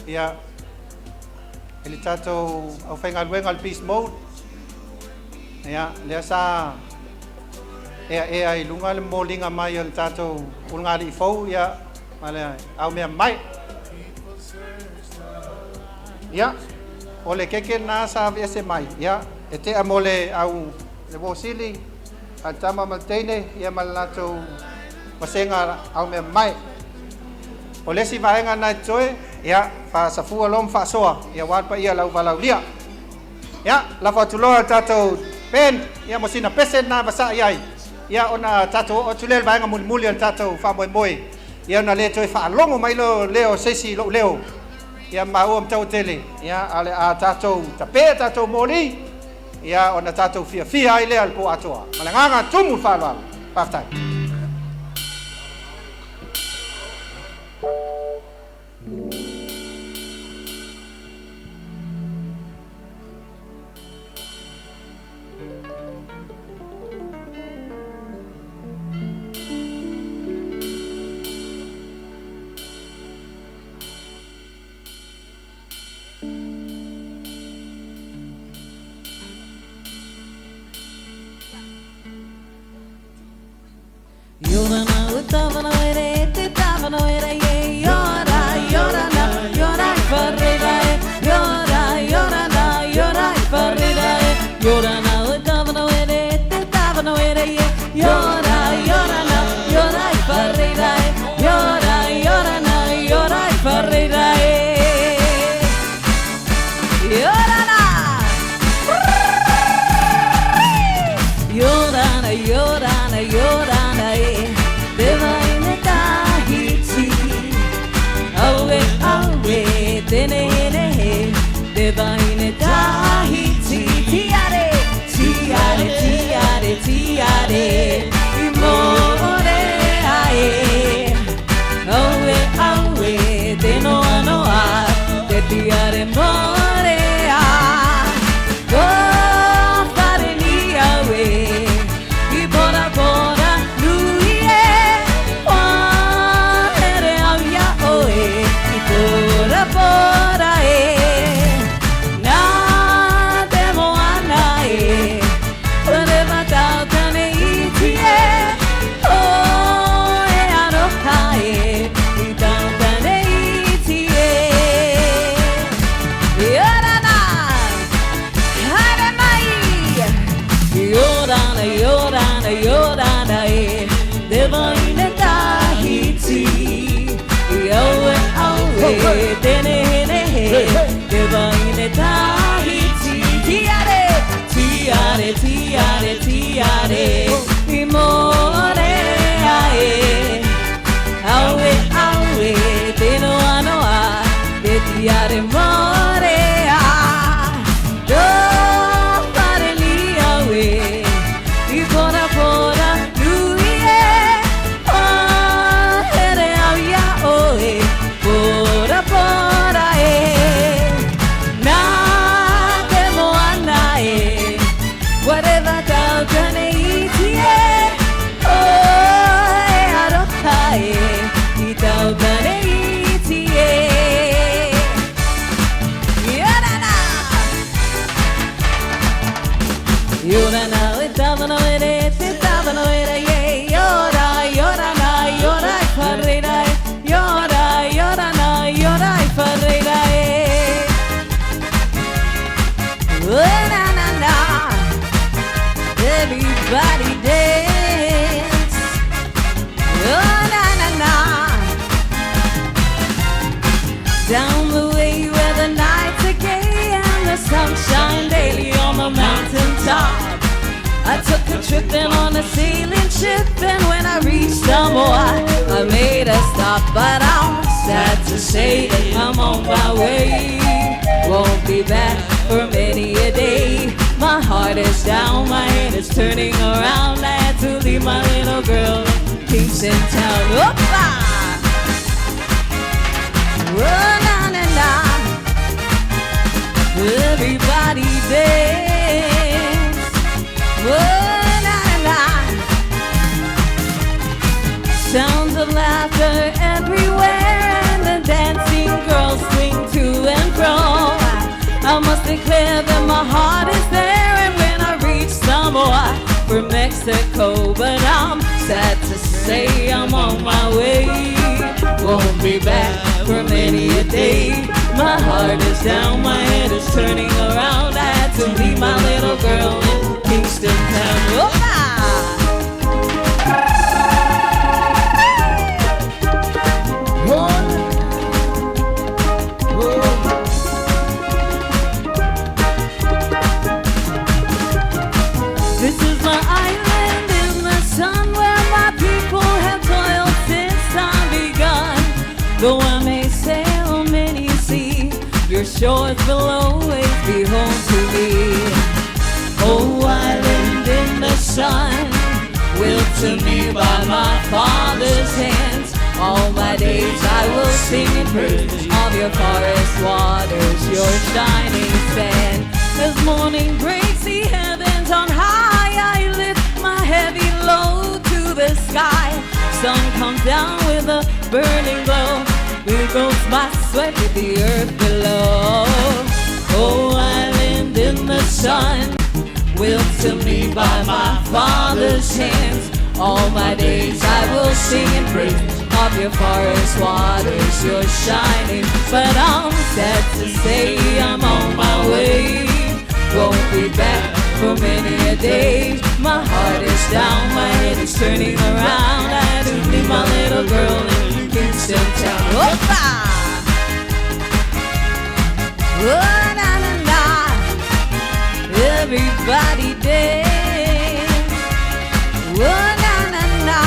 Ia elita to au whainga luenga al peace mode. Ya, le sa ea i lunga le molinga mai al tato ulunga li fou ia male au mea mai. Ya, ole keke na sa viese mai. Ya, ete amole au le bosili al tama maltene ia malato masenga au me mai. Ole si vaenga na joy ya fa safu alom fa soa ya wat pa ia lau valau lia. Ya, la fatulo tato pen ia mosina pesen na basa iai. Ya ona tato o tulel vaenga muli tato fa moi. Ya na le joy fa longo mai lo leo sesi lo leo. Ia mau am tau tele ia ale a tatou tape tatou moli ia ona tatou fia ile al po atoa malanga tumu falwa paftai Por ahí Yora na itavana ere titavana ere ye yora yora na yora farida yora yora na yora farida na na na everybody dance oh na na na down the way where the nights are gay and the sunshine daily on the mountain top. I took a trip in on a sailing ship, and when I reached Samoa, I made a stop. But I'm sad to say I'm on my way. Won't be back for many a day. My heart is down, my head is turning around. I had to leave my little girl in Kingston town. Opa! Oh, na na na. Everybody dance. Oh, na na. Sounds of laughter everywhere, and the dancing girls swing to and fro. I must declare that my heart is there, and when I reach Samoa for Mexico, but I'm sad to say I'm on my way. Won't be back for many a day. My heart is down, my head is turning around. I had to leave my little girl in Kingston town. Opa! This is my island in the sun, where my people have toiled since time begun. Though I may sail many seas, your shores will always be home to me. Oh, island in the sun, willed to me by my father's hands. All my days I will sing in praise of your forest waters, your shining sand. As morning breaks the heavens on high, I lift my heavy load to the sky. Sun comes down with a burning glow. It goes my sweat with the earth below. Oh, island in the sun, willed to me by my father's hands. All my days I will sing in praise of your forest waters, your shining. But I'm sad to say I'm on my way. Won't be back for many a day. My heart is down, my head is turning around. I had to leave my little girl in Kingston town. Opa! Oh, na na na. Everybody dance. Oh, na na na.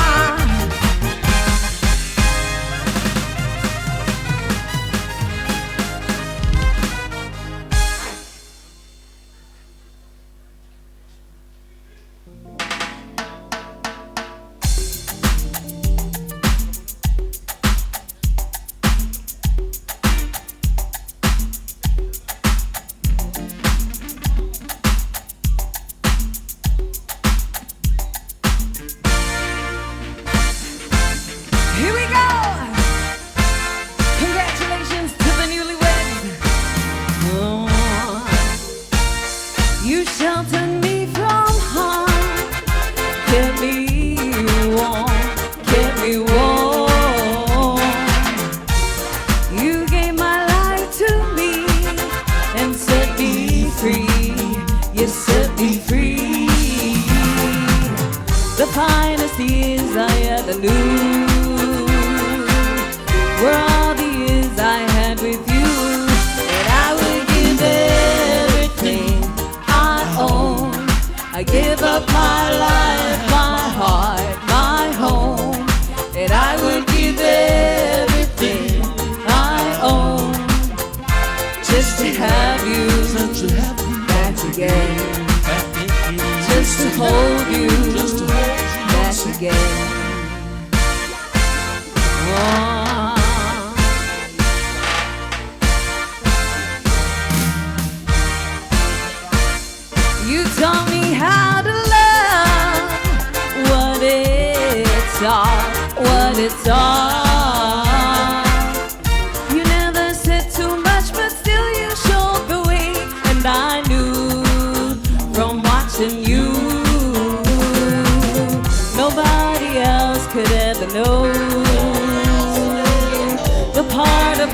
And I knew from watching you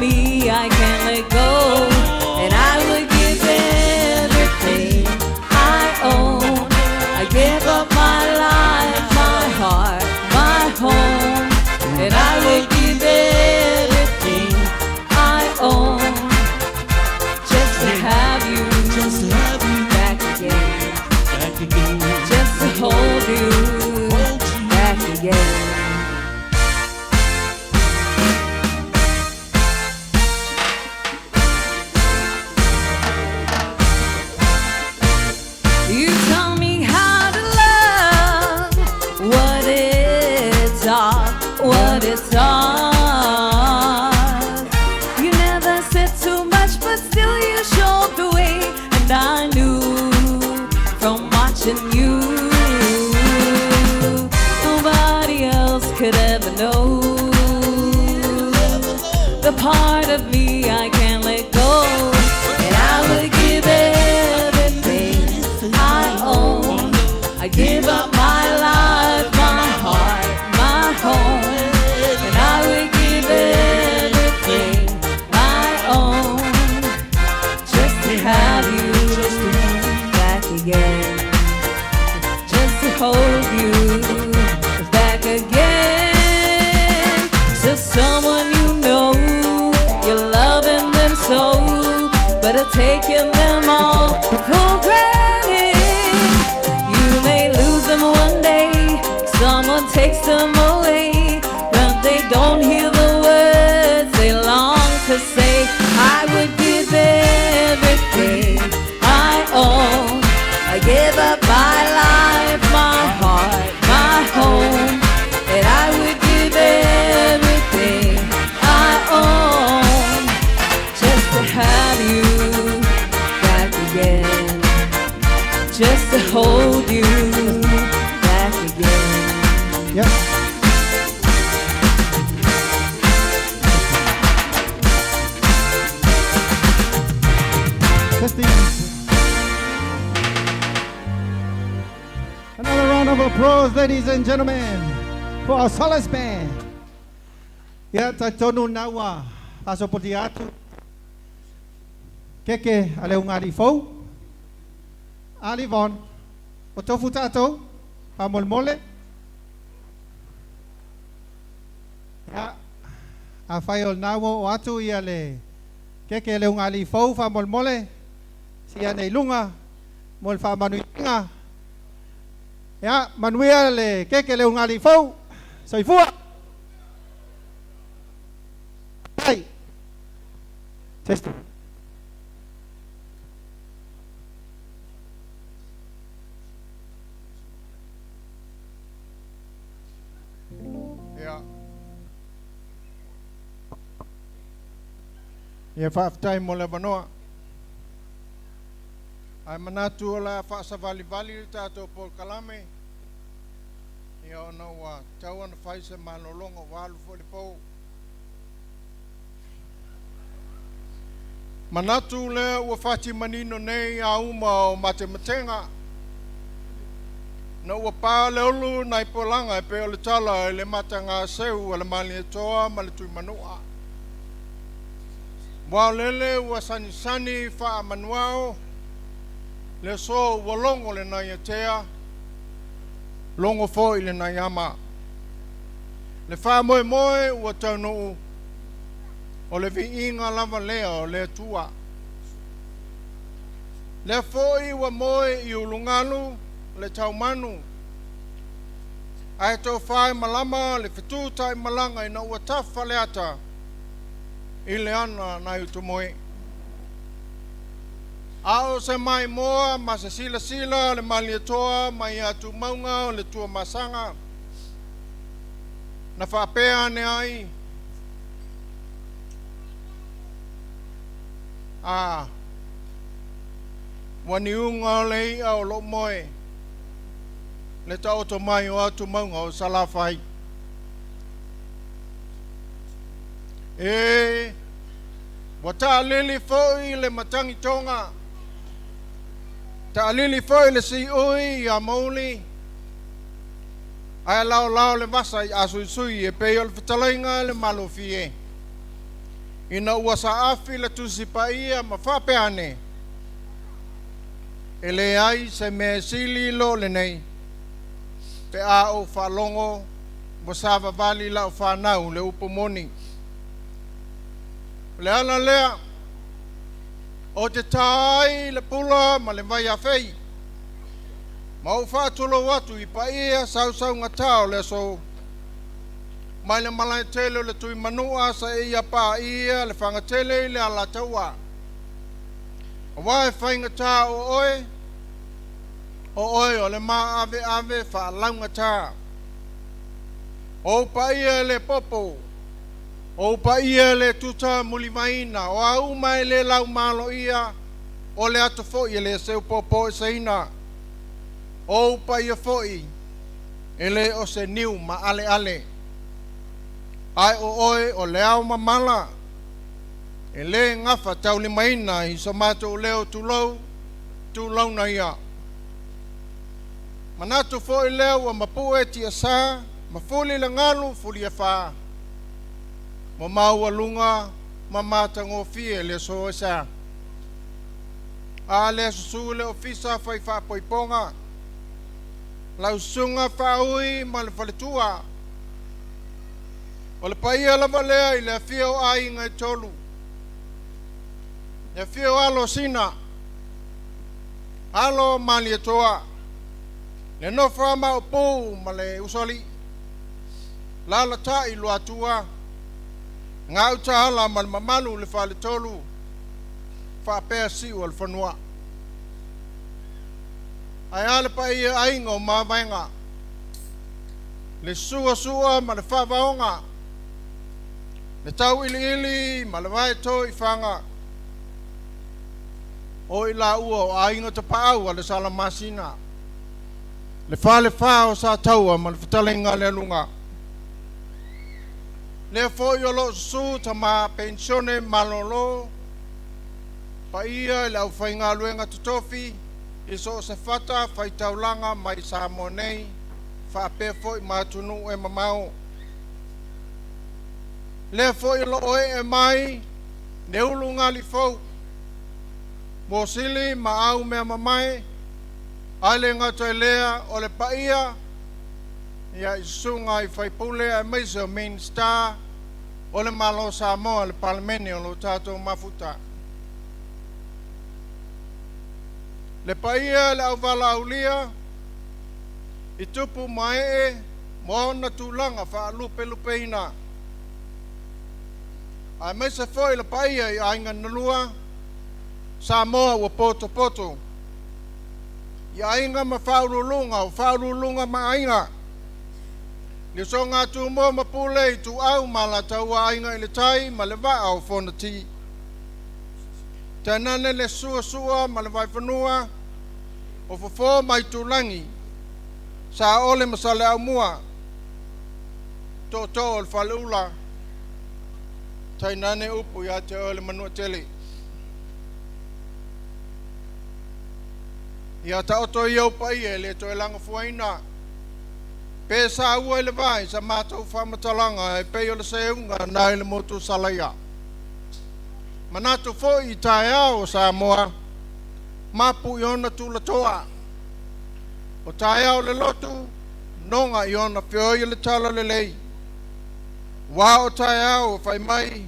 me I can't let go. And I would give everything I own. I give up my life, my heart, my home. And I would give everything I own just to have you back again, just to hold you back again. You tell me how to love, what it's all, what it's all. You never said too much, but still you showed the way. And I knew from watching you, nobody else could ever know the part of me I can't let go. And I would give everything I own. I give up my life, my heart, my home. And I would give everything I own just to have you back again, just to hold you back again. To someone you know, you're loving them so, but are taking them all for granted. You may lose them one day, someone takes them away, but they don't hear the words they long to say. I would give everything I own. I give up my life, my heart, my home. And I would give everything I own just to have you back again, just to hold you back again. Yep. Another round of applause, ladies and gentlemen, for our Solemn band. Ya taitonu naua asopoti atu. Keke ale ungari fou. Ali von. O tofu tato. Pamol mole. Ya. A faiol naua o atu ia le. Keke ale ungari fou pamol mole. Sia nei lunga. Mol fa manuinga. Ya, manuia le keke le ungari fou. Soifua. Hai. Test. Yeah. Ia whaafitai mo le manoa. Ai manatu o la whaasavali-vali tātou Paul Kalame. Ia ona ua tau ana whaise malolonga walu wholipou. Manatu le ua whati manino nei a uma o matematenga. Na ua pā le olu nai polanga e pe o le tala e le matanga seu e le mali e toa ma le tui manua. Wao lele ua sani wha Manumailagi. Le so ua longo le nai e tea. Longo fo i le nai ama. Le wha moe moe ua taunu o le vi inga lava lea o le tua. Le foi ua moe i ulungalu le taumanu. Ai tau whai malama le fitu tai malanga ina ua tafa le ata i le ana na utu moe. Ao se mai moa ma se sila le mali toa mai atu maunga o le tua masanga. Na whapea ne ai. Wani unga lei au lo moe. Le tau to mai o atu maunga o salafai. Wata lili foi le matangi tonga. Ta lili foi le si ui a mauli. Ai lao le vasa i asu sui e peo le fitalainga le malofie. ina ua saafi le tusi paia ma whapeane. E le ai se me sili lo le nei. Pe a o whalongo mo sava vali la o whanau le upomoni. Le ana lea o te tai le pula ma le vai a fei. Ma o whātulo watu i paia sau ngatao le so. Mai le malai tele le tui manua sa e ia pā ia le whangatele le ala taua. O wae whaingata o oe. O oe o le maa ave wha laungata. O paia le popo. O paia le tuta mulimaina. O au mai le lau malo ia. O le ato foi le seu popo e seina. O paia foi. Ele o se niu ma ale ale. Ai o oe o leao mamala. E le ngafa tau li maina i sa mato leo tulau na ia. Manatu fo i leo wa mapu e tia sa, mafuli le ngalu fuli e wha. Mo mau alunga, mamata ngofie le so e sa. A le susu le ofisa fai wha poiponga. Lau sunga wha ui ma le whaletua. O le paia lava lea i le fio ai ngai tolu. Le fio alo sina. Alo mali e toa. Le no whama o pou ma le usoli. Lala ta i lua tua. Ngā uta hala ma le mamalu le whale tolu. Whapea si o le whanua. Ai ale paia ainga o mawainga. Le sua ma le whavaonga. Le tau ili ma le vai to i whanga. O i la ua o ainga te pāua le salamasina. Le whale whao sa taua ma le whatalenga le lunga. Le fo i o lo su ta ma pensione malolo. Pa ia i lau whainga luenga tutofi. I so se whata whai taulanga mai sa monei. Whape fo i matunu e mamau. Le fo i lo oe e mai, ne ulunga li fau. Mo sili ma au mea mamai, ale ngata e lea o le paia, ia i sunga i whaipule e meise o main star, o le malo Samoa le palemeni o lo tātou mafuta. Le paia le au wala aulia, i tupu mai e, mo ona tūlanga wha lupe ina. Ai mai se foi le paia i ainga nalua Samoa wa poto. I ainga ma whaurulunga ma ainga. Ni so ngā tū mua ma pule i tū au ma la taua ainga i le tai ma le wa au whona ti. Tanane le sua ma le vai whanua o fofo mai tūlangi. Sa ole masale au mua. To o le whaleula. Tai nane upu ya te ole manua tele. Ia ta oto iau pai e le to e langa fuaina. Pe sa ua ele vai sa mātou whamatalanga e pei o le seunga na ele motu salaia. Manatu fo i tae au sa moa. Mapu i ona tula toa. O tae au le lotu. Nonga i ona whioi i le tala le lei. Wa o tae au whai mai.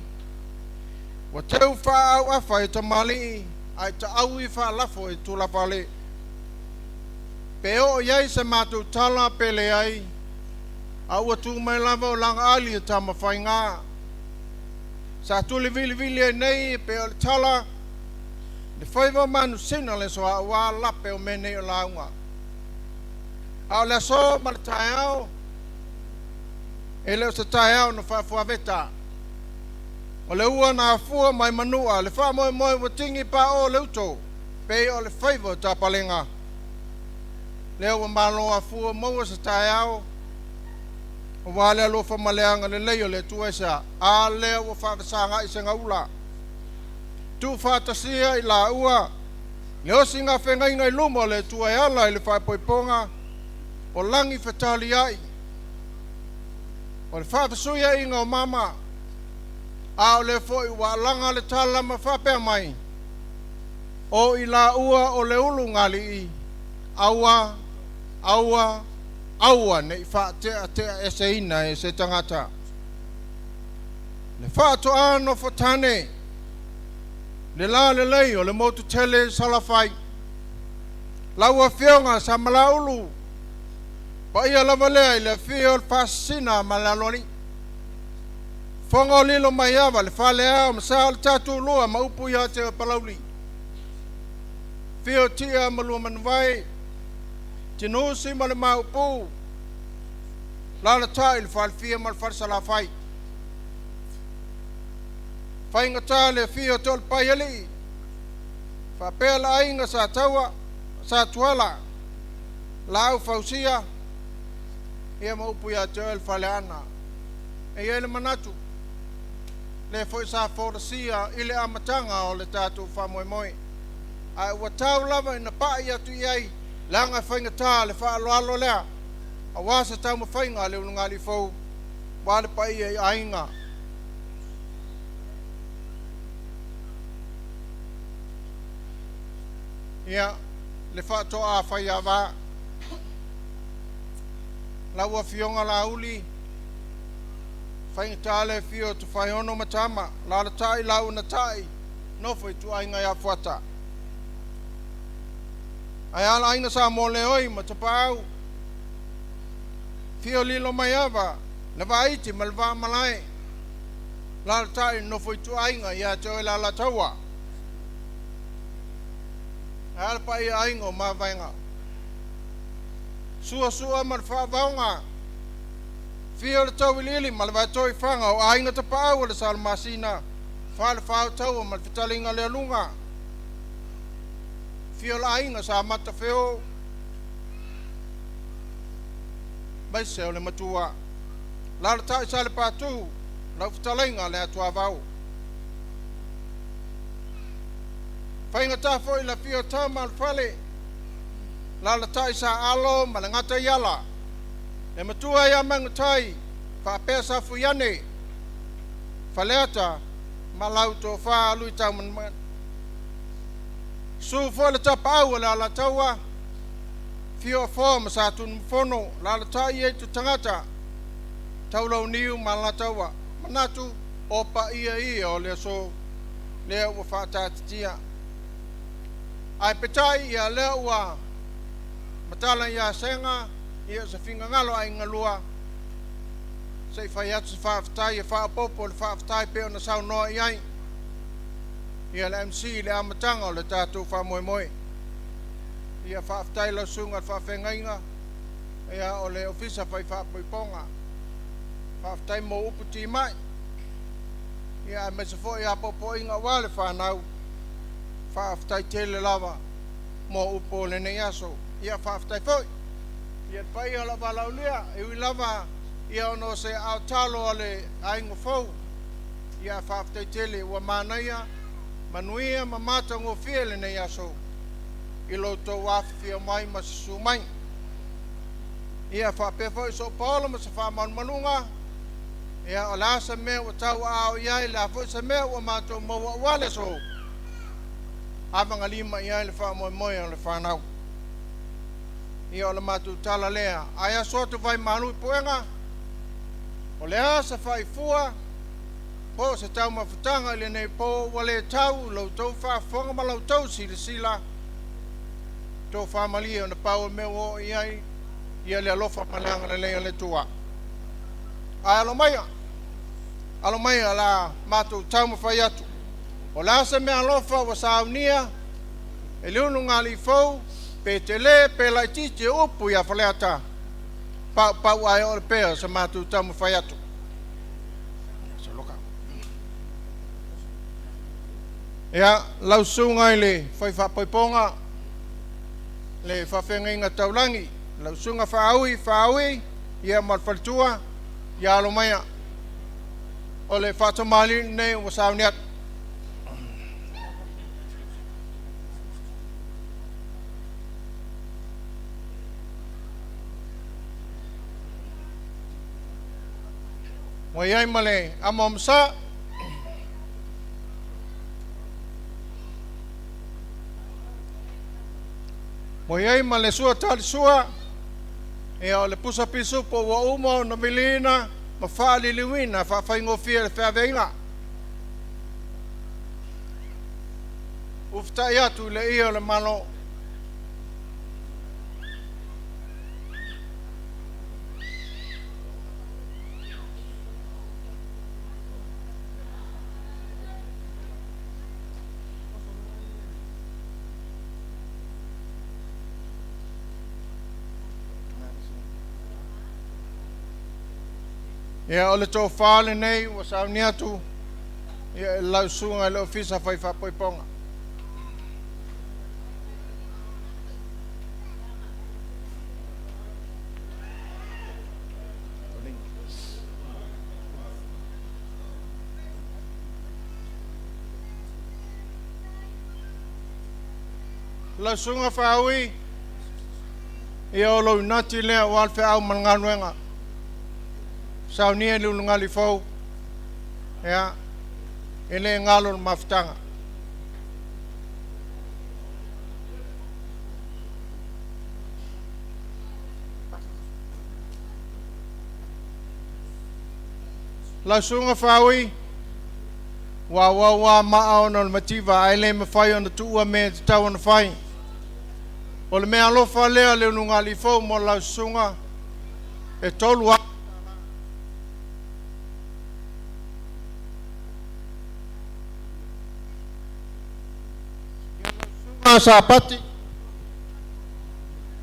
Wa teu wha au a whai ta mali. Ai ta au i wha lafo i tula whale. Pe o iai se mātou tala pele ai. Au atu mai lava o langa ali e tama whai ngā. Sa tuli vili e nei pe o le tala. Le whaiva manu sina le soa wā lape o mene o launga. Au le so ma le tae au. E leo se tae au na whafua veta. O le ua na afua mai manua. Le wha moe wa tingi pa o le uto. Pe o le whaiva ta palenga. Leo wa malo afua maua se tae au. O wale alo wha maleanga le leo le tuesa. A leo wa whawasanga i senga ula. Tu whatasia i la ua. Leo singa whenga inga i lumo le tuaiala i le whaipoiponga. O langi whetali ai. O le whawasuia inga o mama. A o le foi wa langa le tala ma whapea mai. O I la ua o le ulu ngali I. Aua, aua, aua nei whaatea tea e se ina e se tangata. Le whaato ano fotane. Le la le lei o le motu tele salafai. Laua whionga sa malaulu. Pa ia lava lea I le whio pasina malaloni. Whonga o lilo mai awa le whalea o msa al tatu lua ma upu ia te palauli. Whio tia malua manuai. Tinusi ma le ma upu. Lala tai le whalfia ma le whalsalafai. Whainga tā le whio tol paiali. Whapea la ainga sa taua. Sa tuala la au fausia ia mo upu ia teel faleana e ele manatu le foi sa forsia ile amatanga o le tatu fa moi moi ai wa tau lava ina pa ia tu iai langa fainga ta le fa lo le a wasa tau mo fainga le unga li fo wale pa ia ainga ia le whaato a whai awa. Laua whionga la uli. Whainga tāle whio tu whai ono matama. La la tai lau na tai. Nofo I tu ainga ia whata. Ai ala ainga sa mo le oi ma tapau. Whio lilo mai awa. Le vaiti ma le va malai. La la tai nofo I tu ainga ia te oi la la taua. Al pa ia aingo ma vainga. Sua ma fa vaunga. Fio le tau lili ma le vai toi fanga o ainga te pau le sal masina. Fa le fa tau ma fitalinga le lunga. Fio la ainga sa mata feo. Bai se le matua. La le tai sa le patu. La fitalinga le atua vau. Whainga tā foi la fio tā mal fale. La la tai sa alo ma la ngata yala. E matua ia mangutai. Wha pesa fuyane. Whaleata ma lauto wha alui tau man. Su foi la tā pau la la taua. Fio fo ma sa tun fono. La la tai e tu tangata. Taulau niu ma la taua. Manatu opa ia o le so. Lea ua wha tātitia. Ai petai ia lea ua matala ia senga ia sa finga ngalo ai ngalua sei fai atu sa whaafitai e whaapopo le whaafitai peo na sau noa iai ia le MC le amatanga o le tātou whaamoemoe ia whaafitai lau sunga le whaafengainga ia o le ofisa fai whaapoiponga whaafitai mo upu ti mai ia me se fo ia popo inga wale whanau whaafitai tele lava mo upo le nei aso. Ia whaafitai foi. Ia pai ala walau lea. Iwi lava ia ono se au talo ale aingo fau. Ia whaafitai tele ua manaia. Manuia ma mata ngo fie le nei aso. Ilo to wafia mai ma sisu mai. Ia whaape foi so paolo ma se whaamanunga. Ia o la sa mea ua tau au iai la foi sa mea ua mato maua wale so. Avanga lima ia le wha moe o le whanau. Ia o le matu tala lea. Aia sotu vai manu I poenga. O le asa whai fua. Po se tau mawhutanga I le nei po wale tau. Lau tau wha whonga ma lau tau sila sila. Tau wha malia o na pau meo o iai. Ia le alofa maleanga le lea le tua. Aia alo maia la matu tau mawhai atu. O la se mea lofa wa saunia, e leunu ngā li fau, pe te le, pe lai titi upu ia whaleata. Pau ai o le pēa sa mātu tamu whai atu. Ia, lau sunga I le whai whapoiponga, le whawhenga taulangi, lau sunga whaaui, ia malwhalitua, ia alo maia. O le whatamali nei wa sauniat. Wa iai male amamsa Mo iai ma le sua tali sua. E o le pusa pisu po wa uma na milina. Ma whaali liwina. Whawhaingofia le whaweinga. Uftai atu le ia le malo. Ia o le tō whāle nei, wa sau ni atu, ia lau sunga le ofisa whai whapoiponga. Lau sunga whaui, ia o lau nati lea wal whaau manganuenga. Sau nia lu ngali fau ya ele ngalo maftanga la sunga fawi wa ma on mativa ele me fai on tu me ta on fai o le me alo fa le ngali fau mo la sunga e tolu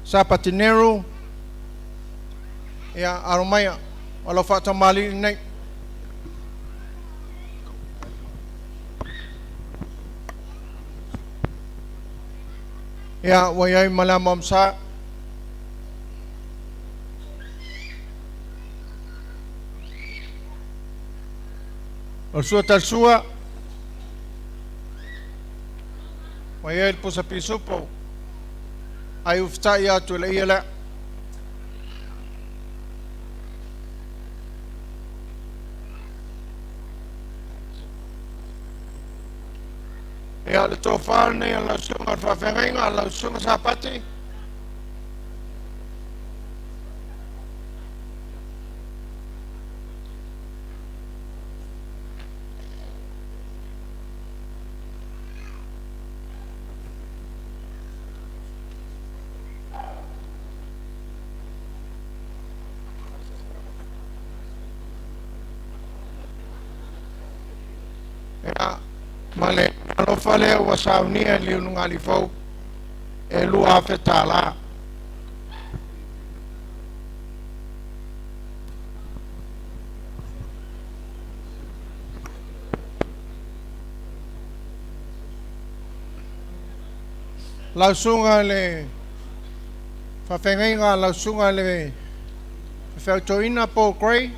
sapati neru ya aromaya wala fata mali nei ya wayai malamam sa o sua tal sua Waya il pusa pisupo ai uftai atu le iela le tofane la sunga fa fenga la sunga sapati male alo fale wa saunia li ngali fo e lu afetala la sunga le fa fenga la sunga le fa toina po grey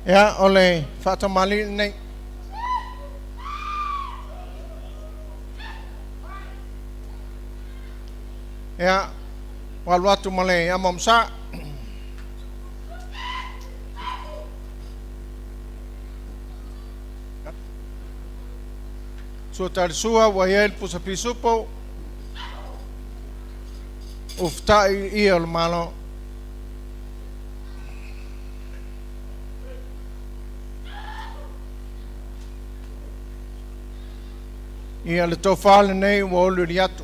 ya ole fatamali nei ya walwatu male ya mamsa so tarsua wayel pusapisupo uftai il malo ia le tofale nei wo luriatu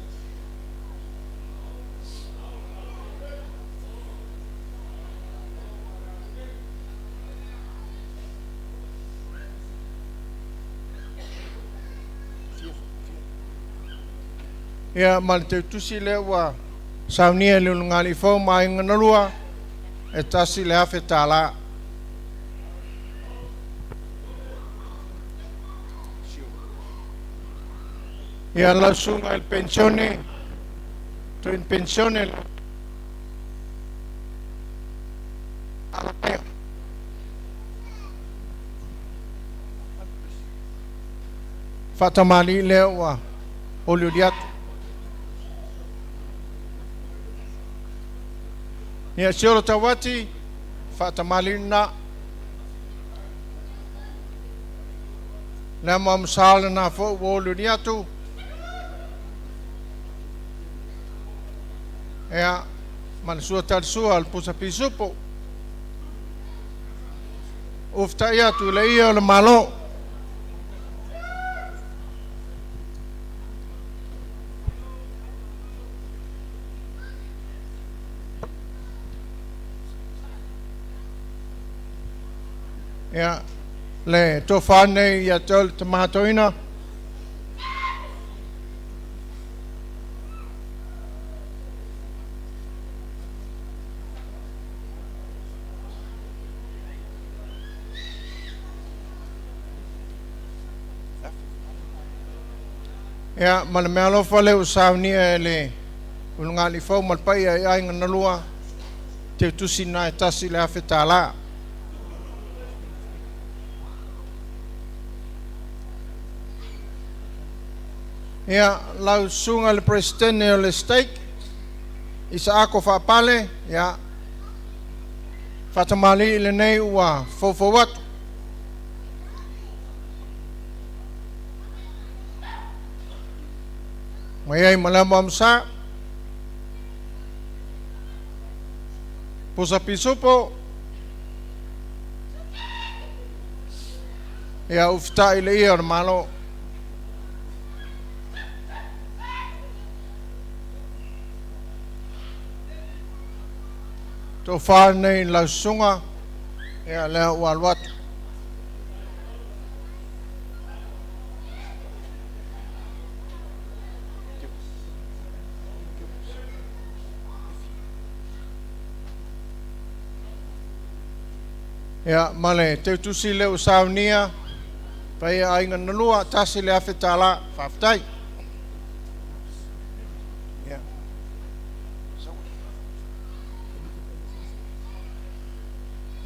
ia mal te tusi le wa saunia le ngali fo mai nganalua e tasi le afetala ia la sunga il pensione tu in pensione fatamali le wa oliudiat ya sioro tawati fatamalina na mam salna fo woludiatu Ea, man sua tarsua al pusa pisupo. Ufta ia tu le ia o le malo. Ea, le tofane ia tol tomatoina. Ya, mana melo fale usaunia le ulunga li fau malpai ai ngana lua te tusina e tasi le afetala. Ya, lau sunga le presidente o le stake isa ako fa pale ya fatamali le nei ua fofo watu. Mayai malama amsa pusa pisupo ya ufta ile ia malo to farne la sunga ya la walwat ya male te tusi le usaunia pai ai ngana lua tasi le afetala faftai ya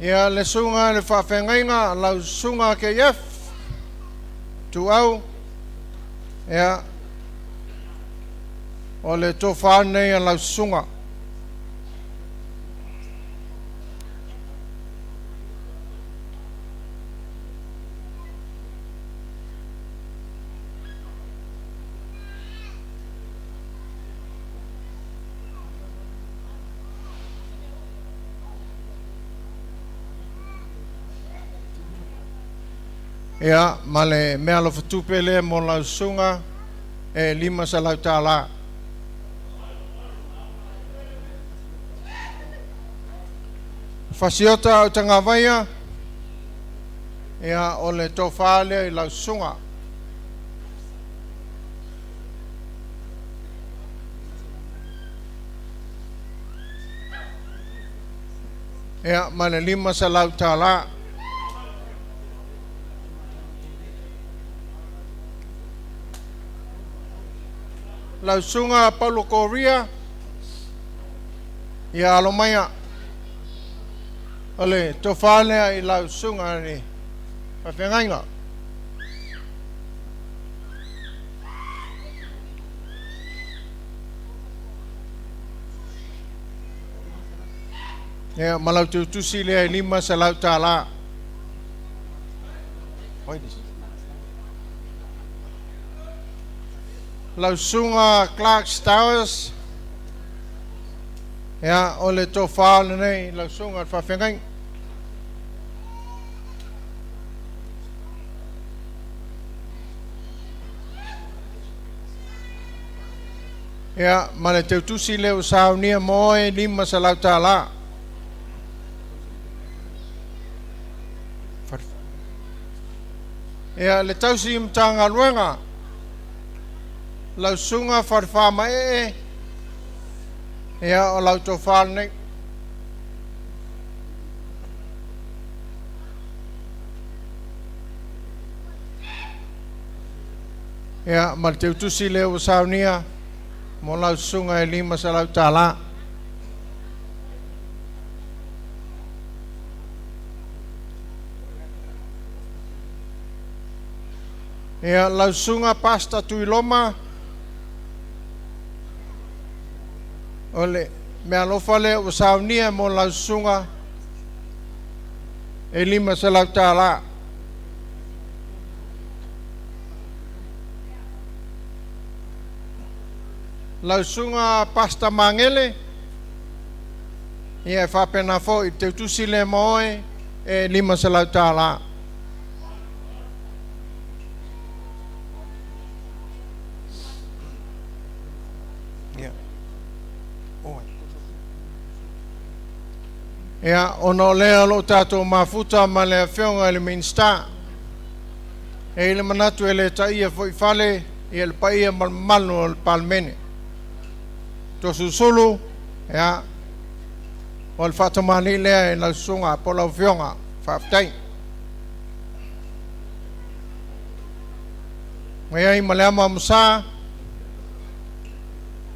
ya le sunga le fafengainga la sunga ke yef tu au ya o le tofane la sunga ya male mea lo fatupele mo la sunga e lima sa lau tala fasiota o tanga vaya ya o le tofale la sunga ya male lima sa lau tala la sunga Paulo Korea ya alomaya ole tofale ai la sunga ni fafengainga ya malau tu sile lima salau tala la sunga Clark Towers ya ole tofale nei la sunga fafengainga ya male te tusi le usaunia moe lima salau tala ya le tausi mtanga luenga la sunga farfama ya o la tofalne ya mal te tusi le usaunia mo la sunga e lima salau tala ya la sunga pasta tuiloma ole me alofa le usaunia mo la sunga e lima salau tala la sunga pasta mangele Ia whapena fo I te tusi le moe e lima salau tāla. Ia. Ia, ono lea lo tātou mafuta ma le whionga le main star. E le manatu e le taia fo I fale I le paia malmanu o le palmene. To susulu, ia, o le whatamani lea e lau sunga po lau whionga, whaftai. Mai ai ma lea mamusa,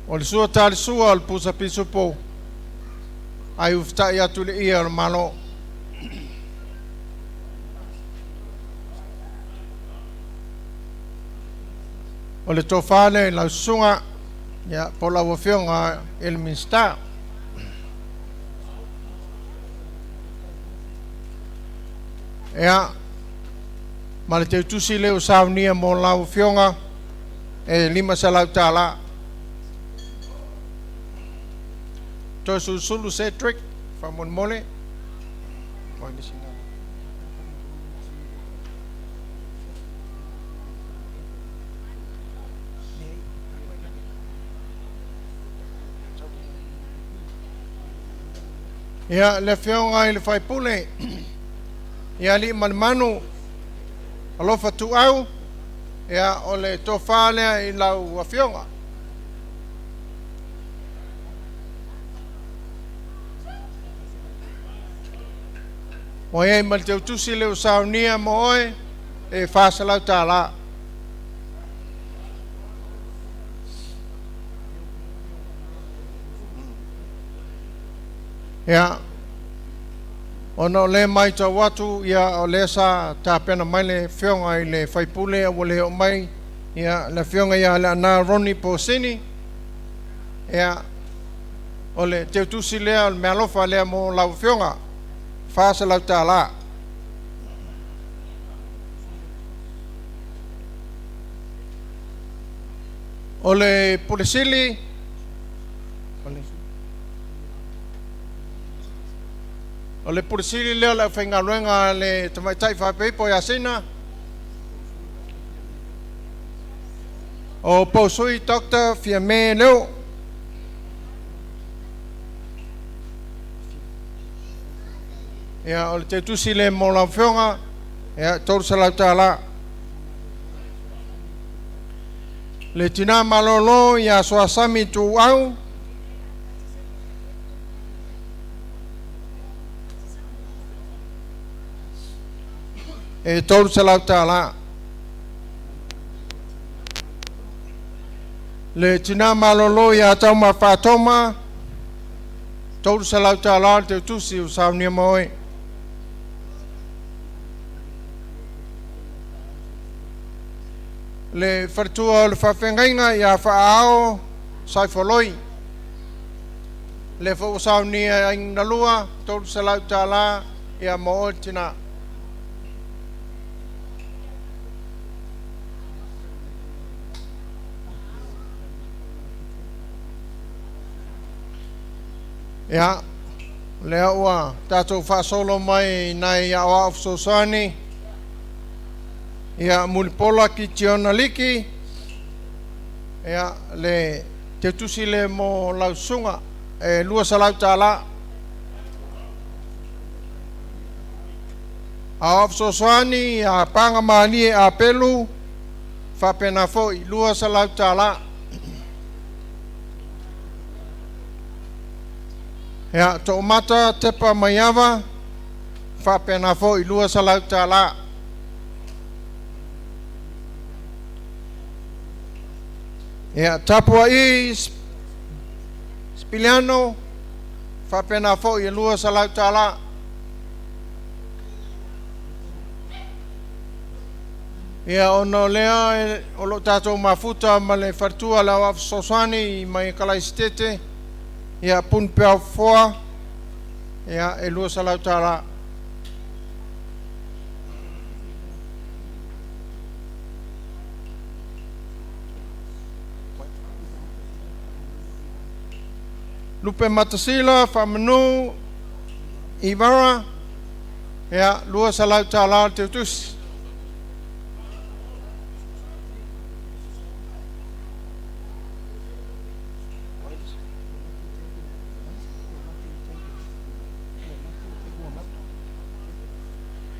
o le sua tali sua o le pusa pisu po. Ai uftai atu le ia o le malo. O le tofale lau sunga, ia, po lau whionga el minsta. Ia, ma le te tusi leo saunia mo lau whionga, e lima salau tāla. To sulu Cedric, whamon mole. Oi ni singa. Ia, le whionga I le whaipule. Ia li manmanu. Alofa tu au. Ia, o le tofalea I lau whionga. O e mal te utusi leo saunia mo oe e whasalau tāla. Ia, ono le mai ta watu ia o le sa ta pena mai le whionga I le whaipule o le o mai ia le whionga ia le ana roni po sini. Ia, o le te utusi lea o le mealofa lea mo lau whionga. Fasa lau tāla. O le pulisili. O le pulisili leo la whaingaluenga le tamaitai whapeipo I asina. O posui Dr. Fiame leo. Ia, o le te tusi le mo lau whionga, ia, tolu salau tāla. Le tina malolo, ia, soa sami tu au. E tolu salau tāla. Le tina malolo, ia, tau ma whatoma. Tolu salau tāla, te tusi u saunia moe. Le fartua le whawhengainga ia whaao saifoloi. Le whaosaunia ing nalua, tolu salau tāla ia mo tina. Ia, le aua tātou whaasolo mai nai awa afsosani. Ia mulipola ki tiona liki. Ia le te tusi le mo lau sunga. E lua salau tāla. A afsosani a panga mani a pelu. Whapena foi lua salau tāla. Ia to mata tepa maiava. Whapena foi lua salau tāla. Ia tapua I Spiliano whapena fo I lua salau tāla. Ia ono lea o lo tātou mafuta ma le whartua lau afsosani I mai kalaistete. Ia pun peau foa. Ia e lua salau tāla. Lupe Matasila, Famanu, Ivara, ya, Lua Salau Tala, Teutus.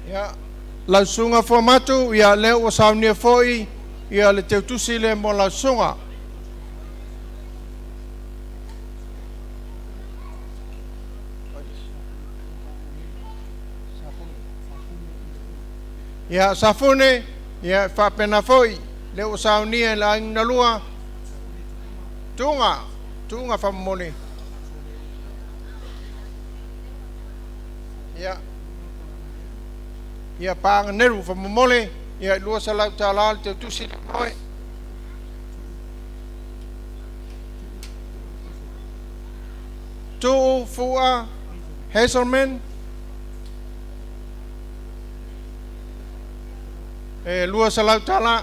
Ya, lausunga formatu, ya leo wasaunia foi, ya le Teutusi le mo lausunga. Ya safune ya fa pena foi le usaunia la nalua tunga fa moni ya pang neru fa mole ya lua salat talal te tusi moi tu fua Hazelman Lua Salau Tala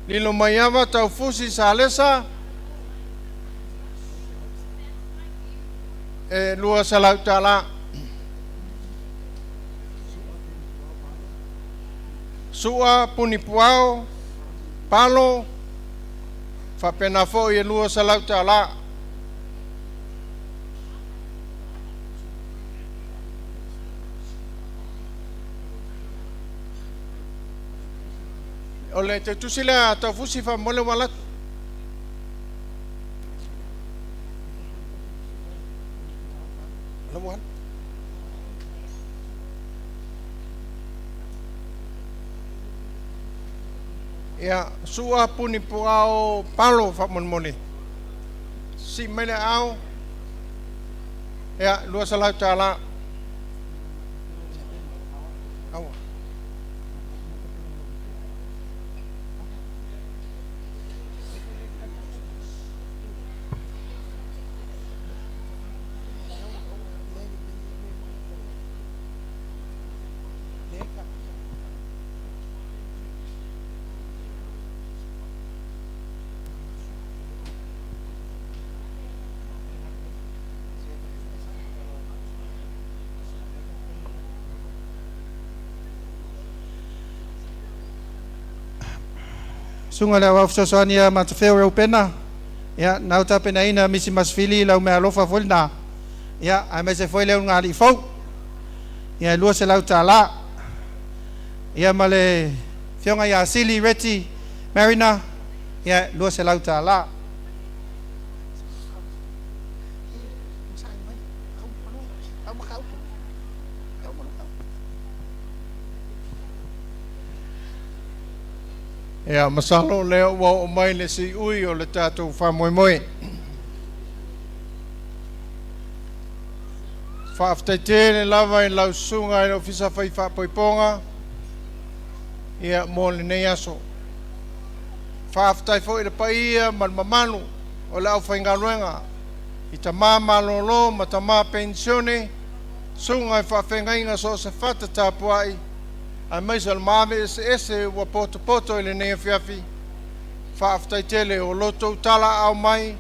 Lilo Mayava Tau Fusi Salesa Lua Salau Tala Sua Punipuao Palo Fapenafo e Lua Salau Tala Ole te tusila ta fusi fa mole wala lamuan ya sua puni puao palo fa mole si mele au ya Lua Salau Tala au Sunga le wa fsosania matafeu pena ya nauta pena ina misi masfili lau me alofa volna ya ai se foi le ngali fo ya Lua Salau Tala ya male fionga ya sili reti marina ya Lua Salau Tala ya masalo leo wa mai le si ui o le tatou fa moi fa aftaite le lava i lausunga i ofisa fai fa poiponga ia mo le nei aso fa aftai fo i le paia mal mamanu o le au whaingaruenga i ta mama lolo ma ta ma pensione sunga i fa whengainga so se fata tapuai a mai sal mame ese wa poto ile nei fiafi fa aftai tele o loto tala au mai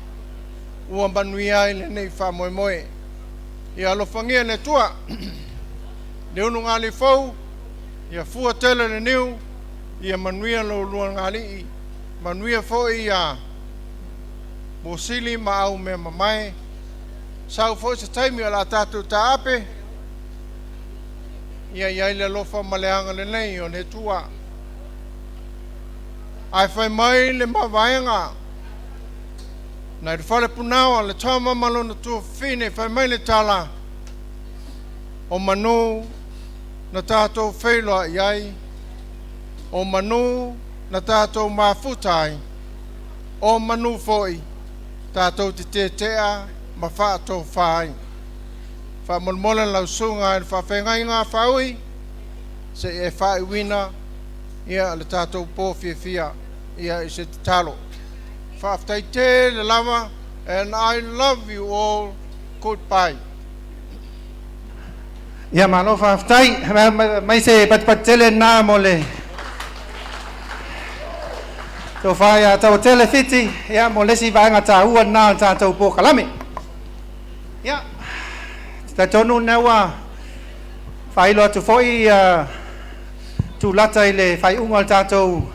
ua manuia ile nei fa moe ia lo fangia le tua le unu ngali fou ia fua tele le niu ia manuia lo lua ngali manuia fo ia bosili ma au me mamai sau fo se taimi ala tatu taape ia le lofa maleanga le nei o le tua ai fai mai le mavaenga na le fale punao le tama malona tu fine fai mai le tala o manu na tato feilo iai o manu na tato mafutai o manu foi tato te tea ma fato fai fa molmola la sunga fa fengainga faui se e fa wina ia le tato po fia ia se talo fa aftaite le lava and I love you all goodbye ya malo fa aftai mai se pat tele na mole to fai tau tele fiti ia mo lesi vaenga ta ua na ta tau po kalame ia ta tonu nawa fai lo tu foi tu lata ile fai ungal ta tau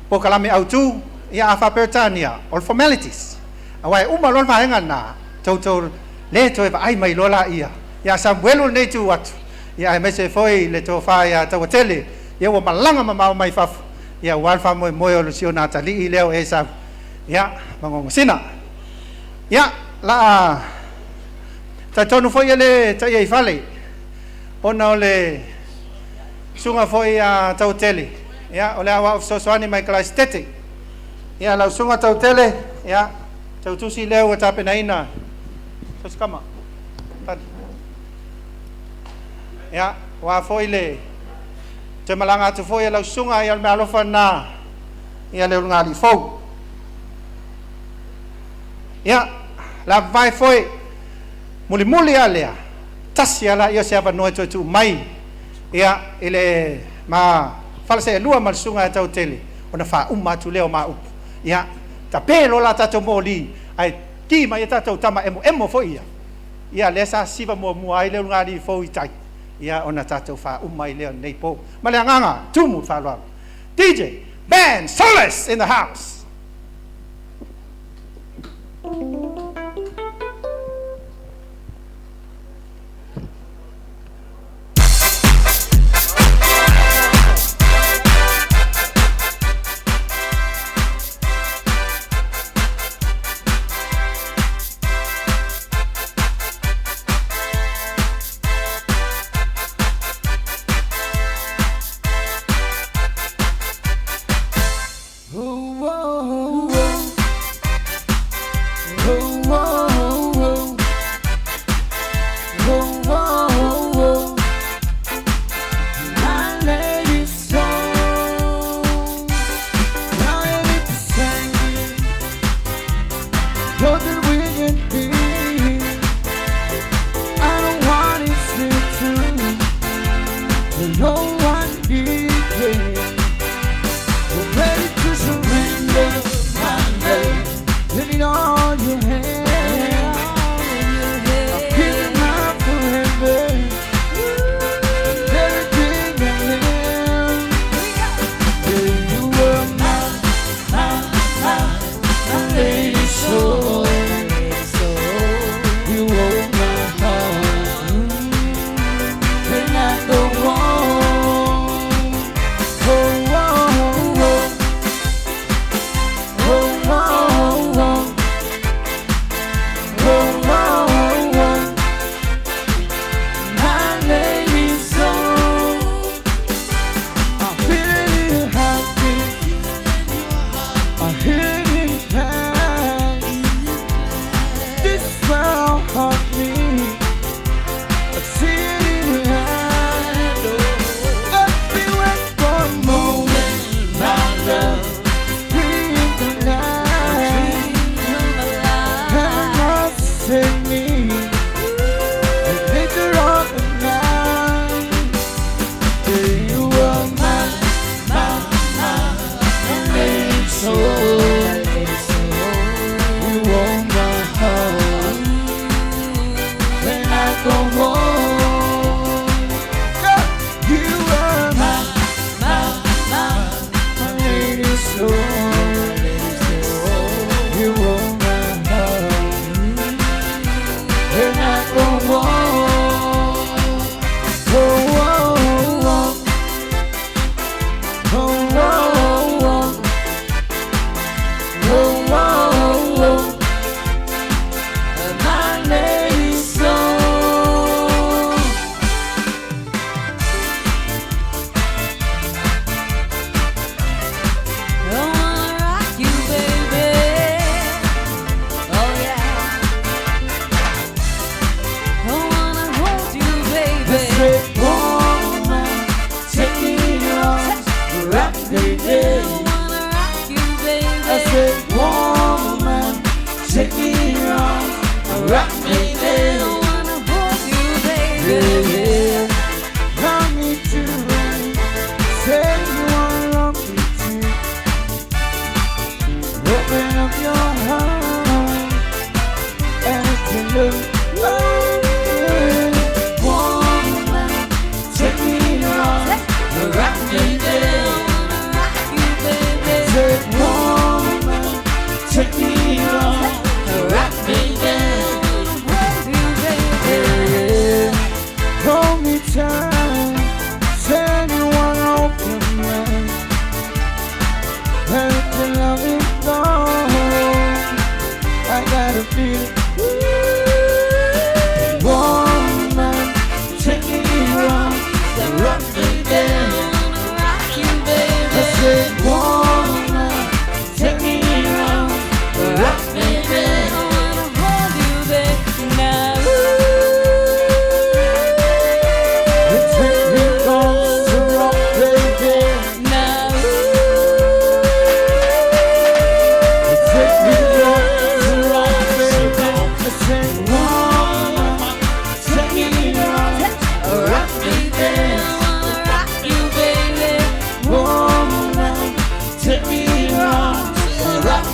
po kalame au tu ia afa pertania all formalities awai lon vaenga na tau le to ai mai lola ia Samuel nei tu watu ia me se foi le to fai tau tele ia wa malanga ma mai fa ia wan fa mo o luciona tali leo esa ia mangong sina ia la ta tonu foi le ta ia fale ona le sunga foi a tau tele ia ole awa so swani mai class tete ia la sunga tau tele ia tau tusi leo ta penaina so skama ia wa foi le te malanga tu foi la sunga ia me alofa na ia le ngari fo ia la vai foi muli alea tasia la ia se ava no tu mai ia ele ma false lua mal sunga tau tele ona fa tu leo ma ia ta pelo la tato moli ai ki mai tato tama emo foi ia lesa siva mo ai le ngari fo itai ia ona tato fa umai leo nei po maleanganga tumu fa lo DJ band Solace in the house.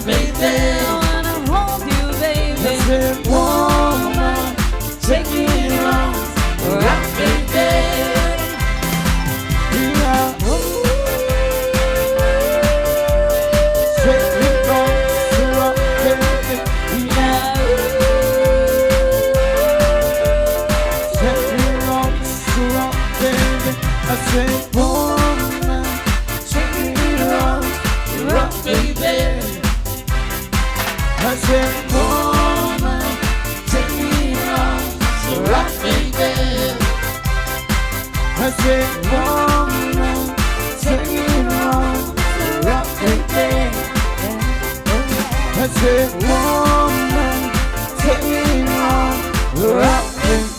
baby. I wanna hold you, baby. I said, woman, take me in your arms, rock, baby. Yeah. Take me on, rock, baby. Yeah. Take me on, rock, baby. I said, woman, take me in your arms, rock, baby. I said, woman, take me in your arms, rock, baby. I said, woman, take me in your arms, rock, baby. I said, woman, take me in your arms, rock, baby.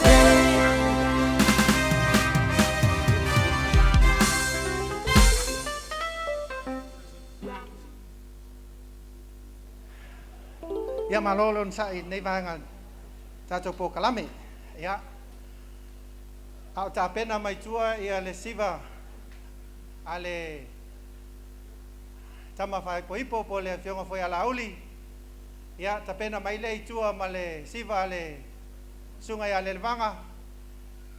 Ia malolon sa nei vanga tato po kalame. Ia au ta pena mai tua ia le siva ale tama fai po ipo po le fionga foi ala uli. Ia ta pena mai le tua ma le siva ale sunga ia le vanga.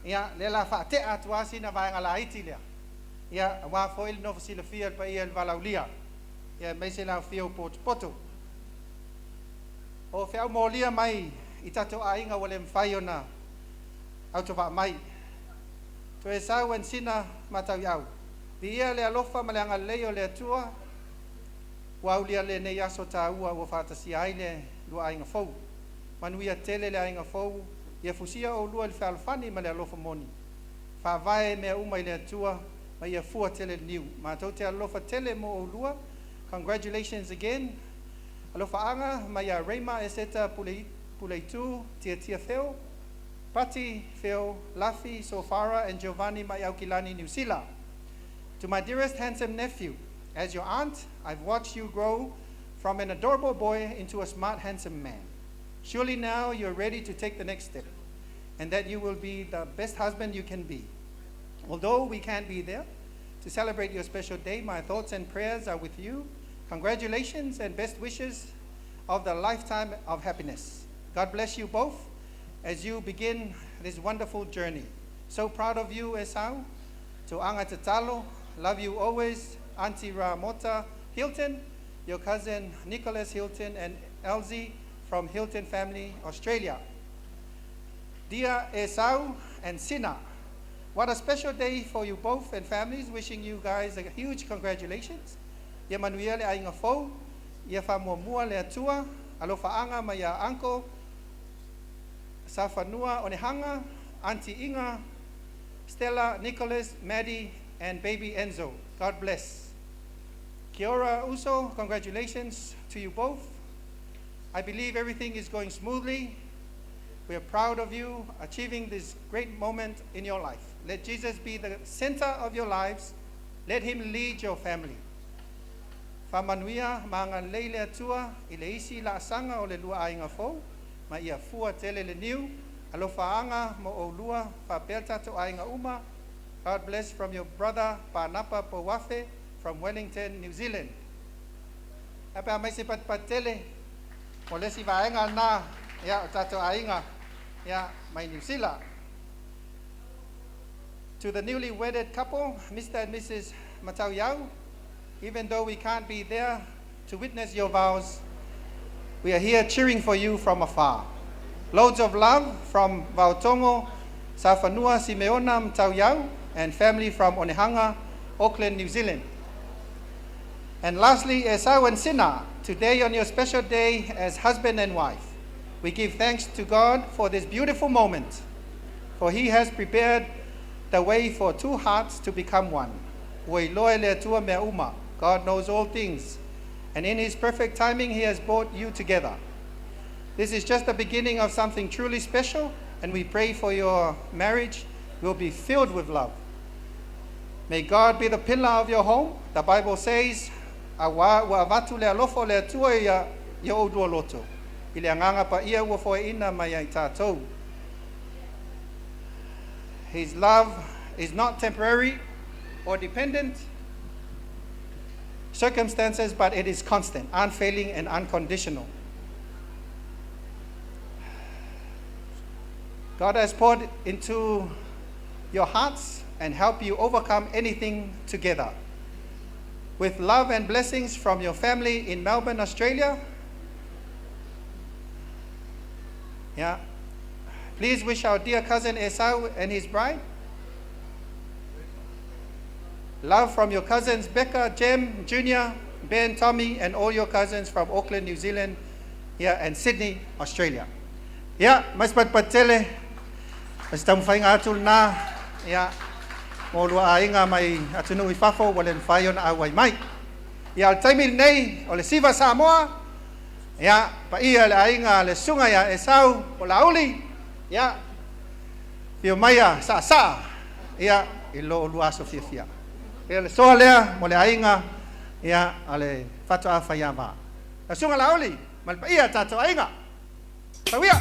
Ia le la fa te atua sina vanga la itilia. Ia wa foi no fasila fiel pa ia valaulia. Ia mai se la fio poto. O fea molia mai I tato ainga wale mwhai ona autowa mai. To e sau en sina Matauiau. Vi ia le alofa ma le anga leo le atua. Wa ulia le ne yaso ta ua ua whatasi aile lua ainga fau. Manuia tele le ainga fau. Ia fusia o lua le whalfani ma le alofa moni. Whavae mea uma I le atua ma ia fua tele niu. Ma tau te alofa tele mo o lua. Congratulations again. Alofa anga ma ia reima e seta puleitu tia feo. Pati, Phil, Lafi, Sofara, and Giovanni Mayaukilani New Zealand. To my dearest handsome nephew, as your aunt, I've watched you grow from an adorable boy into a smart, handsome man. Surely now you're ready to take the next step, and that you will be the best husband you can be. Although we can't be there to celebrate your special day, my thoughts and prayers are with you. Congratulations and best wishes of the lifetime of happiness. God bless you both as you begin this wonderful journey. So proud of you, Esau. To Anga Tatalo, love you always, Auntie Ramota Hilton, your cousin Nicholas Hilton, and Elsie from Hilton Family, Australia. Dear Esau and Sina, what a special day for you both and families. Wishing you guys a huge congratulations. Ia manuia le ainga fau, ia whamuamua le atua, alofa anga ma ia uncle, Safanua Onehanga, Auntie Inga, Stella, Nicholas, Maddie, and baby Enzo. God bless. Kia ora Uso, congratulations to you both. I believe everything is going smoothly. We are proud of you achieving this great moment in your life. Let Jesus be the center of your lives. Let him lead your family. Whamanuia mga leile atua I le isi la asanga o le lua ainga fau. Ma ia fua tele le niu, alofa anga mo o lua, pa belta to ainga uma. God bless from your brother, Pa Napa Powafe, from Wellington, New Zealand. Apa mai se pat tele, o lesi vaenga na, ya tato ainga, ya mai New Zealand. To the newly wedded couple, Mr. and Mrs. Matauiau, even though we can't be there to witness your vows, we are here cheering for you from afar. Loads of love from Vautongo, Safanua, Simeona, Matauiau, and family from Onehanga, Auckland, New Zealand. And lastly, Esau and Sina, today on your special day as husband and wife, we give thanks to God for this beautiful moment, for he has prepared the way for two hearts to become one. God knows all things, and in his perfect timing, he has brought you together. This is just the beginning of something truly special, and we pray for your marriage will be filled with love. May God be the pillar of your home. The Bible says, his love is not temporary or dependent. circumstances, but it is constant, unfailing, and unconditional. God has poured into your hearts and helped you overcome anything together. With love and blessings from your family in Melbourne, Australia. Yeah. Please wish our dear cousin Esau and his bride. Love from your cousins Becca, Jem, Junior, Ben, Tommy, and all your cousins from Auckland, New Zealand, and Sydney, Australia. Mas patele, mas tamfai ngatul na, molua ainga mai atunu ifafo walen fayon awai mai. Al taimil nei ole siva Samoa, pa ia le ainga le sunga ya Esau o lauli, pio maya sa, ilo lua sofia. Le soa lea mo le ainga ale fatu a fayama. La sunga lauli, mal pa ia tato ainga. Tawia.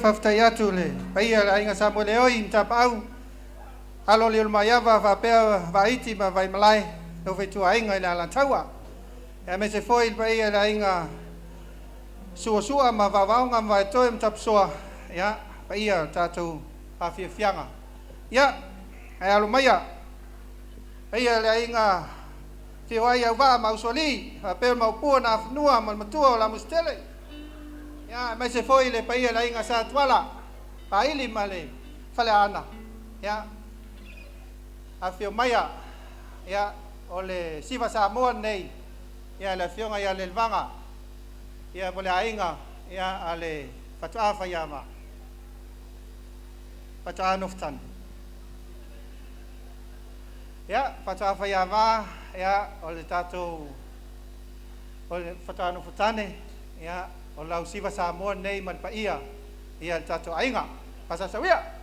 Faftai atu le paia la inga sa mo le oi tapau alo le maiava va pe va iti ma vai malai no ve tu ainga la la taua me se foi paia la inga sua ma va vaunga ma toi tapsoa paia tatu pa fianga alo maia paia la inga te wai va ma usoli va pe ma pu na nua ma matua la mustele mai se foi le paia la inga sa twala pa ili male fale ana Ya. Afio maya. Ya ole siva Samoa nei. Ya le fionga ya le vanga. Ya pole ainga ya ale fatua fayama. Fatua noftan. Ya fatua fayama ya ole tato ole fatua noftane ya ole siva Samoa nei man pa ia. Ya tato ainga. Pasa sawia.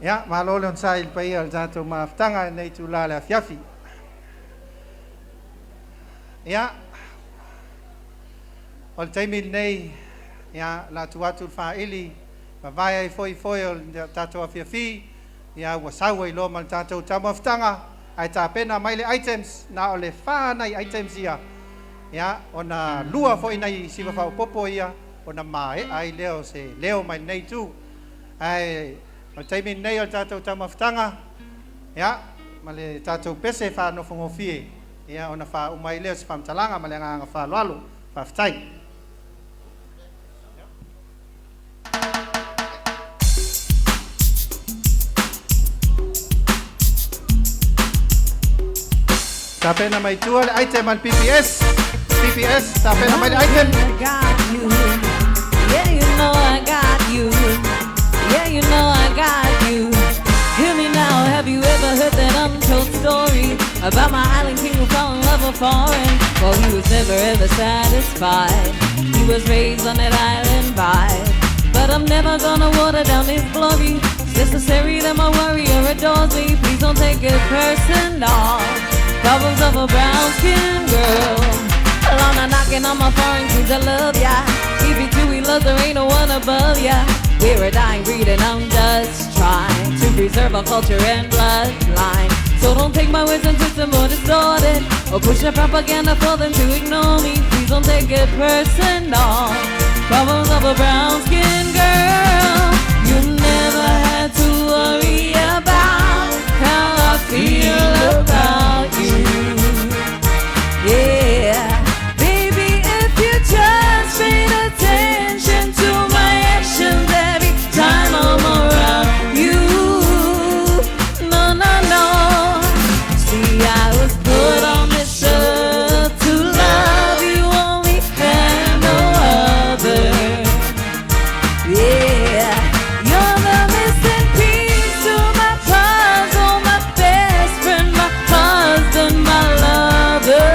Ya, malolon sa ilpai al zato maftanga nei tulala fiafi. Ya. Ol taimil nei ya la tuatu faili mavaya foi ol tato fiafi ya wasawa ilo mal tato tamaftanga ai tapena maile items na ole fa nai items ya ona lua foi nai siva fa popo ia ona mai ai leo se leo mai nei tu ai o taimi nei o tātou tamaftanga, ya, male tātou pese wha no whangofie, ya, ona wha umai leo si whamtalanga, male nganga wha loalo, wha whtai. Tapena mai tua le item al PPS, tapena mai le item. I got you, yeah you know I got you. Yeah, you know I got you. Hear me now, have you ever heard that untold story about my island king who fell in love with foreign? Well, he was never ever satisfied. He was raised on that island vibe. But I'm never gonna water down his glory. It's necessary that my warrior adores me. Please don't take it personal. Problems of a brown-skinned girl. Alana knocking on my foreign kings, I love ya. Give it to we us, there ain't no one above ya. We're a dying breed and I'm just trying to preserve our culture and bloodline. So don't take my words and twist them or distort it, or push the propaganda for them to ignore me. Please don't take it personal. Problems of a brown-skinned girl. You never had to worry about how I feel about you. Yeah, baby, if you just paid attention to my actions every time I'm around you. No, no, no. See, I was put on this earth to love you only and no other. Yeah, you're the missing piece to my puzzle, my best friend, my husband, my lover,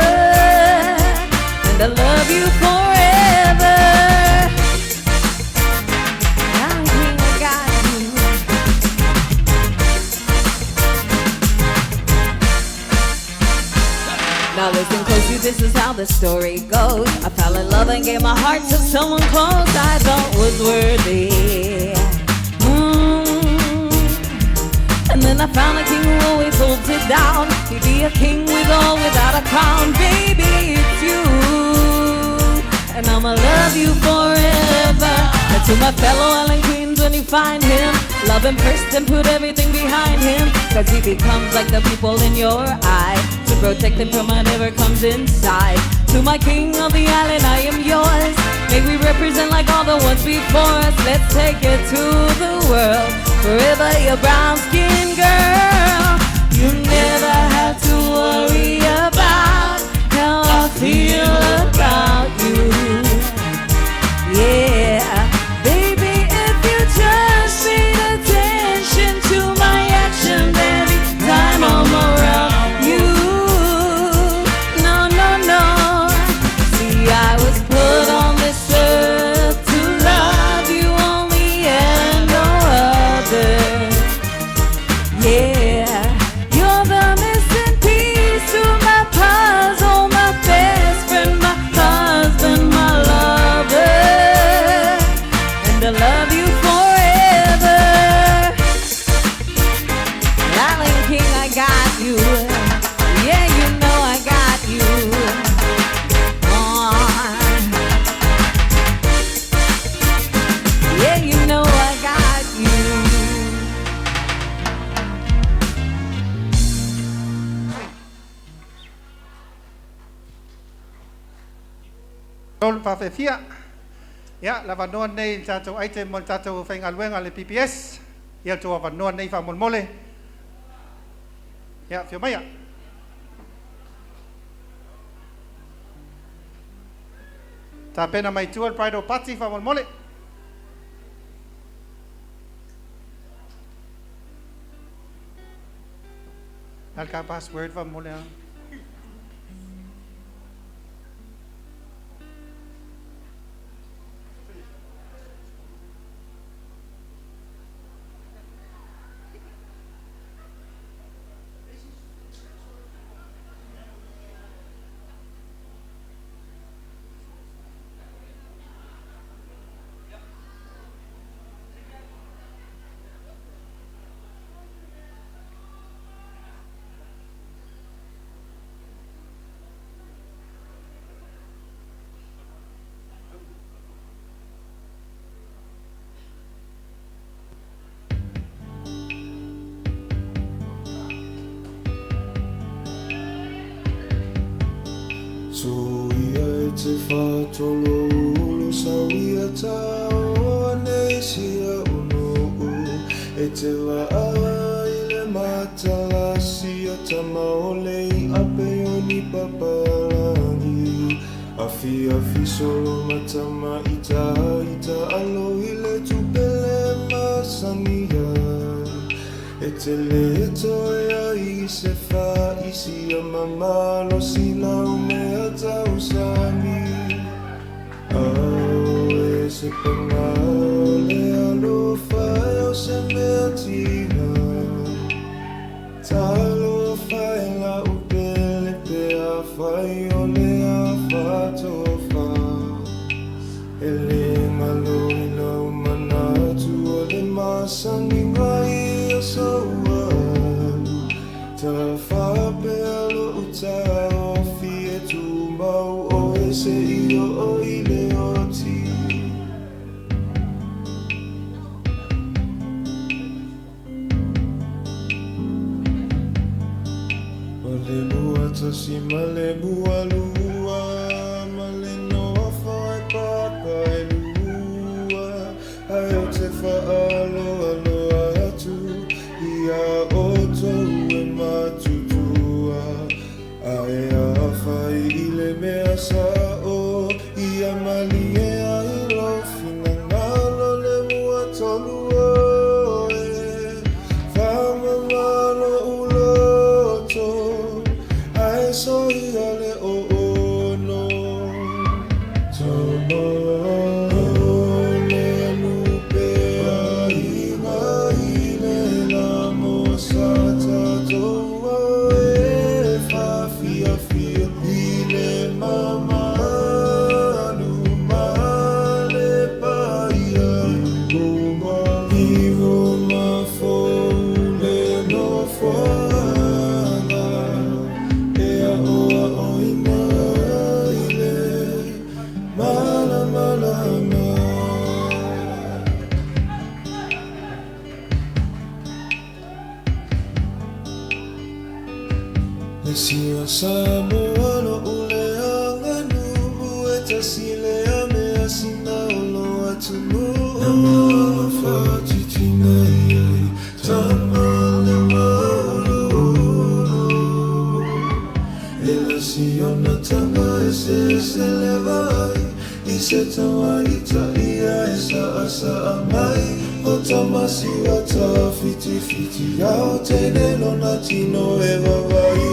and I love you forever. I think I got you. Now listen closely, this is how the story goes. I fell in love and gave my heart to someone close I thought was worthy. And then I found a king who always holds it down. He'd be a king with or without a crown. Baby, it's you, and I'ma love you forever. And to my fellow island queens, when you find him, love him first and put everything behind him, cause he becomes like the people in your eye, to protect him from whatever comes inside. To my king of the island, I am yours. May we represent like all the ones before us. Let's take it to the world. Forever your brown-skinned girl. You never have to worry about how I feel about you. Yeah, baby, if you just paid attention to my actions every time I'm around you. No, no, no. See, I was put on this earth to love you only and no other. Yeah, you're the missing piece to my puzzle, my best friend, my husband, my lover, and I love you forever. Darling King, I got you. Yeah, you know I got you. Yeah, you know I got you. Tol pa fe fia. Ya, la vanua nei tatou aite mon tatou whainga luenga le PPS. Ya tua vanua nei wha mon mole. Ya, fio maia. Ta pena mai tua Bridal party wha mon mole. Alka password wha mole. So ia te whātolo ulu sa ia tau nei sia unu e te waa i le matala sia tama o lei ape oni papalangi afi solo matama ita alo i le tupele masania e te le toia i se wha isi a mamalo si lau mea tau sami au e se pangau le alo whai o se mea tina talo whai la upele pe a whai o le a whato wha e le malo ngai a saualu ta whapea lo uta o fie tu mau o e se i o i le oti o le mua tasi ma le mua lua ma le noa whae papa e lua ai o te whaalo aloa atu ia o tou e matutua ai a whai i le mea sa o ia mali e ai lo fina ngalo le mua tolu o e whamamalo uloto ai so ia le o ono tomo le lupe ai ngā i le la mosa tato e whawhia whia i le mamanu ma le paia iwo ma fou le no whanga e a oa oina i le mala mala ma le siwa Samoa no ule anganu e tasile a mea sina olo atu mu ama whatitina iai tama le maulu e la siona tanga e se le vai i se tawa i ta ia e sa asa a mai o tamasi wa ta fiti fiti au te neno na tino e wawai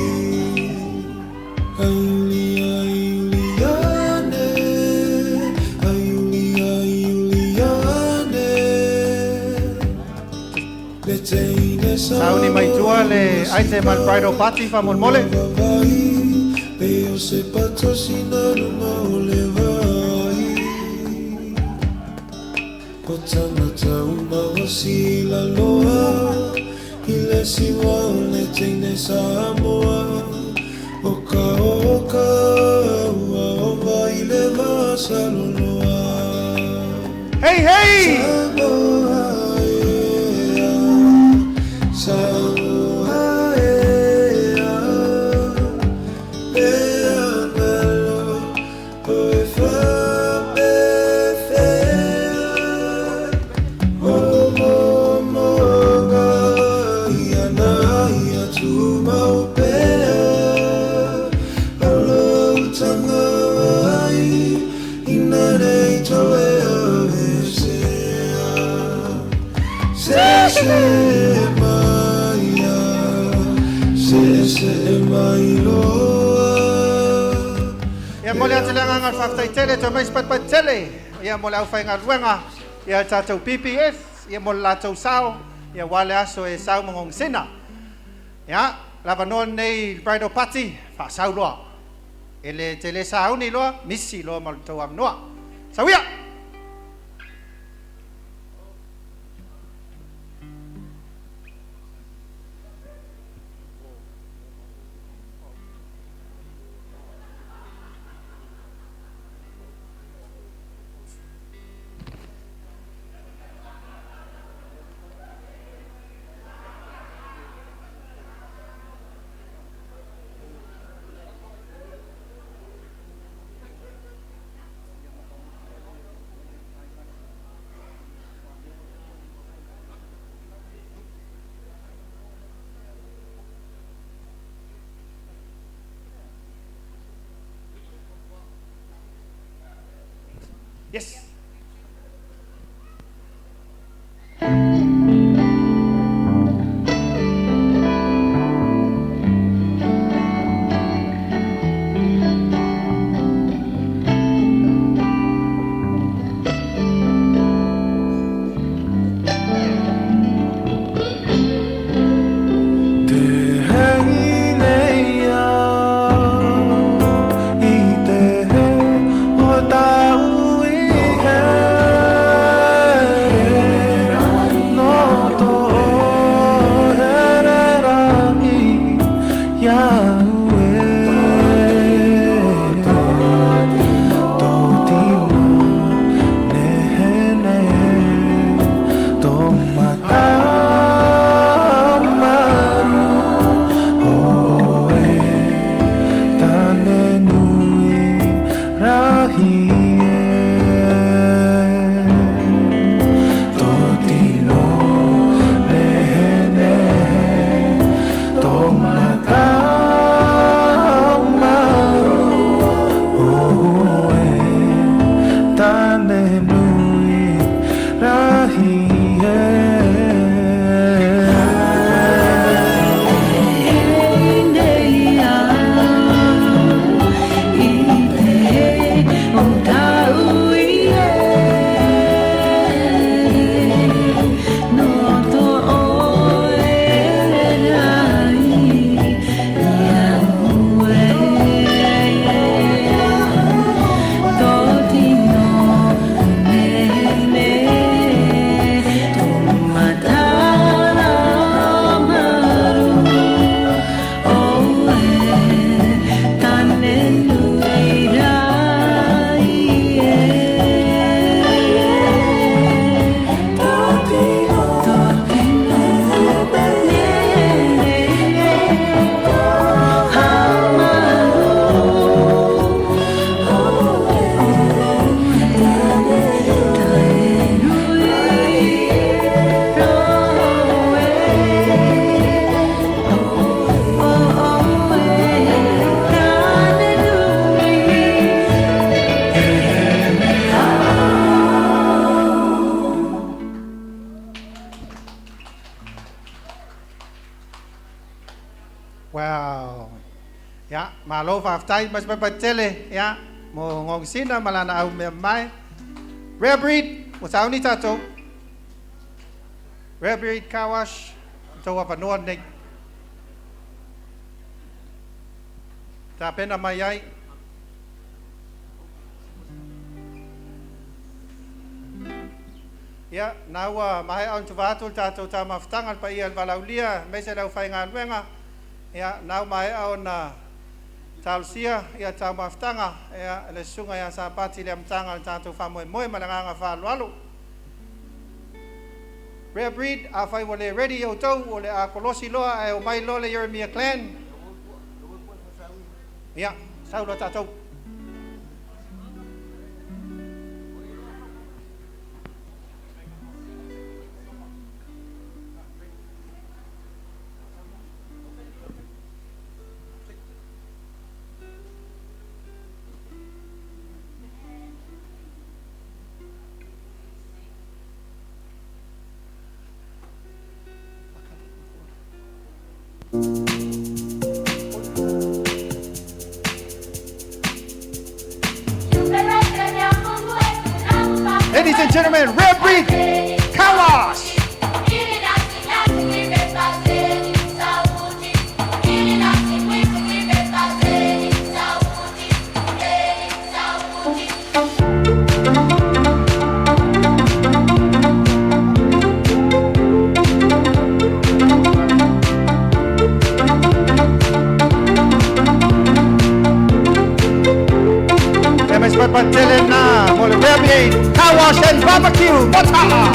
aiuli aiuliane aiuli aiuliane le teine sa Sauni mai tua le aite mal bridal party fa mon mole. Peo se patrocina luma o le vai ko tangata uma o sila loa i le siwa o le teine Samoa oka oka ua o vai le masalonoa Hey hey Samoa ea Samoa ea ea ngalo o e whapewhea o momonga ia na ia tu maupea alo tanga ai ina rei toe a vesea se maia se mai loa Ia mole atu lenga ngal whaktai tele to mais pat pat tele. Ia mole au whainga ruenga. Ia tātou PPS. Ia mole lātou sao. Ia wale aso e sao mongong sina. Ia lava non nei bridal party. Whasau loa. Ele tele sao ni loa. Misi loa mal tau am noa. Sawia! Yes. Te Wow. Ya, malo faftai mas papatele ya. Mo ngong sina malana au me mai. Rare breed, mo sao ni tato. Rare breed kawash. So wa panuan nek. Ta pena mayai. Ya, nawa mahai on tuvatul tato ta maftangal pa ial balaulia, mesa lau faingan wenga. Ya, nawa mahai on talsia ya ta maftanga ya le sunga ya sapati le mtangal tato famoy moy malanga fa lalu. Rare breed a fai wole ready o to ole a kolosi loa e o mai lole Yeremia clan. Ya, saulo tato. Ladies and gentlemen, Rare Breed, Kawash. Patelena, Rare Kawash and Barbecue, Matauiau.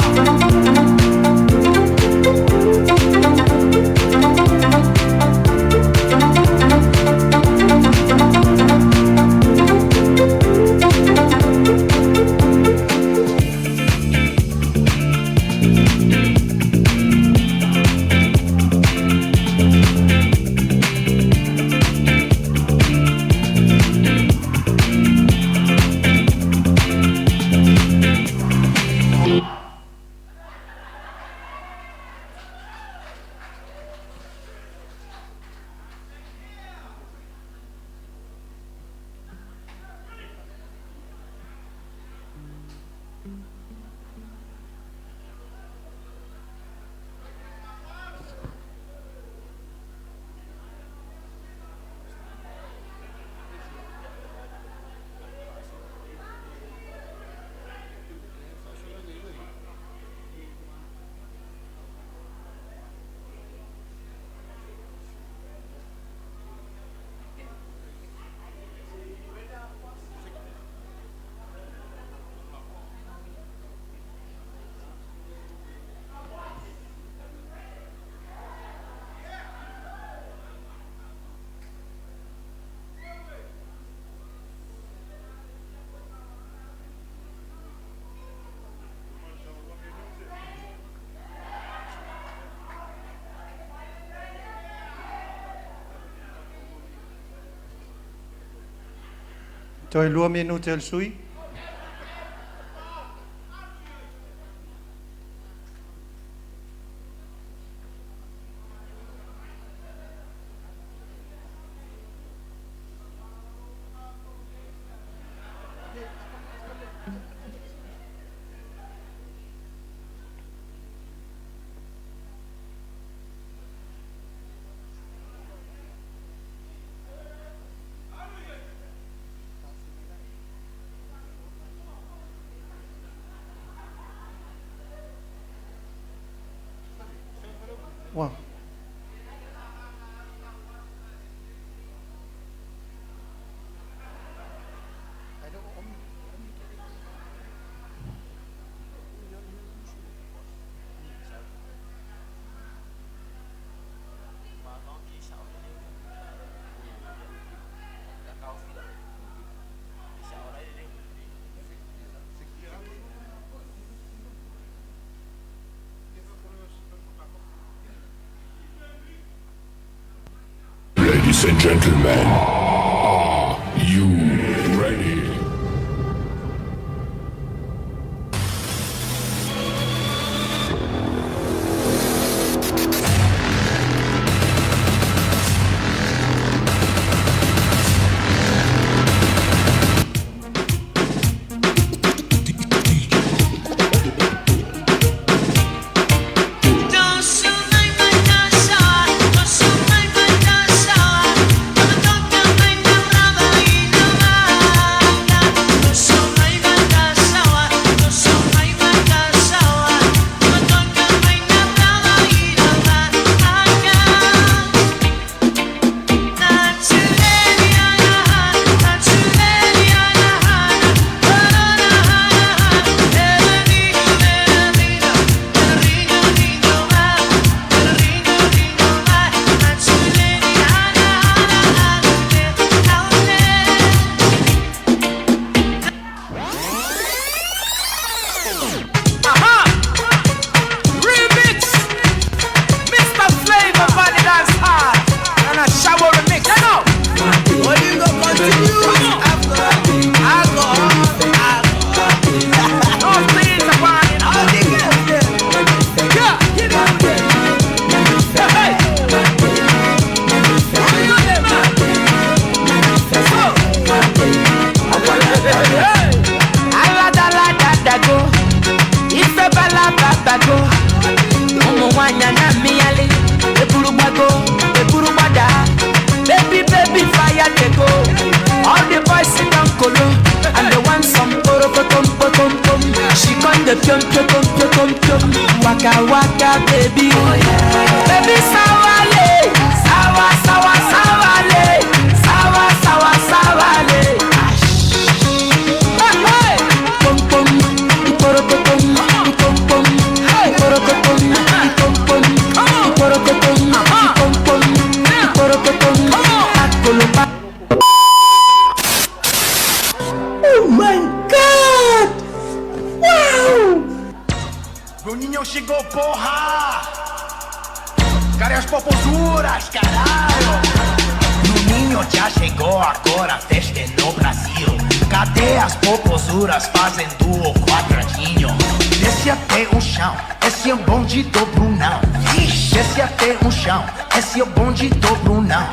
Toi lua minuto el sui. Wow. Ladies and gentlemen, are you ready? manyana miali. E buru bago, e buru bada. Baby, baby, fire they go. All the boys sit down colo, and they want some poro potom potom pom. She con the pium pium pium pium pium. Waka waka baby, oh yeah. Baby sawale, sawa sawa sawale, sawa sawa sawale. Hey hey, pom pom, poro potom, pom pom, poro potom, pom pom, poro potom, pom pom, poro potom. Oh my God! Uau! Bruninho chegou, porra! Cadê as popozuras, caralho? Bruninho já chegou, agora a festa é no Brasil. Cadê as popozuras fazendo o quadradinho? Desce até o chão, esse é o bonde do Brunão. Desce até o chão, esse é o bonde do Brunão.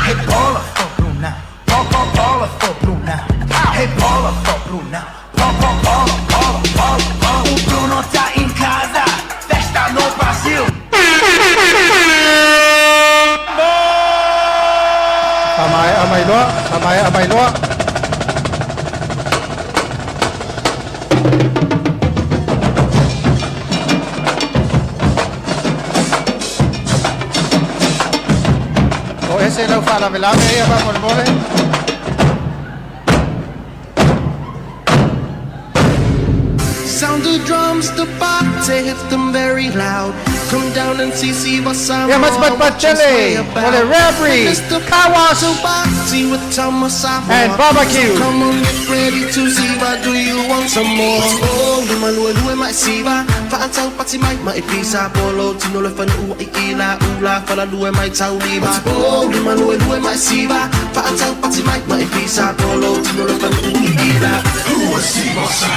Rebola, for Brunão, bola, for Brunão. Rebola, for Brunão, bola, bola. O Bruno tá em casa, festa no Brasil. Amai loa. O ese lo fa la velame ya vamos al mole. Sound the drums, the party hit them very loud. Come down and see what's up. Yeah, much chili, for the rare breed, kawas, with Thomas and barbecue. So come on, get ready to see what do you want some more? Oh, you might see what. Fa'antang pati mai pisa polo tino le fan ila ula fala lue mai tauliba. Oh, you might see what. Fa'antang pati mai pisa polo tino le fan ila. Who was see what's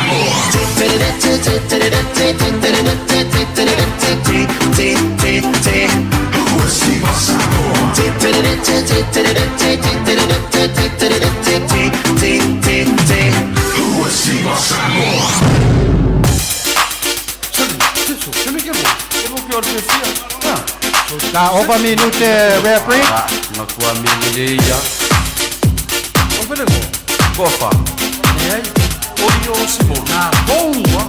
La over minute referee. Na tua milileia. Oferego. Cofa. E Oyo Simona. Boa.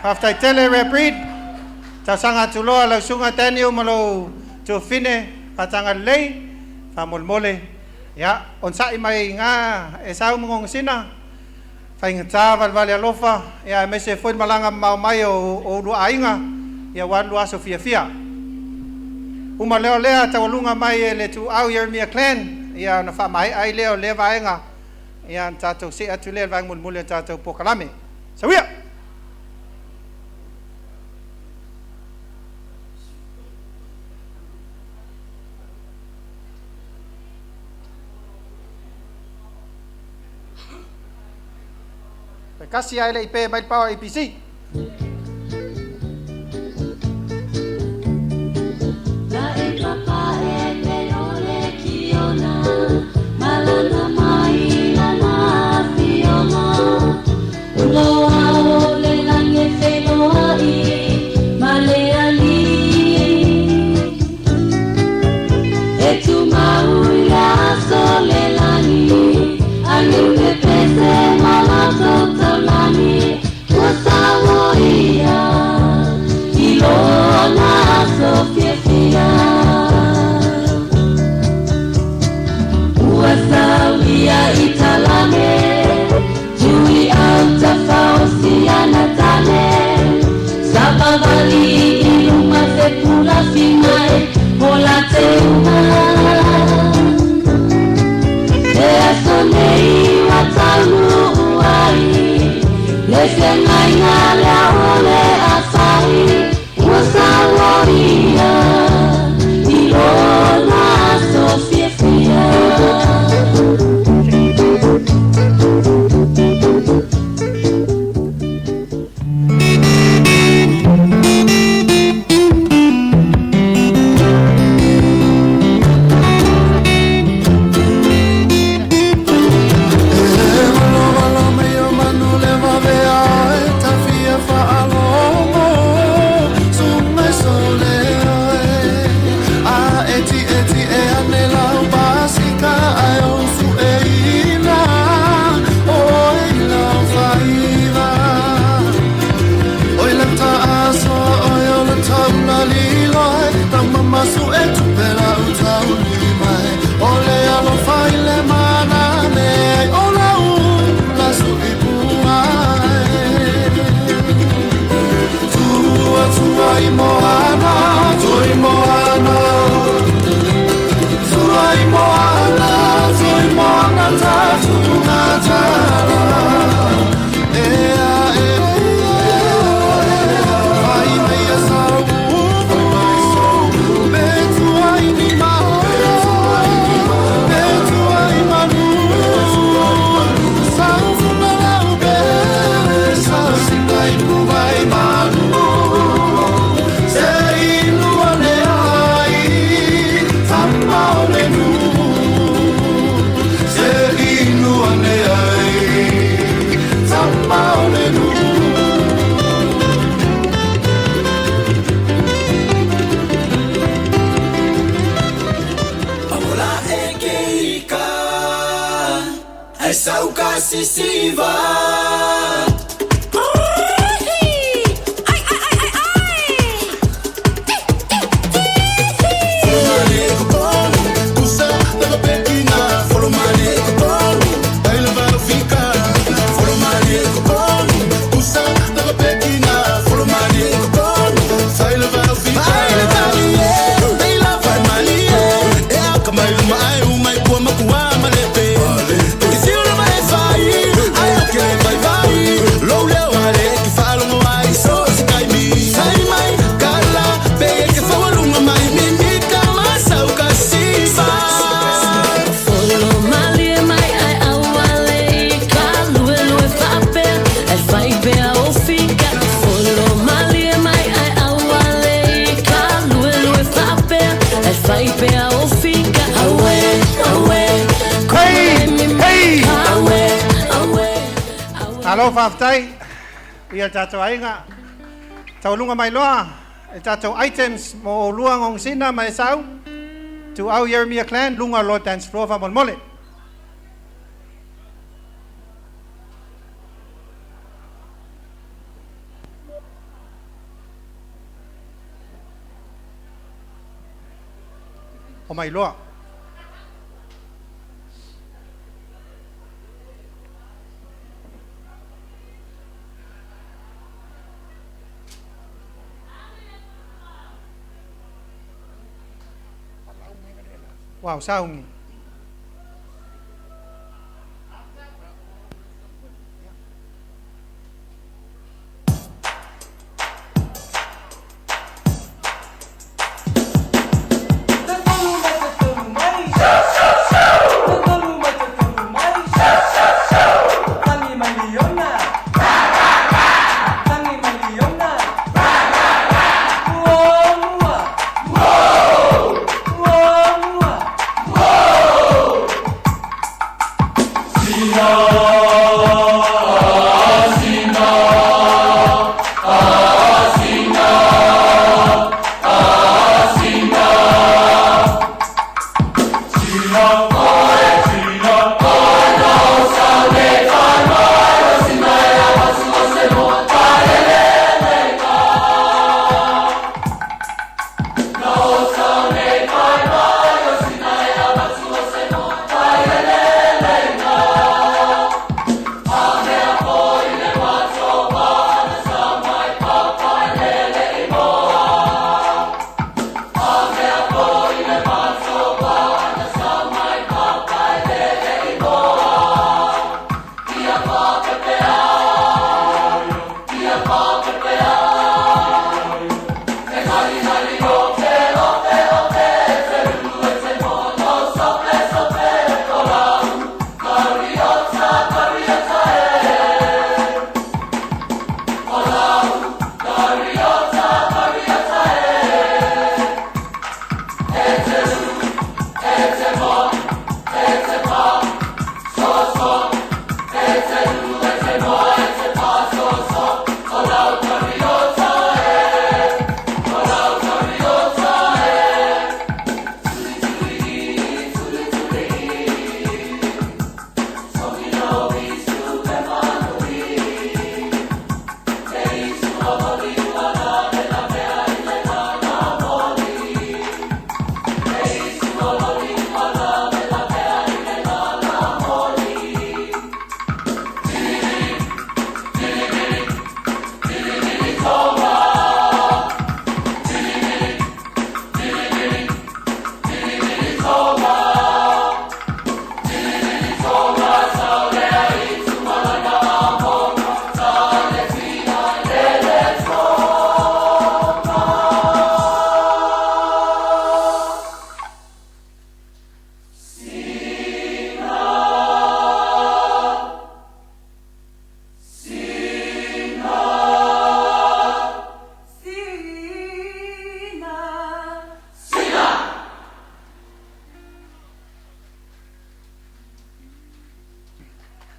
After tele repried, tasanga tulo la sunga tenio malo to fine patanga lei famol mole ya on sa mai nga esau mongong sina faing taval vale alofa ya mese foi malanga mau mai o lu ainga ya wan lu sofia fia uma leo lea tawalunga mai le tu au yer mia clan ya na fa mai ai leo le vaenga ya tato si atu le vang mul mul tato pokalame sawia. Kasi ay IP Maid Power APC. What's up? Alo whaftai, ia tātou ainga. Tau lunga mai loa, e tātou items mo lua ngong sina mai sau. Tu au Yeremia clan, lunga lo dance floor fa mon mole. O mai loa. Wow, saungi. Whoa!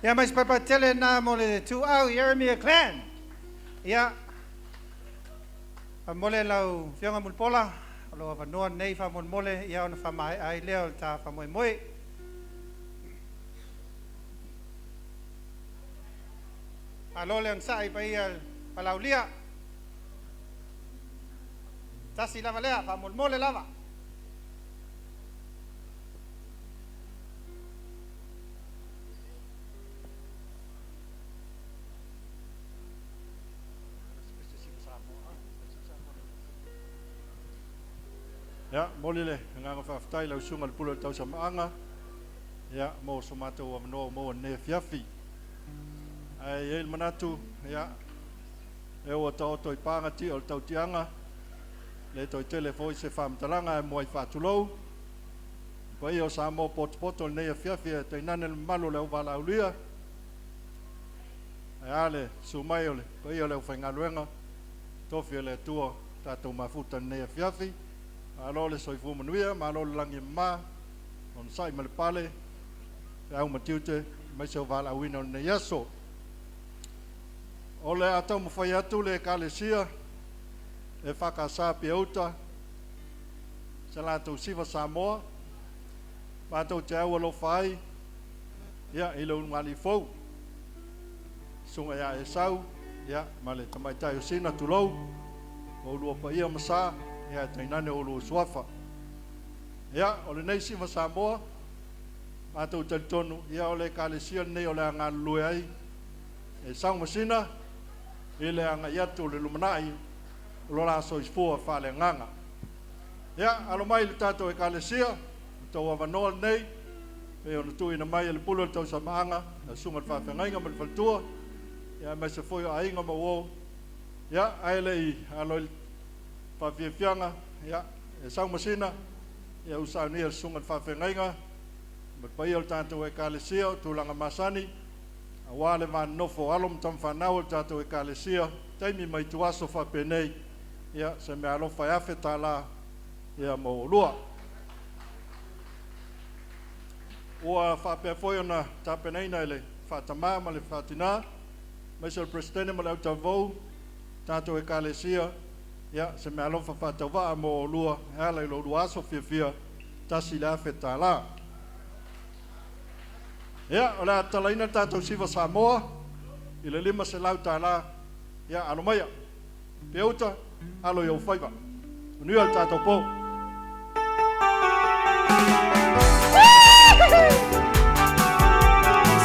Ia mai papa tele na mo le tu au Jeremy clan. Ia mole lau fianga mulpola lo va no nei fa mon mole ia ona fa mai ai leo ta fa moi moi. Alo le sai pa ia palaulia. Tasi lava lea fa mon mole lava. Ya, molile nganga fa ftai lau sunga le pulo tau samaanga. Ya, mo somato wa no mo ne fiafi. Ai el manatu ya. E o tau toi panga ti o tau tianga. Le toi telefoi se fam talanga e moi fa tulou. Pai o sa mo pot ne fiafi te nane malo le wala ulia. Ale sumai ole, pai ole fenga luenga. Tofi le tuo tatu mafuta ne fiafi. Alo le soifu manuia, ma alo le langi ma, on sai ma le pale, e au matiute, mai se o vala awina o ne yaso. O le atau mawhai atu le kalesia, e whakasa pia uta, se la tau siva Samoa, ma tau te au alo whai, ia ilo ungali fau, sunga ia e sau, ia ma le tamaitai o sina tulou, o lua pa ia masa, ia tainane o lo suafa. Ia, o le nei siva Samoa, mātou talitonu, ia o le kalesia nei o le anga lue ai, e sang masina, e le anga iatu le lumanai, o lo la soisfua whale nganga. Ia, alo mai le tātou e kalesia, tau awanoa nei, e o na tui na mai le pulo tau sa maanga, na sungat whawhengainga ma le faltua, ia mai se foi a inga ma uo, ia, aile i alo i Fianga, ya, e sang masina, ya usau ni el sungat whawhengainga, pai o tātou e kalesia, tūlanga masani, a wale man nofo alom tam whanau o tātou e kalesia, teimi mai tuaso whapenei, ya, se me alo whai awhe tā la, ya mo lua. Ua whapea foi ona tāpenei nei le whatamā ma le whatina, mai se le presidente ma le au tavou, tātou e kalesia, ya se me alofa whatawaa mo lua e ala i lo ruaso fia tasi le awhe tā la. Ya, o la talaina tātou siva Samoa, i le lima se lau tā la, ya alo maia, peuta, alo iau whaiva. Unui al tātou pō.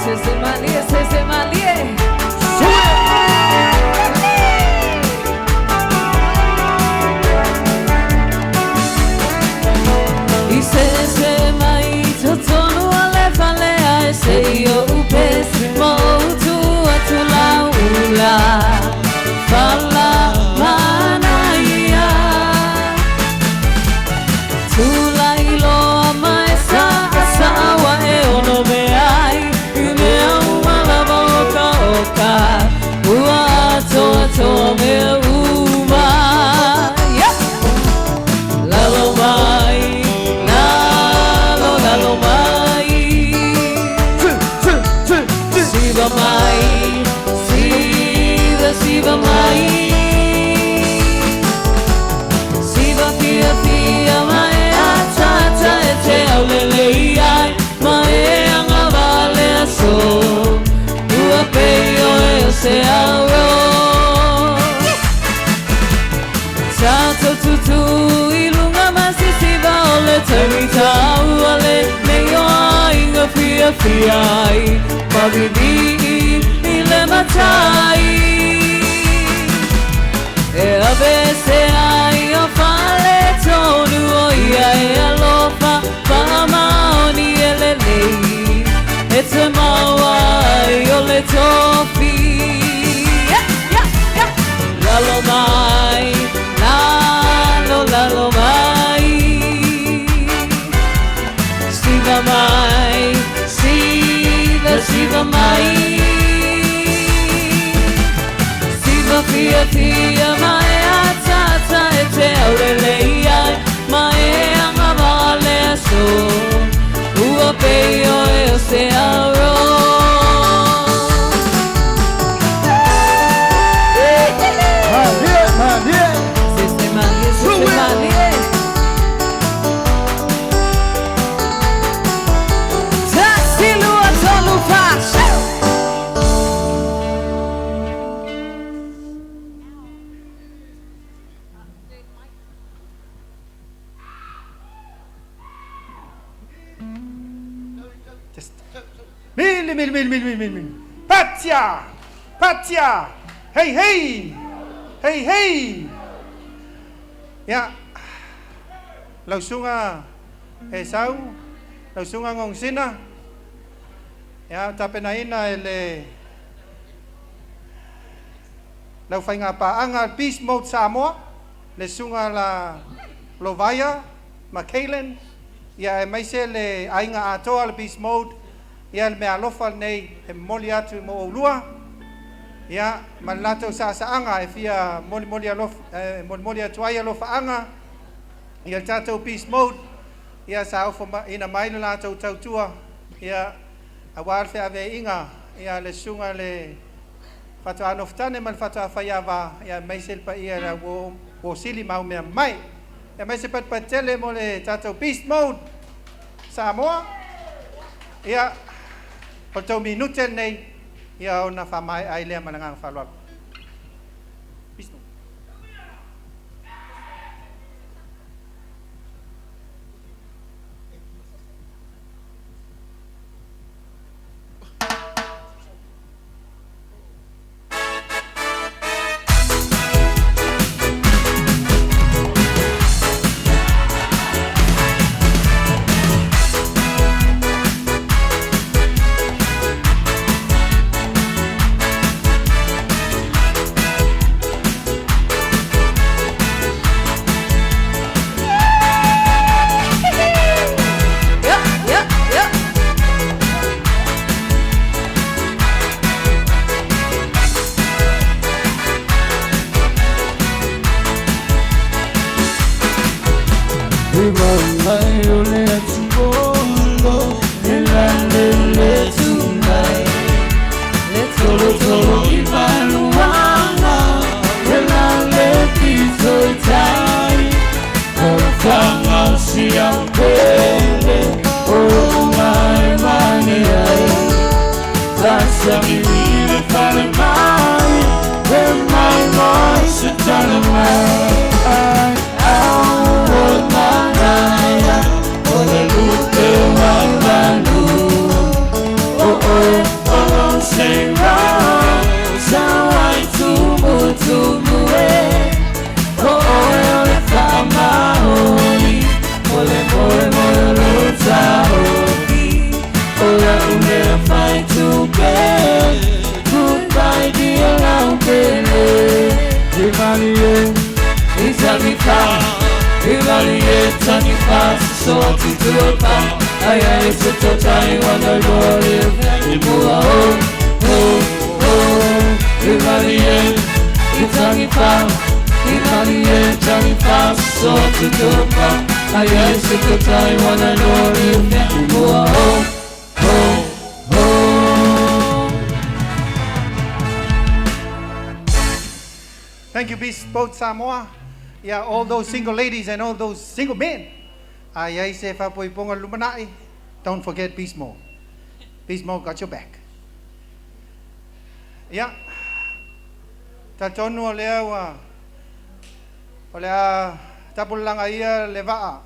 Se malie. Se mai tonu ale falea se yo upes mo tu atula ula fala manaya tula ilo mai sa wa e ono me ai me uma boka oka ua to me uma lalo mai Siva mai, Siva fia mai atata e te au lelei ai mai anga vale aso ua peio e o se auro tato tutu ilunga masi siva o le terita uale meio ainga fia ai ma vivi le matai e avesse ai o fale tonu o ia e alofa famani e le lei e te mawai o le tofi lalo mai lalo mai Siva mai Siva mai Fia mai atata e Just mil. Patia. Hey. Ya. Lausunga Esau, lausunga ngong sina. Ya, tapenaina ele lau fainga paanga peace mode Samoa, le sunga la Lovaya, Makailen, ya maise le ainga atoa le peace mode, ya me alofa nei he moli atu mo olua, ya malato sa anga e fia moli alof moli atuai alofa anga, ya tato peace mode, ya sa ofa ina mailo lato tautua, ya awal fe ave inga, ya le sunga le fatu anoftane mal fatu afayava, ya maise pa ia la wo sili mau me mai. Ya mai se patele mo le tato beast mode Samoa. Ya poto minute nei ya ona fa mai ai le manangang fa lot. Beast mode. Thank you, Beast Boat Samoa. Yeah, all those single ladies and all those single men. Ay se fa po iponga lumanai. Don't forget Beast Mo. Beast Mo got your back. Yeah. Tatonu olea olea tapulanga ia levaa.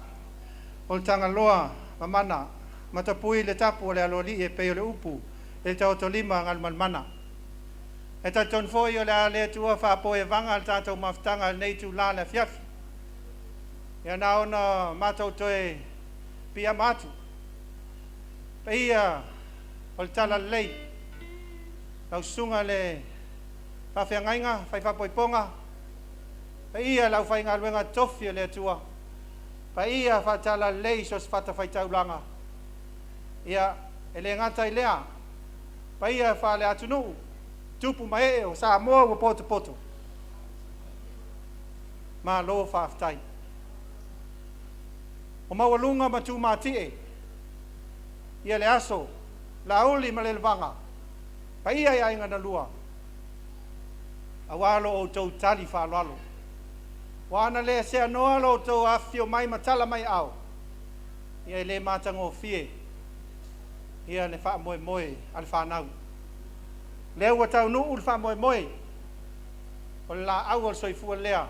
Oltanga loa mamana. Matapui le tapu olea loli e pe ole upu. E tautolima ngal malmana. Eta ton foi olea le tua fa po e vanga al tatou maftanga nei tu la le fiafi. Ya na ona matou toe pia matu. Pia ol tala lei. Lau sunga le whawhiangainga, whai whapoiponga. Pia lau whainga luenga tofi le tua. Pia whatala lei sos whata whaitaulanga. Ia ele ngata i lea. Pia whale atunu. Tupu mae o sa moa wa poto. Ma lo whaftai. O mawalunga matu matie. Ia le aso, la uli ma le levanga. Pa ia ia inga na lua. Awalo o tau tali whalalo. Wana le se anoa lo tau afio mai matala mai au. Ia le matango fie. Ia le wha moe al whanau. Leo wa tau nu ul wha moe. O la au al soifua lea.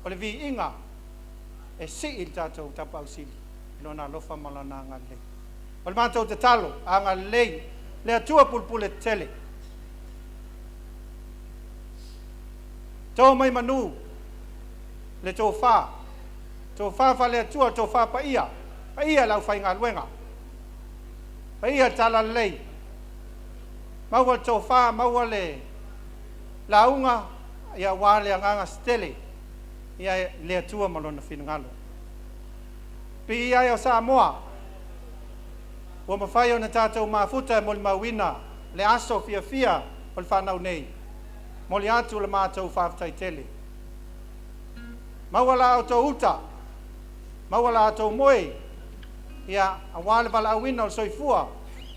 O le vi inga. E si il tatou tapau sili. Lona lofa malana ngale. O le mātou te talo, anga lei, le atua pulpule tele. Tō mai manu, le tō whā. Tō whā le atua, tō whā pa ia lau whai ngā luenga. Pa ia tala lei. Maua tō whā, maua le launga, ia wāle anganga stele, ia le atua malona whinangalo. Pi ia o Samoa, ua mawhai o na tātou mafuta mo le mawina, le aso fia o le whanau nei, mo le atu le mātou whaftai tele. Maua la o tō uta, maua la o tō moe, ia a wāle wala awina o le soifua,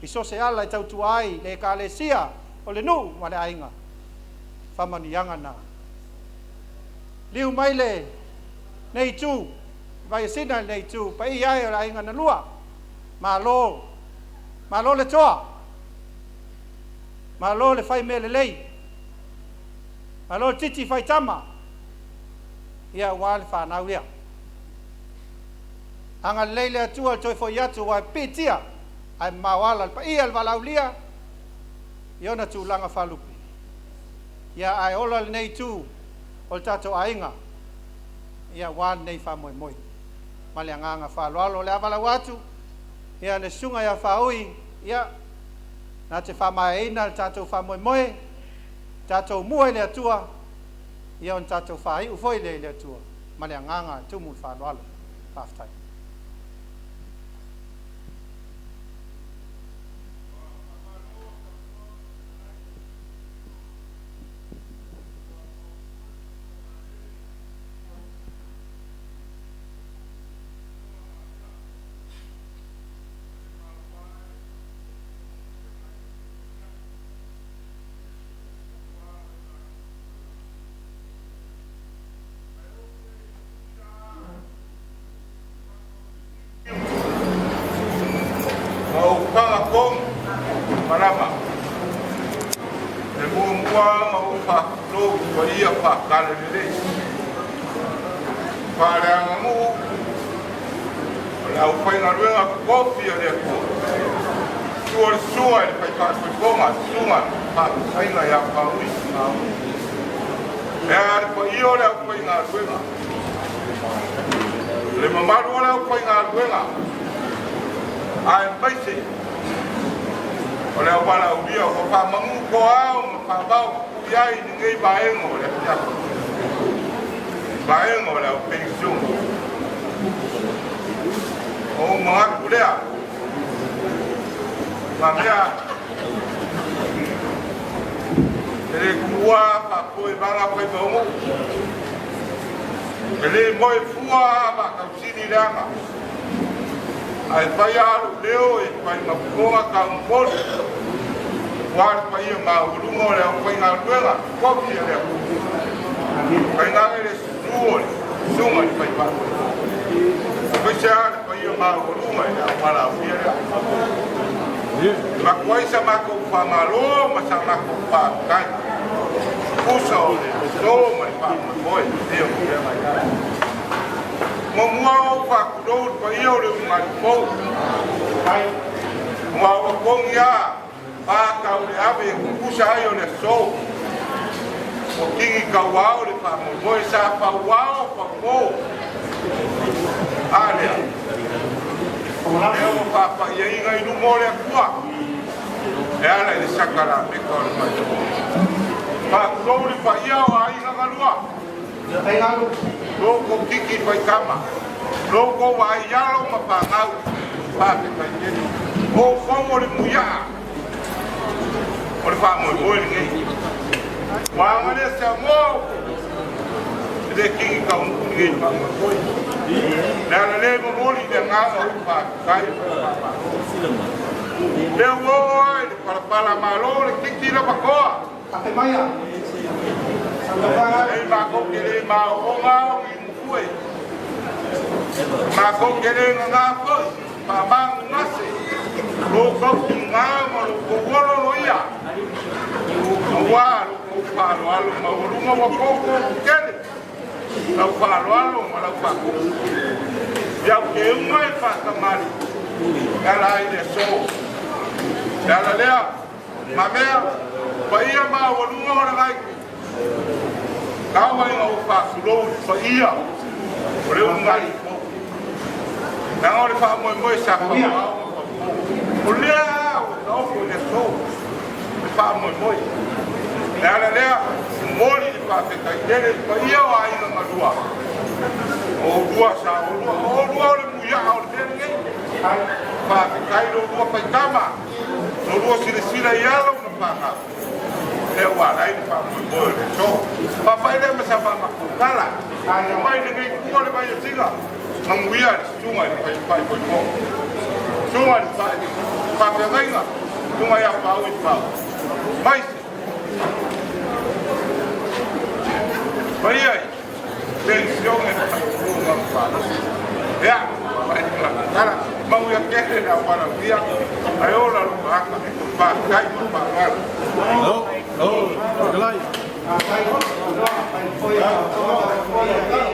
i so se ala i tautua ai, le ka le sia, o le nu, ma le ainga. Whamani anga na. Liu mai le, nei tū, vai sina nei tū, pa i ai o le ainga na lua, ma lo le toa, ma lo le whai me le lei, ma lo titi whai tama, ia wā le whanau ia. Anga leile atua toi fo iatu wa pitia, ai mawala pa ia le walau lia, iona tū langa whalupi. Ia ai ola le nei tū, o le tato ainga, ia wā nei wha moe moe. Ma le anganga whaloalo le awalau atu, ia le sunga ia whaui, ia nā te whamaeina le tato wha moe moe, tato mua le atua, ia on tato whai ufoi le atua, ma le anganga tumu whaloalo, whaftai. Marama. Le mua maupa lo ia pa kale le. Para mu la upai na ruenga kofi le ko. Sua le pai ka koma sua pa sai na ya pa ui. E ko io le upai na ruenga. Le mamaru le upai na ruenga. Ai baisi. Oleh wala ubia ko pa mangu ko au pa bau yai ningai baengo le ya baengo le pension o ma kulea mamia ele kuwa pa ko banga ko bomo ele moi fuwa ba ka sini langa ai paiaru leo e pai mapunga ka mpol war pai ma ulungo le pai nga ruela kopi le pai nga le suo sunga i pai pa pai sa pai ma ulungo le para fiera ma kwai sa ma ko fa malo ma sa ma ko fa kai usa o le so ma pa moi deo Mua fa kudo pa ia le ngai fo ai mua ko ngia pa ka le ave ku sa ai le so o kingi ka wa le pa mo sa pa wa pa mo ale o pa ia ngai no mo le kwa e ala le sakara me ko le pa kudo le pa ia ai nga lua ai nga Logo kiki pai kama, logo wa yalo mapangau, pa ke pai ni. O fomo le muya, o le famo o le ngai. Wa ngale sa mo, le kiki ka un ngai pa mo. Na le mo moli de ngalo pa kai. Le wo para malo le kiki la pakoa. Ate maya. Ei ma ko kele ma o ma fue ma ko kele nga fo pa ma ngase lo ko nga mo ko wolo lo ia o wa lo pa lo alo ma lo mo ko ko kele la pa lo alo ma la pa ko ya ke mai fa ka mari Ela ai le so. Ela lea. Ma mea. Pa ia ma walunga o ngai. Kawa inga o fa sulo pa ia. O le ngai. Na ora fa mo sa pa. O lea o fo le so. Fa mo. Ela lea. Mori di pa te kai tere pa ia o ai na dua. O dua sa o dua le muia o tere. Pa te kai lo dua pa kama. Lo dua sila ia lo na pa. E wa ai pa mo so. Pa pa ile ma sa pa ma kala. Ai mai ni ku le mai siga. Manguia sunga ni pa ko ko. Sunga ni pa pe venga. Sunga ya pa o pa. Mai Maria, pensión en ya, cara, vamos a que la guardia, ahora lo va a caer para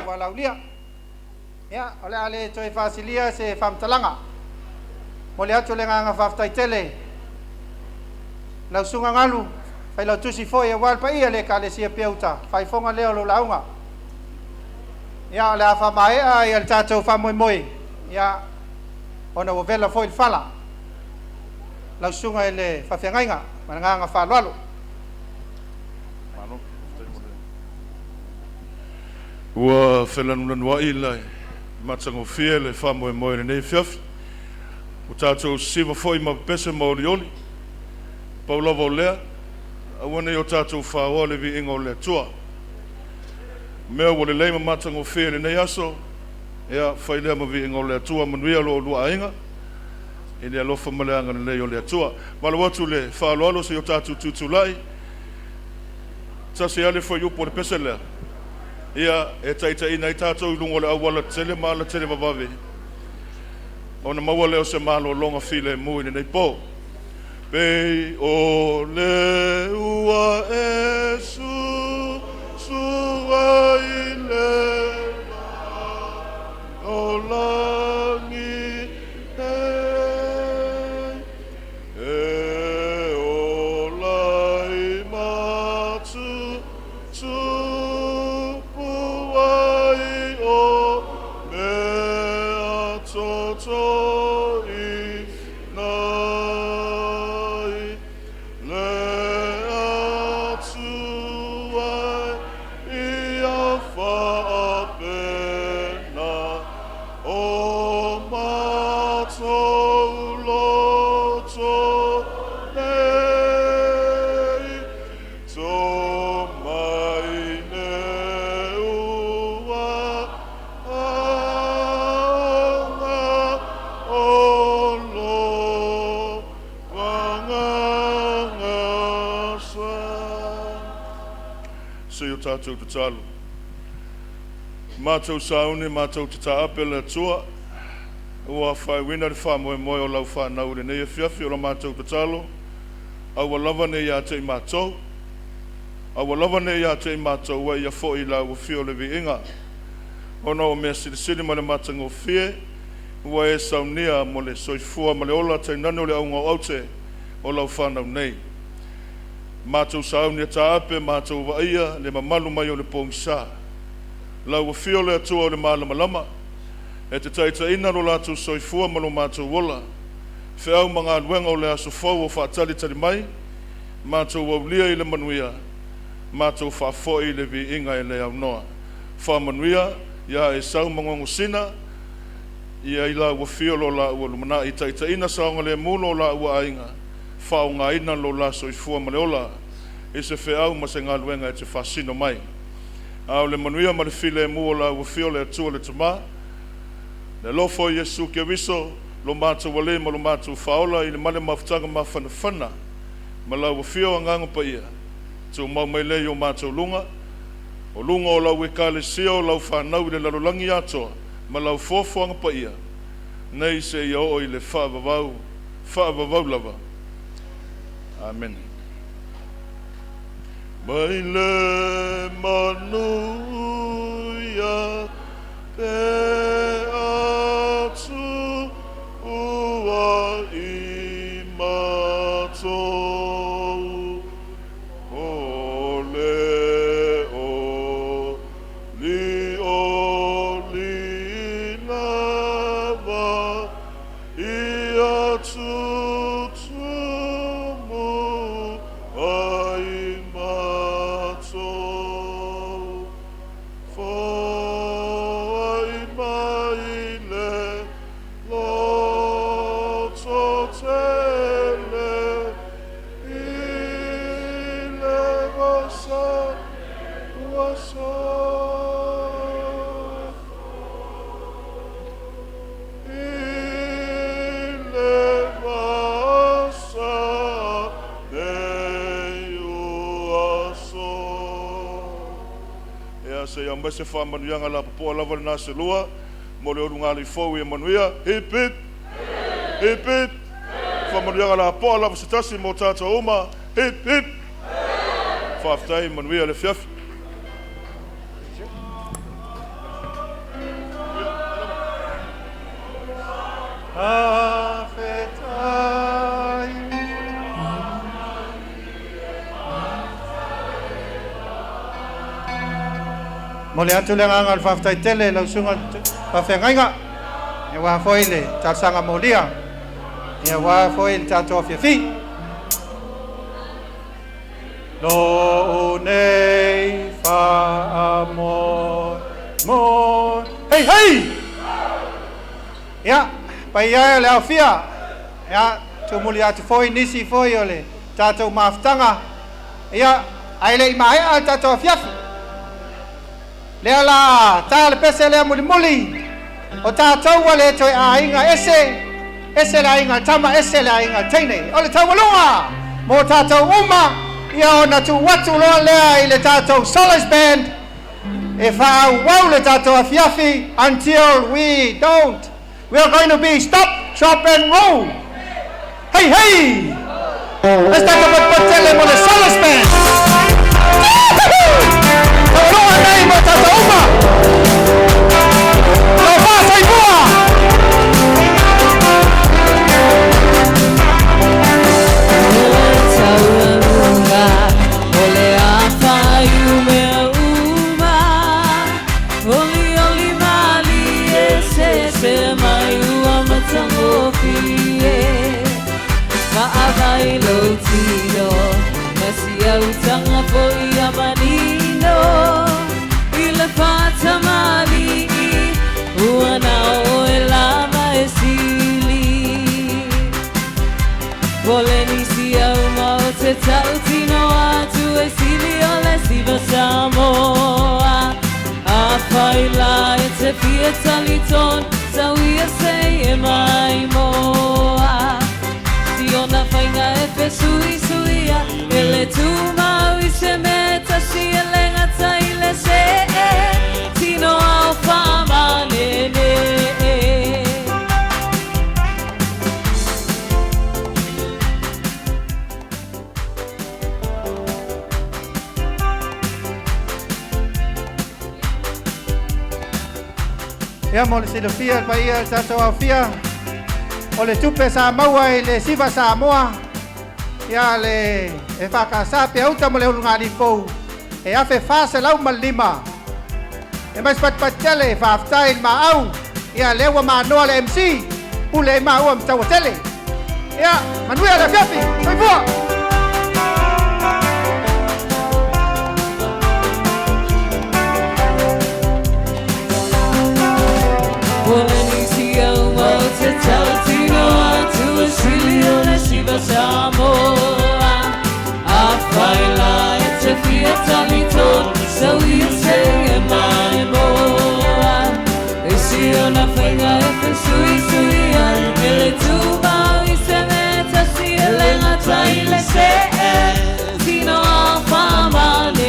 Walaulia. Ya, ole ale toi fasilia se fam talanga. Mole atu le nga faftai tele. Lau sunga ngalu. Fai lau tusi foi e wal pa ia le ka le sia peuta. Fai fonga leo lo launga. Ya le afa mai a ia le tatou fa moi moi. Ya ona wo vela foi fala. Lau sunga ele fa fengainga, mananga fa lalo. Ua whelanuna nua i lai, matango fia le whamoe moe nei whiawhi. O tātou siwa foi ma pese maori oli. Paulava o lea, awane o tātou whaoa le vi ingo le tua. Mea wale leima matango fia le nei aso, ea whailea ma vi ingo le tua manuia lo lua ainga. E le alofa maleanga le nei o le tua. Mala watu le whaaloalo se o tātou tutulai. Tase ale foi upo le pese lea. Ia e taita ina i tātou lungo le awala tele maala tele vavave. O na maua leo se malo longa file mui nei po. Pei o le ua e sua i le o langi e o lai matu tātou te talo. Mātou saune, mātou te tāpe le tua. Ua whai wina le whamoe moe o lau whanau le nei e whiawhi o la mātou te talo. Aua lava nei a te mātou. Aua lava nei a te mātou wa ia fo i lau o whio le vi inga. Ona o mea siri ma le matango fie. Ua e saunia mo le soifua ma le ola te nano le aunga o aute o lau whanau nei. Mātou saune tāpe, mātou waia, le mamalu mai o le pongisa. Lau o fio le atua o le malamalama. E te taita ina ro lātou soifua malo mātou wola. Whiau mga anuenga o le aso fau o whaatali tari mai. Mātou waulia i le manuia. Mātou whafoi le vi inga e le au noa. Whamanuia, ia e sau mangongo sina. Ia i la ua fio lo la ua lumana i taita ina saunga le mulo o la ua ainga. Whao ngā ina lo la soifua ma le ola. E se whiau ma se ngā luenga e te whasino mai. Au le manuia ma le file mu o la ua fio le atua le tama. Le lofo Yesu ke wiso, lo mātou wale ma lo mātou whaola i le male mawhtanga ma whanawhana. Ma la ua fio anganga pa ia. Tau mau mai lei o mātou lunga. O lunga o lau e kāle sia o lau whanau i le larolangi atoa. Ma lau fōfuanga pa ia. Nei se ia o i le whaavavau lava. Amen. Mai le manuia pe atu mai se whamanuianga la papoa lava na se lua, mo le orunga li fau e manuia, hip hip, hip hip, whamanuianga la papoa lava se tasi mo tata oma, hip hip, whaftai manuia le fiafi. Mo le atu le nganga whaftai tele lau sunga whawhengainga. E wā foile tā sanga molia. E wā foile tā toa whiawhi. Lo nei wha mo. Hei hei! Ia, pai ia le au fia. Ia, tu muli atu foi nisi foi ole. Tātou maftanga. Ia, aile I mai al tātou whiawhi. Lea la, tā le pese lea muli muli. O tātou wale toi a inga ese. Ese la inga tama, ese la inga teine. O le tau malunga. Mo tātou uma. Ia o na tu watu loa lea I le tātou Solemn band. E wha wau le tātou a fiafi until we don't. We are going to be stop, chop and roll. Hey, hey. Let's talk about Bridal mo le Solemn band. Tauloa nei mo tātou uma. Tau whāsai mua. Tauranga, ole a whaiu mea uma. Oli oli mali e se mai ua matangopi e. Maawai lo tino, nasi au tanga poi a manino. Ile pata mali, ua na oe lama e sili. Vole nisi au mau te tau tino atu e sili o le siva Samoa. A whaila e te fia taliton, sau ia se e mai moa. Si ona whainga e pe sui suia, e le tu mau I se meta si e lenga tai le se e, tino au whama nene e. Ia mo le silofia pa ia tātou au fia. O le tupe sa maua I le siva Samoa. Ia le e whakasape auta mo le urunga li fou. E awhe whase lau ma lima. E mais patele e whaftai ma au. Ia lewa ma noa le MC. Ule ma ua mtaua tele. Ia, manuia le fiafi. Toi fua. Te tau tino atu e sili o le siva Samoa. A whaila e te fia taliton, sau ia se e mai moa. E si o na whainga e pe sui suia, e le tu mau I se meta si e lenga tai le se e, tino a whama ne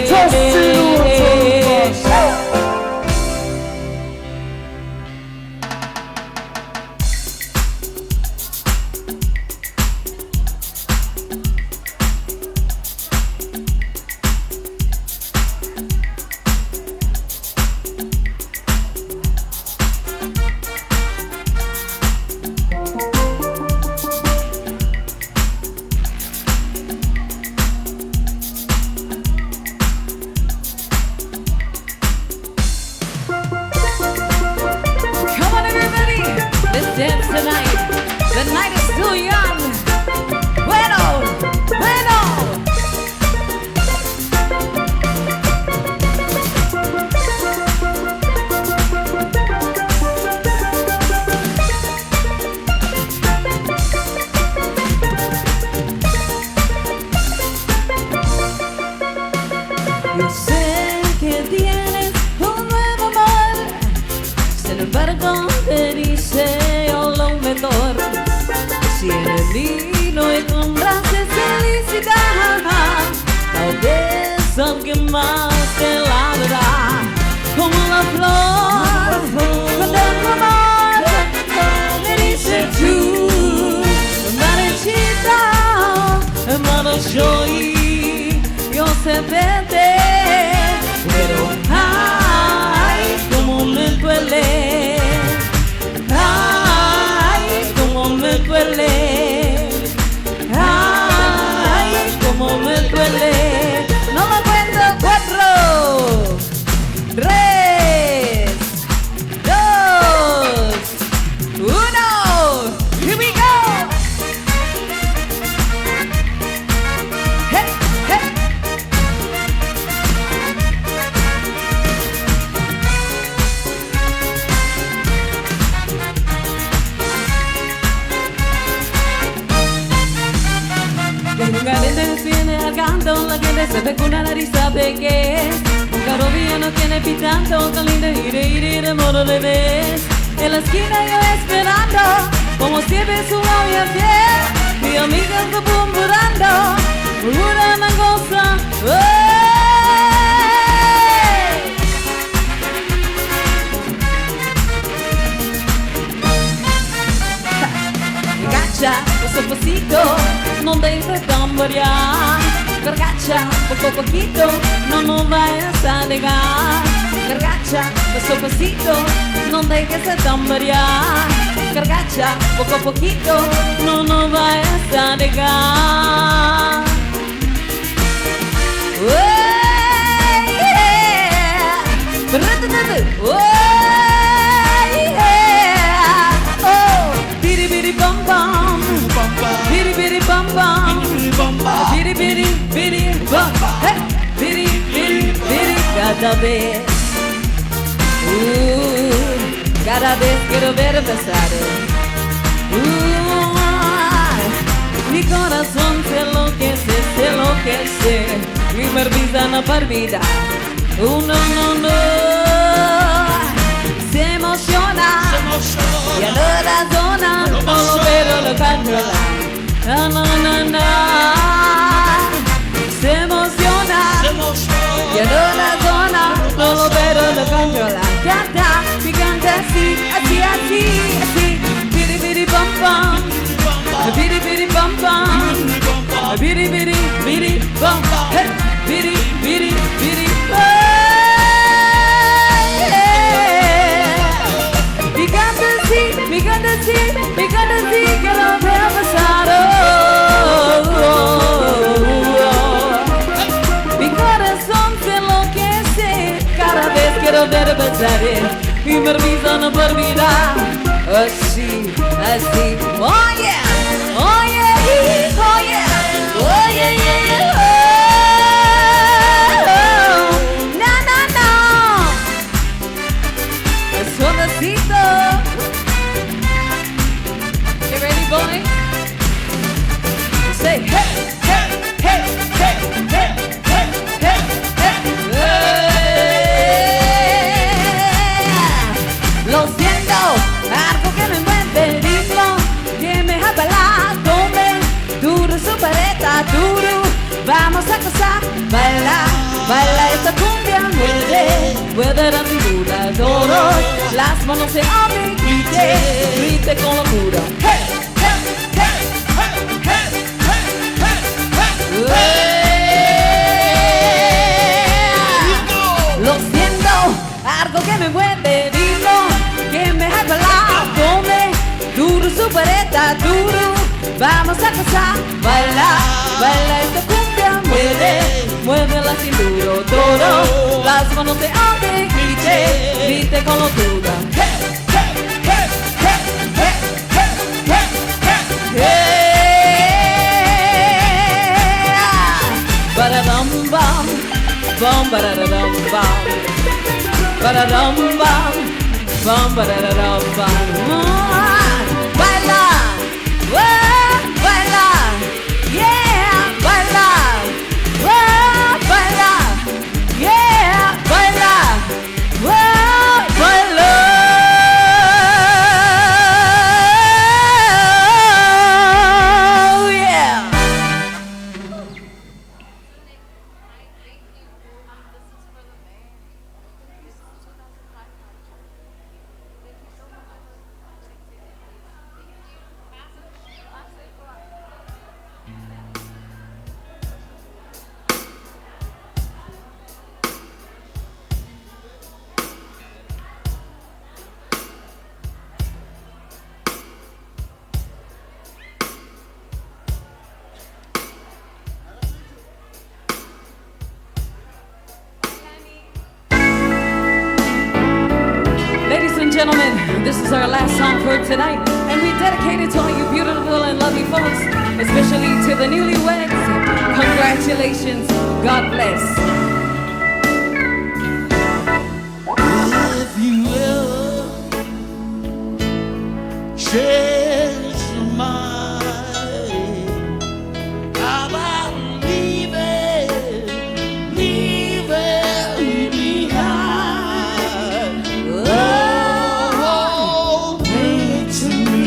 Alguien más que la verdad, con la flor, cuando el amor me dice tú, Marecita, Marajoy, yo sé verte, pero ay, como me duele, ay, como me duele, ay, como me duele. No me cuento 4, 3, 2, 1. Here we go. Hey, hey. Tengo un galete viene al canto, la gente se ve con una nariz sabe que es. Un carobío no tiene pitando, tan lindo ir de modo de vez. En la esquina yo esperando, como siempre su novia fiel. Mi amiga está murmurando una cosa. Gargacha, questo pasito, non devi tamboriar. Gargacha, poco a poquito, no vayas a negar. Gargacha, questo pasito, non dejes tamboriar. Gargacha, poco a poquito, no vayas a negar. Bidi bidi bum bum, bidi bidi bum bum, bidi bidi bidi bum, hey, bidi bidi bidi. Cada vez quiero ver pasar. Mi corazón se enloquece, mi vida no olvida. No, se emociona, ya no razona, no, pero lo controla. No, se emociona, ya no razona, no, pero lo controla. Canta, mi canta así, bidi bidi bum bum, bidi bidi bum bum, bidi bidi bidi bum, hey, bidi bidi bidi bum. Mi canta así que no me ha pasado. Mi corazón se enloquece cada vez quiero ver pasar y me olvido no por vida. Así, oh yeah, oh yeah, oh yeah, oh yeah, yeah, oh. No. Suavecito. You ready, Bonnie? Say hey, hey, hey, hey, hey, hey, hey, hey. Lo siento, algo que me envuelve, ritmo que me jala, tome, duro su paleta, duro. Vamos a gozar, baila esta cumbia, mueve la figura, todos, las manos se abren, grite con locura. Hey, hey, hey, hey, hey, hey. Lo siento, algo que me mueve, dilo, que me jala, tome, duro su paleta, duro. Vamos a gozar, baila esta cumbia, mueve la cintura, todo, las manos se abren, grite con locura. Hey, hey, hey, hey, hey, hey, hey. Ba-da-dum bum, bum ba-da-da-dum bum, ba-da-dum bum, bum ba-da-da-dum bum. Baila, baila, yeah, baila, baila, yeah, baila, baila. Yeah. gentlemen, this is our last song for tonight, and we dedicate it to all you beautiful and lovely folks, especially to the newlyweds. Congratulations. God bless. If you ever change your mind about leaving behind, oh, bring it to me,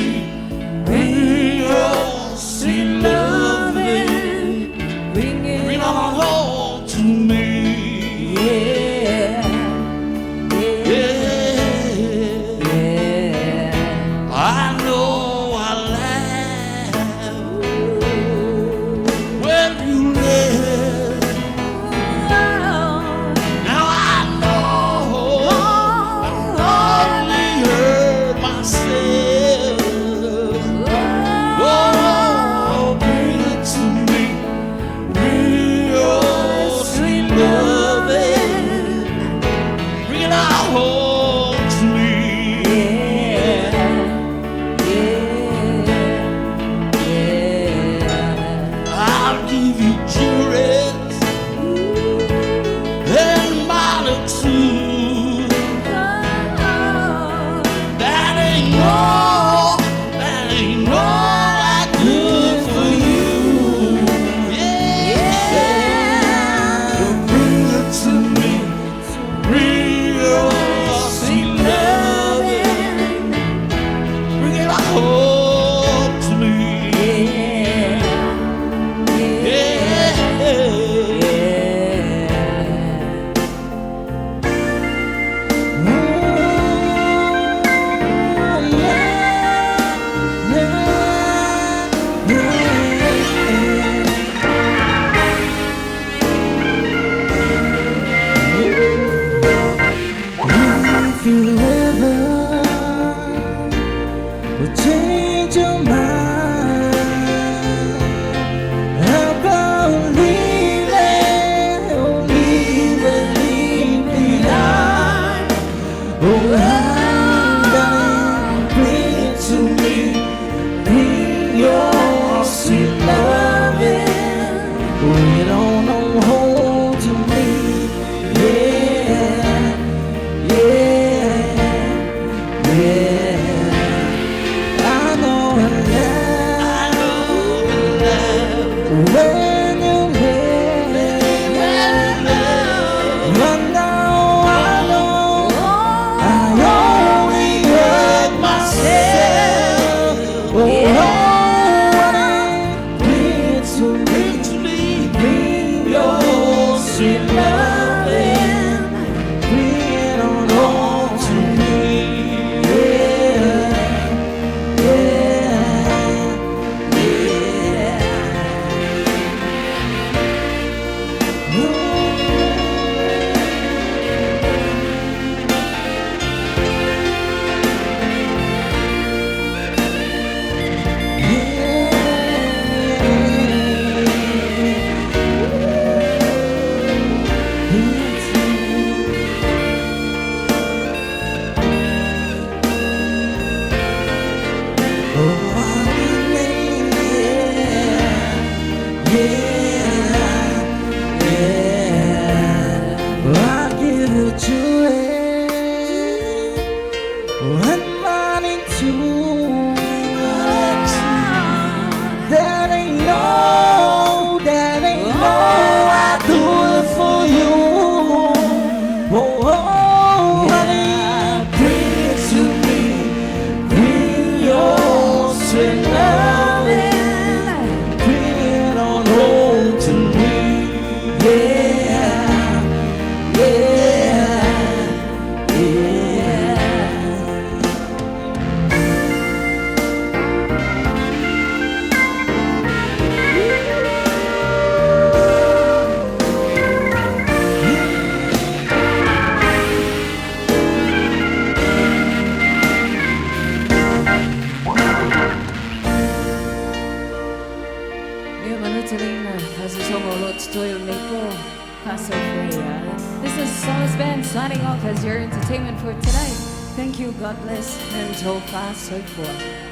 bring your sweet loving, bring it on home to me. This is Solemn Band signing off as your entertainment for tonight. Thank you, God bless, and so far, so forth.